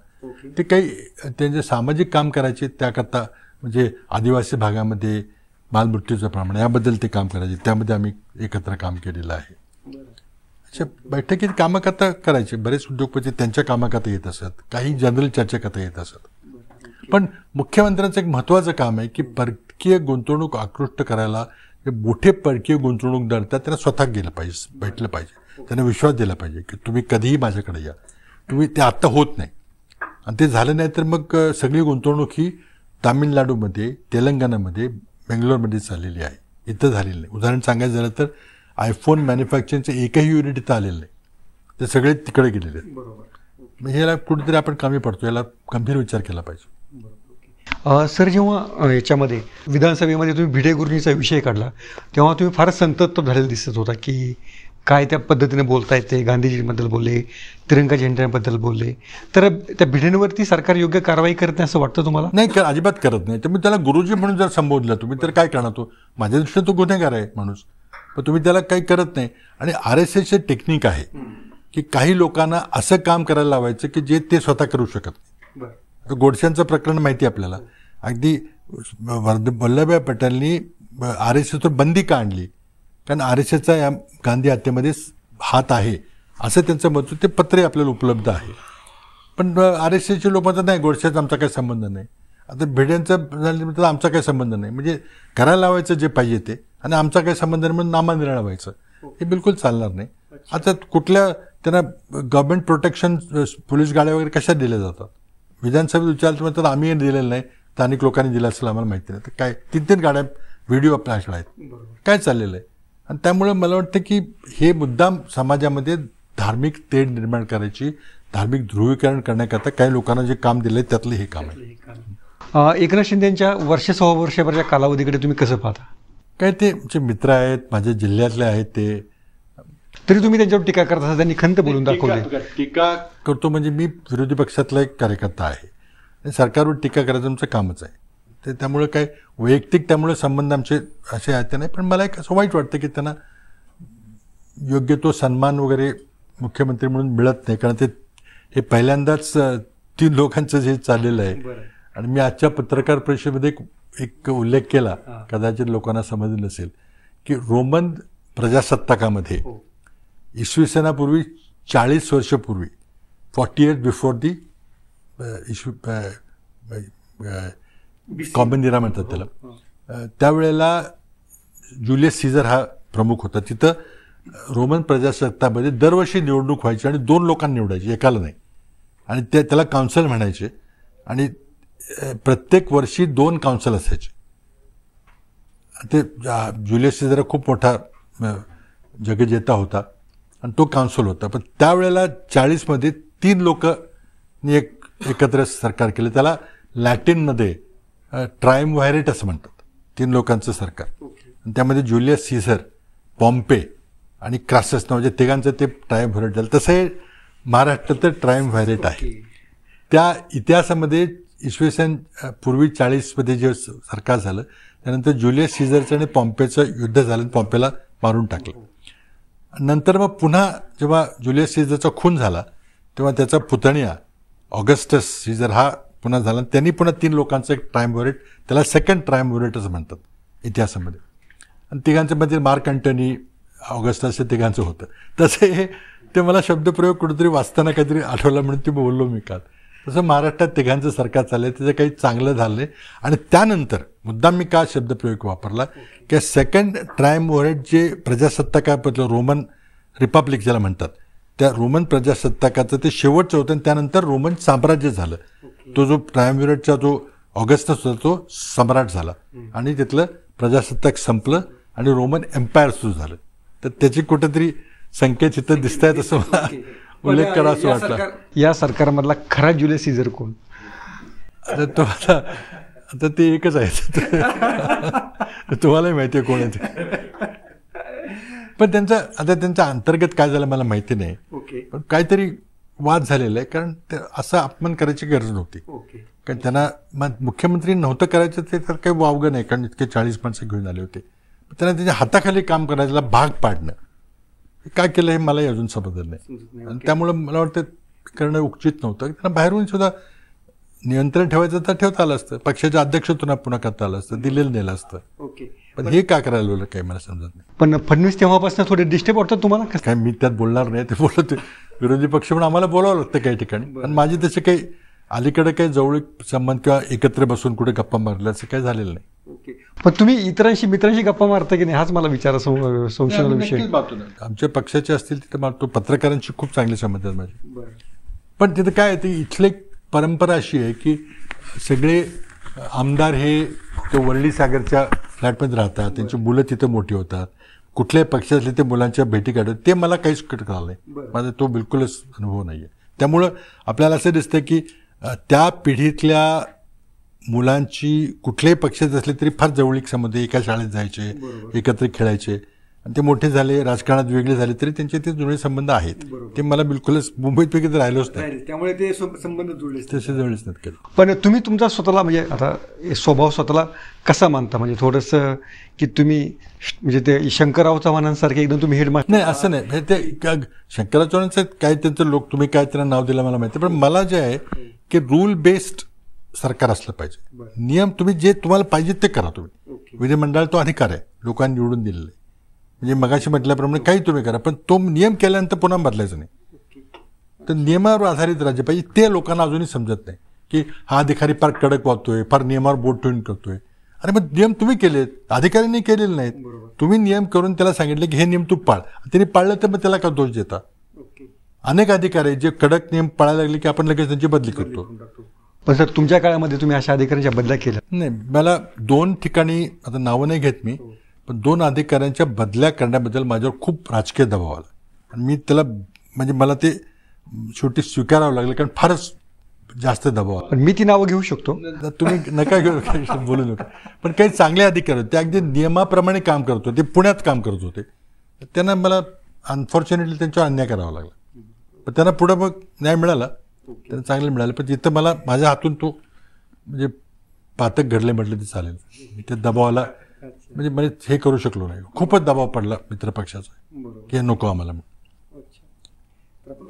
ते काही त्यांचे सामाजिक काम करायचे, त्याकरता म्हणजे आदिवासी भागामध्ये बालमृत्यूचं प्रमाण याबद्दल ते काम करायचे, त्यामध्ये आम्ही एकत्र काम केलेलं आहे. अशा बैठकीत कामं करता करायचे. बरेच उद्योगपती त्यांच्या कामाकरता येत असत, काही जनरल चर्चा करता येत असत. पण मुख्यमंत्र्यांचं एक महत्त्वाचं काम आहे की परकीय गुंतवणूक आकृष्ट करायला जे मोठे परकीय गुंतवणूकदार आहेत त्यांना स्वतः गेलं पाहिजे, भेटलं पाहिजे, त्यांना विश्वास दिला पाहिजे की तुम्ही कधीही माझ्याकडे या. तुम्ही ते आत्ता होत नाही, आणि ते झालं नाही तर मग सगळी गुंतवणूक ही तामिळनाडूमध्ये, तेलंगणामध्ये, बेंगलोरमध्ये चाललेली आहे, इथं झालेली नाही. उदाहरण सांगायचं झालं तर आयफोन मॅन्युफॅक्चरिंगचं एकही युनिट इथं आलेलं नाही, ते सगळे तिकडे गेलेले आहेत. म्हणजे याला कुठेतरी आपण कमी पडतो, याला गंभीर विचार केला पाहिजे. सर, जेव्हा याच्यामध्ये विधानसभेमध्ये तुम्ही भिडे गुरुजीचा विषय काढला तेव्हा तुम्ही फारच संतप्त झालेलं दिसत होता की काय त्या पद्धतीने बोलता येते, गांधीजींबद्दल बोलले, तिरंगा झेंड्याबद्दल बोलले, तर त्या भिडेंवरती सरकार योग्य कारवाई करत नाही असं वाटतं तुम्हाला? नाही, अजिबात करत नाही. तुम्ही त्याला गुरुजी म्हणून जर संबोधलं तुम्ही तर काय करणार, तो माझ्या दृष्टीने तो गुन्हेगार आहे माणूस, पण तुम्ही त्याला काही करत नाही. आणि RSSचे टेक्निक आहे की काही लोकांना असं काम करायला लावायचं की जे ते स्वतः करू शकत नाही. गोडसेंचं प्रकरण माहिती आपल्याला. अगदी वल्लभभाई पटेलनी RSSवर बंदी का आणली, कारण RSSचा या गांधी हत्येमध्ये हात आहे असं त्यांचं मत, ते पत्रे आपल्याला उपलब्ध आहे. पण RSSचे लोक म्हणतात नाही, गोडसेचा आमचा काही संबंध नाही. आता भिडेंचं झालं तर आमचा काही संबंध नाही, म्हणजे करायला लावायचं जे पाहिजे ते, आणि आमचा काही संबंध नाही म्हणून नामांतर लावायचं, हे बिलकुल चालणार नाही. आता कुठल्या त्यांना गव्हर्नमेंट प्रोटेक्शन, पोलीस गाड्या वगैरे कशा दिल्या जातात? विधानसभेत विचारलं म्हणतात आम्ही दिलेलं नाही, स्थानिक लोकांनी दिलं असेल आम्हाला माहिती नाही. तर काय 3-3 गाड्या व्हिडिओ आपल्या आहेत, काय चाललेलं आहे? आणि त्यामुळे मला वाटतं की हे मुद्दाम समाजामध्ये धार्मिक तेढ निर्माण करायची, धार्मिक ध्रुवीकरण करण्याकरता काही लोकांना जे काम दिलं आहे त्यातलं हे काम आहे. एकनाथ शिंदेंच्या सव्वा वर्षभराच्या कालावधीकडे तुम्ही कसं पाहता? काय ते आमचे मित्र आहेत, माझ्या जिल्ह्यातले आहेत, ते तरी तुम्ही त्यांच्यावर टीका करत असता, त्यांनी खंत बोलून दाखवली. टीका करतो म्हणजे मी विरोधी पक्षातला एक कार्यकर्ता आहे, सरकारवर टीका करायचं आमचं कामच आहे. ते त्यामुळे काय वैयक्तिक त्यामुळे संबंध आमचे असे आहेत ते नाही, पण मला एक असं वाईट वाटतं की त्यांना योग्य तो सन्मान वगैरे मुख्यमंत्री म्हणून मिळत नाही, कारण ते हे पहिल्यांदाच 3 लोकांचं जे चाललेलं आहे. आणि मी आजच्या पत्रकार परिषदेमध्ये एक उल्लेख केला, कदाचित लोकांना समजलं नसेल, की रोमन प्रजासत्ताकामध्ये इसवी सनापूर्वी 40 वर्षपूर्वी 40 years बिफोर दी कॉमन इरा म्हणतात त्याला, त्यावेळेला जुलियस सीझर हा प्रमुख होता. तिथं रोमन प्रजासत्ताकामध्ये दरवर्षी निवडणूक व्हायची आणि 2 लोकांना निवडायची, एकाला नाही. आणि त्याला काउन्सिल म्हणायचे, आणि प्रत्येक वर्षी 2 काउन्सिल असायचे. ते जुलियस सीझर खूप मोठा जगजेता होता आणि तो काउन्सिल होता. पण त्यावेळेला 40मध्ये 3 लोकांनी एकत्र सरकार केलं, त्याला लॅटिनमध्ये ट्रायम्व्हायरेट असं म्हणतात, 3 लोकांचं सरकार. आणि त्यामध्ये जुलियस सीझर, पॉम्पे आणि क्रासस नावाचे तिघांचं ते ट्रायम्व्हायरेट झालं. तसं हे महाराष्ट्रात तर ट्रायम्व्हायरेट आहे. त्या इतिहासामध्ये इसवी सन पूर्वी 40मध्ये जे सरकार झालं त्यानंतर जुलियस सीझरचं आणि पॉम्पेचं युद्ध झालं, पॉम्पेला मारून टाकलं. नंतर मग पुन्हा जेव्हा जुलियस सीझरचा खून झाला तेव्हा त्याचा पुतण्या ऑगस्टस सीझर हा पुन्हा झाला, त्यांनी पुन्हा 3 लोकांचं एक ट्रायम्व्हायरेट, त्याला सेकंड ट्रायम्व्हायरेट असं म्हणतात इतिहासामध्ये. आणि तिघांचं म्हणजे मार्क अँटनी, ऑगस्टस हे तिघांचं होतं. तसे हे ते मला शब्दप्रयोग कुठेतरी वाचताना काहीतरी आठवला म्हणून ते बोललो मी काल. तसं महाराष्ट्रात तिघांचं सरकार चाललं आहे, त्याचं काही चांगलं झालं नाही. आणि त्यानंतर मुद्दाम मी का शब्दप्रयोग वापरला की सेकंड ट्रायम्व्हायरेट जे प्रजासत्ताकाबद्दल रोमन रिपब्लिक ज्याला म्हणतात, त्या रोमन प्रजासत्ताकाचं ते शेवटचं होतं. आणि त्यानंतर रोमन साम्राज्य झालं. तो जो ट्रायम्व्हायरेटचा जो ऑगस्टस होता तो सम्राट झाला आणि तिथलं प्रजासत्ताक संपलं आणि रोमन एम्पायर सुरू झालं. तर त्याची कुठेतरी संकेत इथं दिसत आहेत असं मला उल्लेख करा असं वाटलं. या सरकारमधला खरा जुलियस सीझर कोण? आता ते एकच आहे, तुम्हालाही माहिती आहे कोण आहे ते. पण त्यांचा अंतर्गत काय झालं मला माहिती नाही, पण काहीतरी वाद झालेला आहे, कारण ते असं अपमान करायची गरज नव्हती. कारण त्यांना मुख्यमंत्री नव्हतं करायचं ते तर काही वावगं नाही, कारण इतके 40 माणसं घेऊन आले होते. त्यांना त्याच्या हाताखाली काम करायला भाग पाडणं काय केलं हे मलाही अजून समजलं नाही. आणि त्यामुळं मला वाटतं करणं उचित नव्हतं. त्यांना बाहेरून सुद्धा नियंत्रण ठेवायचं तर ठेवता आलं असतं, पक्षाच्या अध्यक्षातून पुन्हा करता आलं असतं, दिलेलं नेलं असतं. पण हे का करायला लागलं काही मला समजत नाही. पण फडणवीस तेव्हापासून थोडे डिस्टर्ब वाटतात तुम्हाला? काय मी त्यात बोलणार नाही, ते बोलत विरोधी पक्ष पण आम्हाला बोलावं लागतं काही ठिकाणी. आणि माझे तसे काही अलीकडे काही जवळीक संबंध किंवा एकत्र बसून कुठे गप्पा मारल्या असं काही झालेलं नाही. पण तुम्ही मित्रांशी गप्पा मारता की नाही हाच मला विचार संशयाचा विषय. आमच्या पक्षाचे असतील तिथे मारतो, पत्रकारांशी खूप चांगले संबंध आहेत माझे. पण तिथं काय आहे, इथली परंपरा अशी आहे की सगळे आमदार हे ते वरळी सागरच्या फ्लॅटमध्ये राहतात, त्यांची मुलं तिथं मोठी होतात, कुठल्याही पक्षातले ते मुलांच्या भेटी काढतात. ते मला काहीच कळलं नाही, माझा तो बिलकुलच अनुभव नाही आहे. त्यामुळं आपल्याला असं दिसतं की त्या पिढीतल्या मुलांची कुठल्याही पक्षात असले तरी फार जवळीक संबंध, एका शाळेत जायचे, एकत्र खेळायचे, आणि ते मोठे झाले, राजकारणात वेगळे झाले तरी त्यांचे ते जुळे संबंध आहेत. ते मला बिलकुलच मुंबईत वगैरे राहिलोच नाही, त्यामुळे ते संबंध जुळले तसे जुळलेच नाहीत कधी. पण तुम्ही तुमचा स्वतःला म्हणजे आता स्वभाव स्वतःला कसा मानता? म्हणजे थोडंसं की तुम्ही म्हणजे ते शंकरराव चव्हाणांसारखे एकदम तुम्ही हेडमास्टर? नाही, असं नाही. ते शंकरराव चव्हाणांचं काय त्यांचं लोक, तुम्ही काय त्यांना नाव दिलं मला माहिती, पण मला जे आहे की रूल बेस्ड सरकार असलं पाहिजे. नियम तुम्ही जे तुम्हाला पाहिजे ते करा. तुम्ही विधिमंडळ तो अधिकार आहे, लोकांनी निवडून दिलेला आहे. म्हणजे मगाशी म्हटल्याप्रमाणे काही तुम्ही करा, पण तो नियम केल्यानंतर पुन्हा बदलायचं नाही. तर नियमावर आधारित राज्य पाहिजे. ते लोकांना अजूनही समजत नाही की हा अधिकारी फार कडक वागतोय, फार नियमावर बोट ठेवून करतोय. अरे मग नियम तुम्ही केलेत, अधिकाऱ्यांनी केलेले नाहीत. तुम्ही नियम करून त्याला सांगितले की हे नियम तू पाळ, त्यांनी पाळलं तर मग त्याला का दोष देता? अनेक अधिकारी जे कडक नियम पाळायला लागले की आपण लगेच त्यांची बदली करतो. पण सर तुमच्या काळामध्ये तुम्ही अशा अधिकाऱ्यांच्या बदल्या केल्या? नाही, मला 2 ठिकाणी, आता नावं नाही घेत मी, पण 2 अधिकाऱ्यांच्या बदल्या करण्याबद्दल माझ्यावर खूप राजकीय दबाव आला. आणि मी त्याला म्हणजे मला ते शेवटी स्वीकारावं लागलं, कारण फारच जास्त दबाव आला. पण मी ती नावं घेऊ शकतो? तुम्ही नका घेऊ, बोलू नका. पण काही चांगले अधिकारी होते, ते अगदी नियमाप्रमाणे काम करत होते, पुण्यात काम करत होते. त्यांना मला अनफॉर्च्युनेटली त्यांच्यावर अन्याय करावा लागला. पण त्यांना पुढं मग न्याय मिळाला, त्यांना चांगलं मिळालं. पण तिथं मला माझ्या हातून तो म्हणजे पातक घडले म्हटलं ते चालेल. त्या दबावाला म्हणजे मला हे करू शकलो नाही. खूपच दबाव पडला मित्रपक्षाचा की हे नको आम्हाला.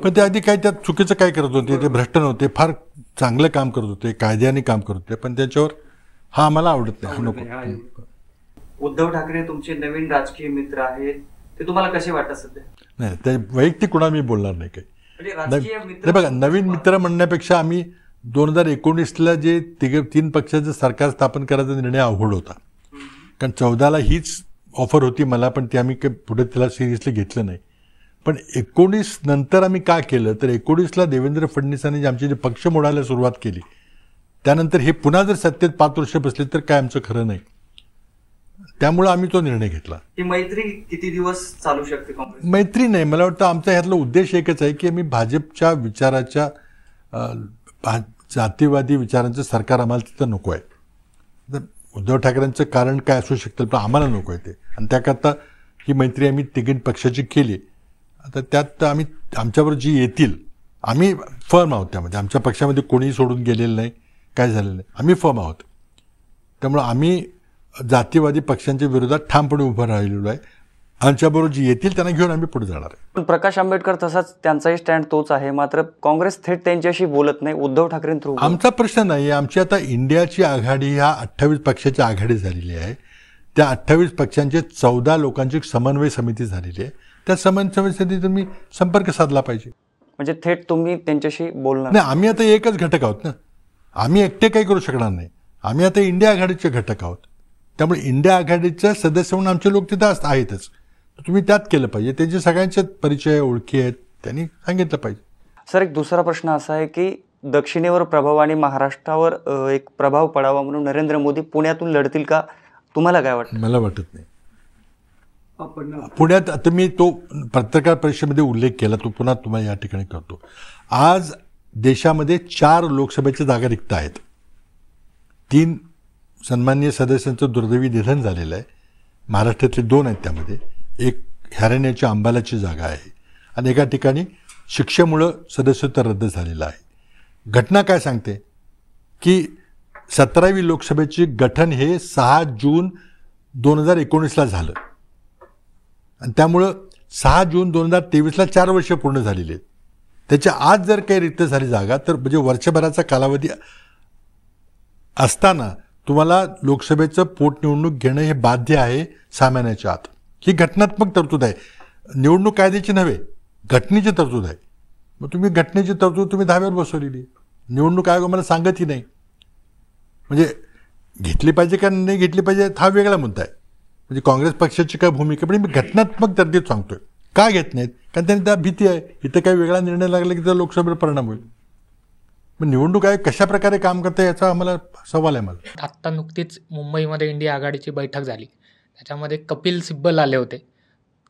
पण ते आधी काय त्यात चुकीचं काय करत होते, ते भ्रष्ट नव्हते, फार चांगलं काम करत होते, कायद्याने काम करत होते. पण त्याच्यावर हा आम्हाला आवडत नाही, हा नको. उद्धव ठाकरे तुमचे नवीन राजकीय मित्र आहेत, ते तुम्हाला कसे वाटतात सध्या? नाही, त्या वैयक्तिक कुणा मी बोलणार नाही काही. म्हणजे बघा, नवीन मित्र म्हणण्यापेक्षा आम्ही 2019ला जे 3 पक्षाचं सरकार स्थापन करायचा निर्णय अवघड होता. कारण 14ला हीच ऑफर होती मला, पण ते आम्ही पुढे त्याला सिरियसली घेतलं नाही. पण 19 नंतर आम्ही का केलं, तर 19ला देवेंद्र फडणवीसांनी आमची जे पक्ष मोडायला सुरुवात केली, त्यानंतर हे पुन्हा जर सत्तेत 5 वर्ष बसले तर काय आमचं खरं नाही. त्यामुळे आम्ही तो निर्णय घेतला. ही मैत्री किती दिवस चालू शकते काँग्रेस? मैत्री नाही, मला वाटतं आमचा ह्यातला उद्देश एकच आहे की आम्ही भाजपच्या विचाराच्या जातीवादी विचारांचं सरकार आम्हाला तिथं नको आहे. उद्धव ठाकरेंचं कारण काय असू शकतं, पण आम्हाला नको आहे ते. आणि त्याकरता ही मैत्री आम्ही 3 पक्षाची केली. आता त्यात आम्ही आमच्याबरोबर जी येतील, आम्ही फर्म आहोत त्यामध्ये. आमच्या पक्षामध्ये कोणीही सोडून गेलेलं नाही, काय झालेलं नाही, आम्ही फर्म आहोत. त्यामुळं आम्ही जातीवादी पक्षांच्या विरोधात ठामपणे उभं राहिलेलो आहे. आमच्याबरोबर जी येतील त्यांना घेऊन आम्ही पुढे जाणार आहे. पण प्रकाश आंबेडकर तसाच त्यांचाही स्टँड तोच आहे, मात्र काँग्रेस थेट त्यांच्याशी बोलत नाही, उद्धव ठाकरे थ्रू. आमचा प्रश्न नाही. आमची आता इंडियाची आघाडी ह्या 28 पक्षाची आघाडी झालेली आहे. त्या 28 पक्षांचे 14 लोकांची समन्वय समिती झालेली आहे. त्या समन्वय समितीतून मी संपर्क साधला पाहिजे. म्हणजे थेट तुम्ही त्यांच्याशी बोलणार नाही. आम्ही आता एकच घटक आहोत ना, आम्ही एकटे काही करू शकणार नाही. आम्ही आता इंडिया आघाडीचे घटक आहोत. त्यामुळे इंडिया आघाडीचा सदस्य म्हणून आमचे लोक तिथं आहेतच. तुम्ही त्यात केलं पाहिजे. त्यांचे सगळ्यांचे परिचय ओळखी आहेत, त्यांनी सांगितलं पाहिजे. सर, एक दुसरा प्रश्न असा आहे की दक्षिणेवर प्रभाव आणि महाराष्ट्रावर एक प्रभाव पडावा म्हणून नरेंद्र मोदी पुण्यातून लढतील का? तुम्हाला काय वाटतं? मला वाटत नाही. पुण्यात आता मी तो पत्रकार परिषदेमध्ये उल्लेख केला, तो पुन्हा तुम्हाला या ठिकाणी करतो. आज देशामध्ये 4 लोकसभेच्या जागा रिक्त आहेत. 3 सन्माननीय सदस्यांचं दुर्दैवी निधन झालेलं आहे. महाराष्ट्रातले 2 आहेत, त्यामध्ये एक हरियाणाची अंबालाची जागा आहे आणि एका ठिकाणी शिक्षेमुळं सदस्यत्व रद्द झालेलं आहे. घटना काय सांगते की 17वी लोकसभेचे गठन हे 6 जून 2019ला झालं आणि त्यामुळं 6 जून 2023ला 4 वर्ष पूर्ण झालेली आहेत. त्याच्या आज जर काही रिक्त झाली जागा तर म्हणजे वर्षभराचा कालावधी असताना तुम्हाला लोकसभेचं पोटनिवडणूक घेणं हे बाध्य आहे 6 महिन्याच्या आत. ही घटनात्मक तरतूद आहे, निवडणूक कायद्याची नव्हे, घटनेची तरतूद आहे. मग तुम्ही घटनेची तरतूद तुम्ही धाब्यावर बसवलेली आहे. निवडणूक आयोग मला सांगतही नाही. म्हणजे घेतली पाहिजे का नाही घेतली पाहिजे हा वेगळा मुद्दा आहे. म्हणजे काँग्रेस पक्षाची काय भूमिका, पण मी घटनात्मक तरतूद सांगतोय. का घेत नाहीत? कारण त्यांनी त्या भीती आहे इथं काही वेगळा निर्णय लागला की त्याचा लोकसभेवर परिणाम होईल. मग निवडणूक आयोग कशा प्रकारे काम करते याचा आम्हाला सवाल आहे. मला आत्ता नुकतीच मुंबईमध्ये इंडिया आघाडीची बैठक झाली, त्याच्यामध्ये कपिल सिब्बल आले होते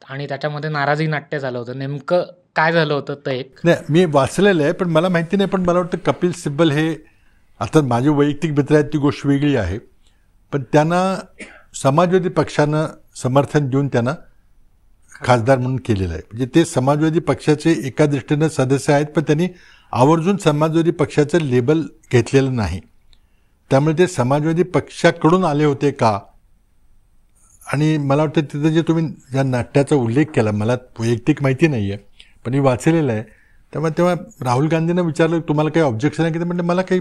आणि त्याच्यामध्ये नाराजी नाट्य झालं होतं. नेमकं काय झालं होतं ते एक नाही मी वाचलेलं आहे पण मला माहिती नाही. पण मला वाटतं कपिल सिब्बल हे आता माझे वैयक्तिक मित्र आहेत ती गोष्ट वेगळी आहे, पण त्यांना समाजवादी पक्षानं समर्थन देऊन त्यांना खासदार म्हणून केलेलं आहे. म्हणजे ते समाजवादी पक्षाचे एका दृष्टीनं सदस्य आहेत पण त्यांनी आवर्जून समाजवादी पक्षाचं लेबल घेतलेलं नाही. त्यामुळे ते समाजवादी पक्षाकडून आले होते का. आणि मला वाटतं तिथं जे तुम्ही ज्या नाट्याचा उल्लेख केला मला वैयक्तिक माहिती नाही आहे पण मी वाचलेलं आहे. तेव्हा राहुल गांधींना विचारलं तुम्हाला काही ऑब्जेक्शन आहे की ते म्हणजे मला काही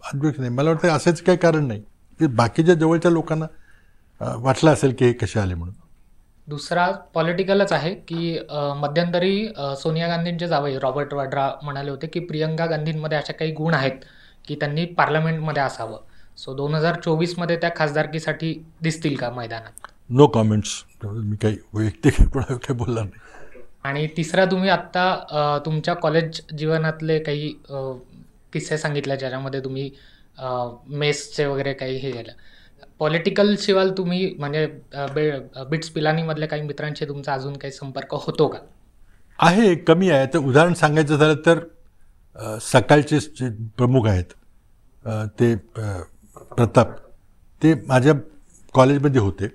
ऑब्जेक्शन नाही. मला वाटतं असंच काही कारण नाही की बाकीच्या जवळच्या लोकांना वाटलं असेल की हे कसे आले म्हणून. दुसरा पॉलिटिकलच आहे की मध्यंतरी सोनिया गांधींचे जावई रॉबर्ट वाड्रा म्हणाले होते की प्रियंका गांधींमध्ये अशा काही गुण आहेत की त्यांनी पार्लमेंटमध्ये असावं. सो 2024मध्ये त्या खासदारकीसाठी दिसतील का मैदानात? No comments. मी काही वैयक्तिक काही बोलणार नाही. आणि तिसरा तुम्ही आत्ता तुमच्या कॉलेज जीवनातले काही किस्से सांगितले ज्याच्यामध्ये तुम्ही मेसचे वगैरे काही हे केलं. पॉलिटिकल शिवाय तुम्ही म्हणजे बिट्स पिलानीमधल्या काही मित्रांशी तुमचा अजून काही संपर्क होतो का? आहे, कमी आहे. तर उदाहरण सांगायचं झालं तर सकाळचे जे प्रमुख आहेत ते प्रताप ते माझ्या कॉलेजमध्ये होते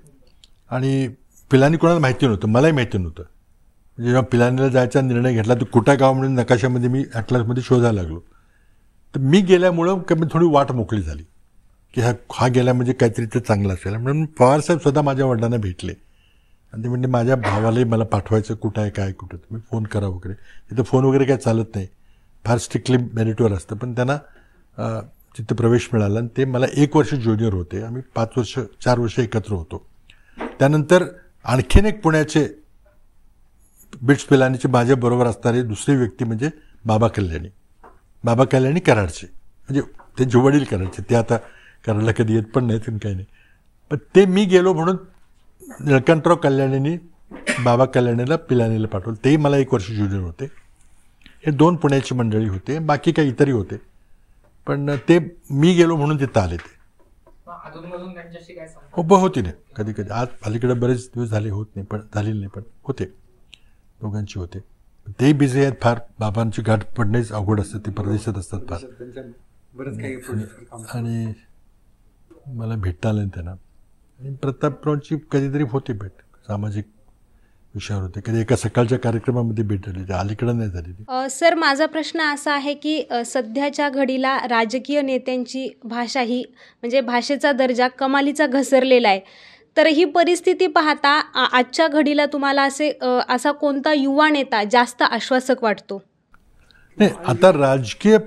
आणि पिलानी कोणाला माहिती नव्हतं, मलाही माहिती नव्हतं. म्हणजे जेव्हा पिलानीला जायचा निर्णय घेतला तर कुटा गाव म्हणून नकाशामध्ये मी ॲटलासमध्ये शोधायला लागलो. तर मी गेल्यामुळं कमी थोडी वाट मोकळी झाली की हा गेला म्हणजे काहीतरी ते चांगलं असेल. म्हणून पवारसाहेब स्वतः माझ्या वडिलांना भेटले आणि ते म्हणजे माझ्या भावालाही मला पाठवायचं कुठं आहे काय कुठं तुम्ही फोन करा वगैरे. तिथं फोन वगैरे काय चालत नाही, फार स्ट्रिक्टली मेरिटवर असतं. पण त्यांना तिथं प्रवेश मिळाला आणि ते मला 1 वर्ष ज्युनियर होते. आम्ही 4 वर्ष एकत्र होतो. त्यानंतर आणखीन एक पुण्याचे बिट्स पिलानीचे माझ्याबरोबर असणारे दुसरी व्यक्ती म्हणजे बाबा कल्याणी कराडचे. म्हणजे ते वडील कराडचे, ते आता कराडला कधी येत पण नाहीत काही नाही. पण ते मी गेलो म्हणून निळकंठराव कल्याणींनी बाबा कल्याणीला पिलानीला पाठवलं. तेही मला 1 वर्ष ज्युनियर होते. हे 2 पुण्याची मंडळी होते, बाकी काही इतरही होते. पण ते मी गेलो म्हणून तिथं आले. ते हो होती नाही कधी कधी. आज अलीकडे बरेच दिवस झाले होत नाही पण झालेले नाही पण होते, दोघांची होते. तेही बिझी आहेत फार. बाबांची गाठ पडणेच अवघड असतं, ते परदेशात असतात फार. आणि मला भेटता आलं त्यांना. आणि प्रतापरावची कधीतरी होते भेट, सामाजिक विषयावर होते. कधी एका सकाळच्या कार्यक्रमामध्ये भेट झाली, अलीकडं नाही झालेली. सर माझा प्रश्न असा आहे की सध्याच्या घडीला राजकीय नेत्यांची भाषा ही म्हणजे भाषेचा दर्जा कमालीचा घसरलेला आहे. तर ही परिस्थिती पाहता आजच्या घडीला तुम्हाला असा कोणता युवा नेता जास्त आश्वासक वाटतो? नाही, आता राजकीय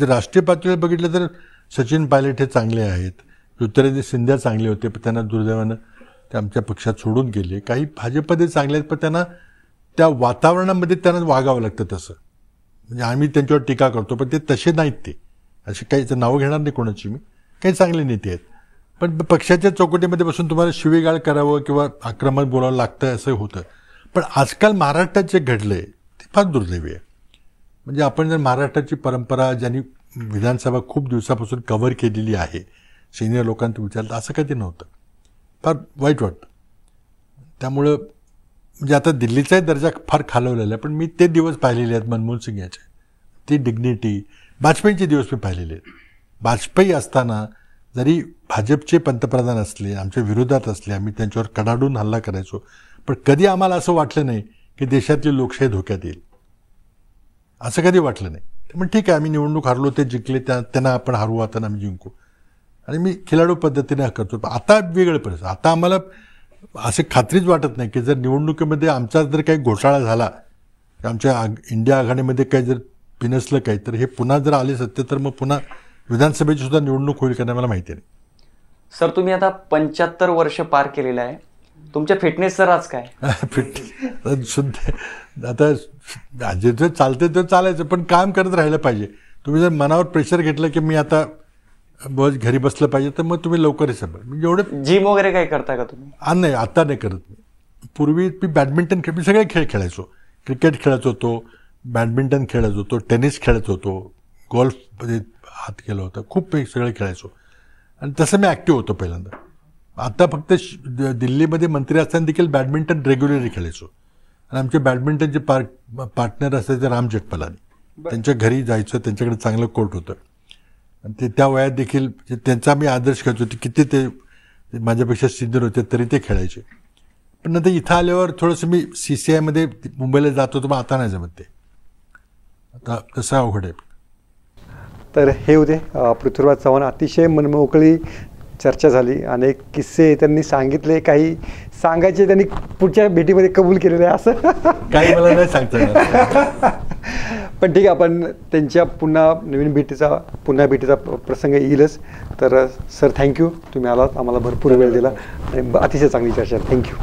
राष्ट्रीय पातळीवर बघितलं तर सचिन पायलट हे चांगले आहेत. ज्योतिरादित्य सिंधिया चांगले होते पण त्यांना दुर्दैवानं ते आमच्या पक्षात सोडून गेले. काही भाजपमध्ये चांगले आहेत पण त्यांना त्या वातावरणामध्ये त्यांना वागावं लागतं तसं. म्हणजे आम्ही त्यांच्यावर टीका करतो पण ते तसे नाहीत. ते असे काही नावं घेणार नाही कोणाची मी. काही चांगले नेते आहेत पण पक्षाच्या चौकटीमध्ये बसून तुम्हाला शिवीगाळ करावं किंवा आक्रमक बोलावं लागतं असं होतं. पण आजकाल महाराष्ट्रात जे घडलं आहे ते फार दुर्दैवी आहे. म्हणजे आपण जर महाराष्ट्राची परंपरा ज्यांनी विधानसभा खूप दिवसापासून कव्हर केलेली आहे, सिनियर लोकांना विचारलं असं काही ते नव्हतं. फार वाईट वाटतं. त्यामुळं म्हणजे आता दिल्लीचाही दर्जा फार खालवलेला आहे पण मी ते दिवस पाहिलेले आहेत मनमोहन सिंग याचे. ती डिग्निटी वाजपेयीचे दिवस मी पाहिलेले आहेत. वाजपेयी असताना जरी भाजपचे पंतप्रधान असले, आमच्या विरोधात असले, आम्ही त्यांच्यावर कडाडून हल्ला करायचो पण कधी आम्हाला असं वाटलं नाही की देशातली लोकशाही धोक्यात येईल. असं कधी वाटलं नाही. मग ठीक आहे, आम्ही निवडणूक हरलो, ते जिंकले, त्यांना आपण हरवू, आता आम्ही जिंकू, आणि मी खिलाडू पद्धतीने करतो. आता वेगळं परिस्थिती. आता आम्हाला असे खात्रीच वाटत नाही की जर निवडणुकीमध्ये आमचा जर काही घोटाळा झाला, आमच्या इंडिया आघाडीमध्ये काही जर पिनसलं काही, तर हे पुन्हा जर आले सत्य, तर मग पुन्हा विधानसभेची सुद्धा निवडणूक होईल का नाही मला माहिती नाही. सर, तुम्ही आता 75 वर्ष पार केलेलं आहे, तुमच्या फिटनेसचं राज काय? फिट शुद्ध आता जे जे चालते ते चालायचं, पण काम करत राहिलं पाहिजे. तुम्ही जर मनावर प्रेशर घेतलं की मी आता बस घरी बसलं पाहिजे, तर मग तुम्ही लवकर सगळं म्हणजे एवढं. जिम वगैरे काय करता का तुम्ही? नाही, आता नाही करत मी. पूर्वी मी बॅडमिंटन मी सगळे खेळ खेळायचो. क्रिकेट खेळत होतो, बॅडमिंटन खेळत होतो, टेनिस खेळत होतो, गोल्फमध्ये हात केला होता, खूप सगळे खेळायचो, आणि तसं मी ॲक्टिव्ह होतो पहिल्यांदा. आता फक्त दिल्लीमध्ये मंत्री असताना देखील बॅडमिंटन रेग्युलरली खेळायचो. आणि आमचे बॅडमिंटनचे पार्टनर असायचे राम जेठमलानी, त्यांच्या घरी जायचं, त्यांच्याकडे चांगलं कोर्ट होतं, आणि ते त्या वयात देखील त्यांचा मी आदर्श खेळतो. किती ते माझ्यापेक्षा सिनियर होते तरी ते खेळायचे. पण नंतर इथं आल्यावर थोडंसं मी CCIमध्ये मुंबईला जात होतो, मग आता नाही जमत ते. आता तसं अवघड आहे. तर हे होते पृथ्वीराज चव्हाण. अतिशय मनमोकळी चर्चा झाली, अनेक किस्से त्यांनी सांगितले, काही सांगायचे त्यांनी पुढच्या भेटीमध्ये कबूल केलेले आहे, असं काही मला नाही सांगता येणार. पण ठीक आहे, आपण त्यांच्या पुन्हा नवीन भेटीचा प्रसंग येईलच. तर सर, थँक्यू, तुम्ही आलात, आम्हाला भरपूर वेळ दिला आणि अतिशय चांगली चर्चा. थँक्यू.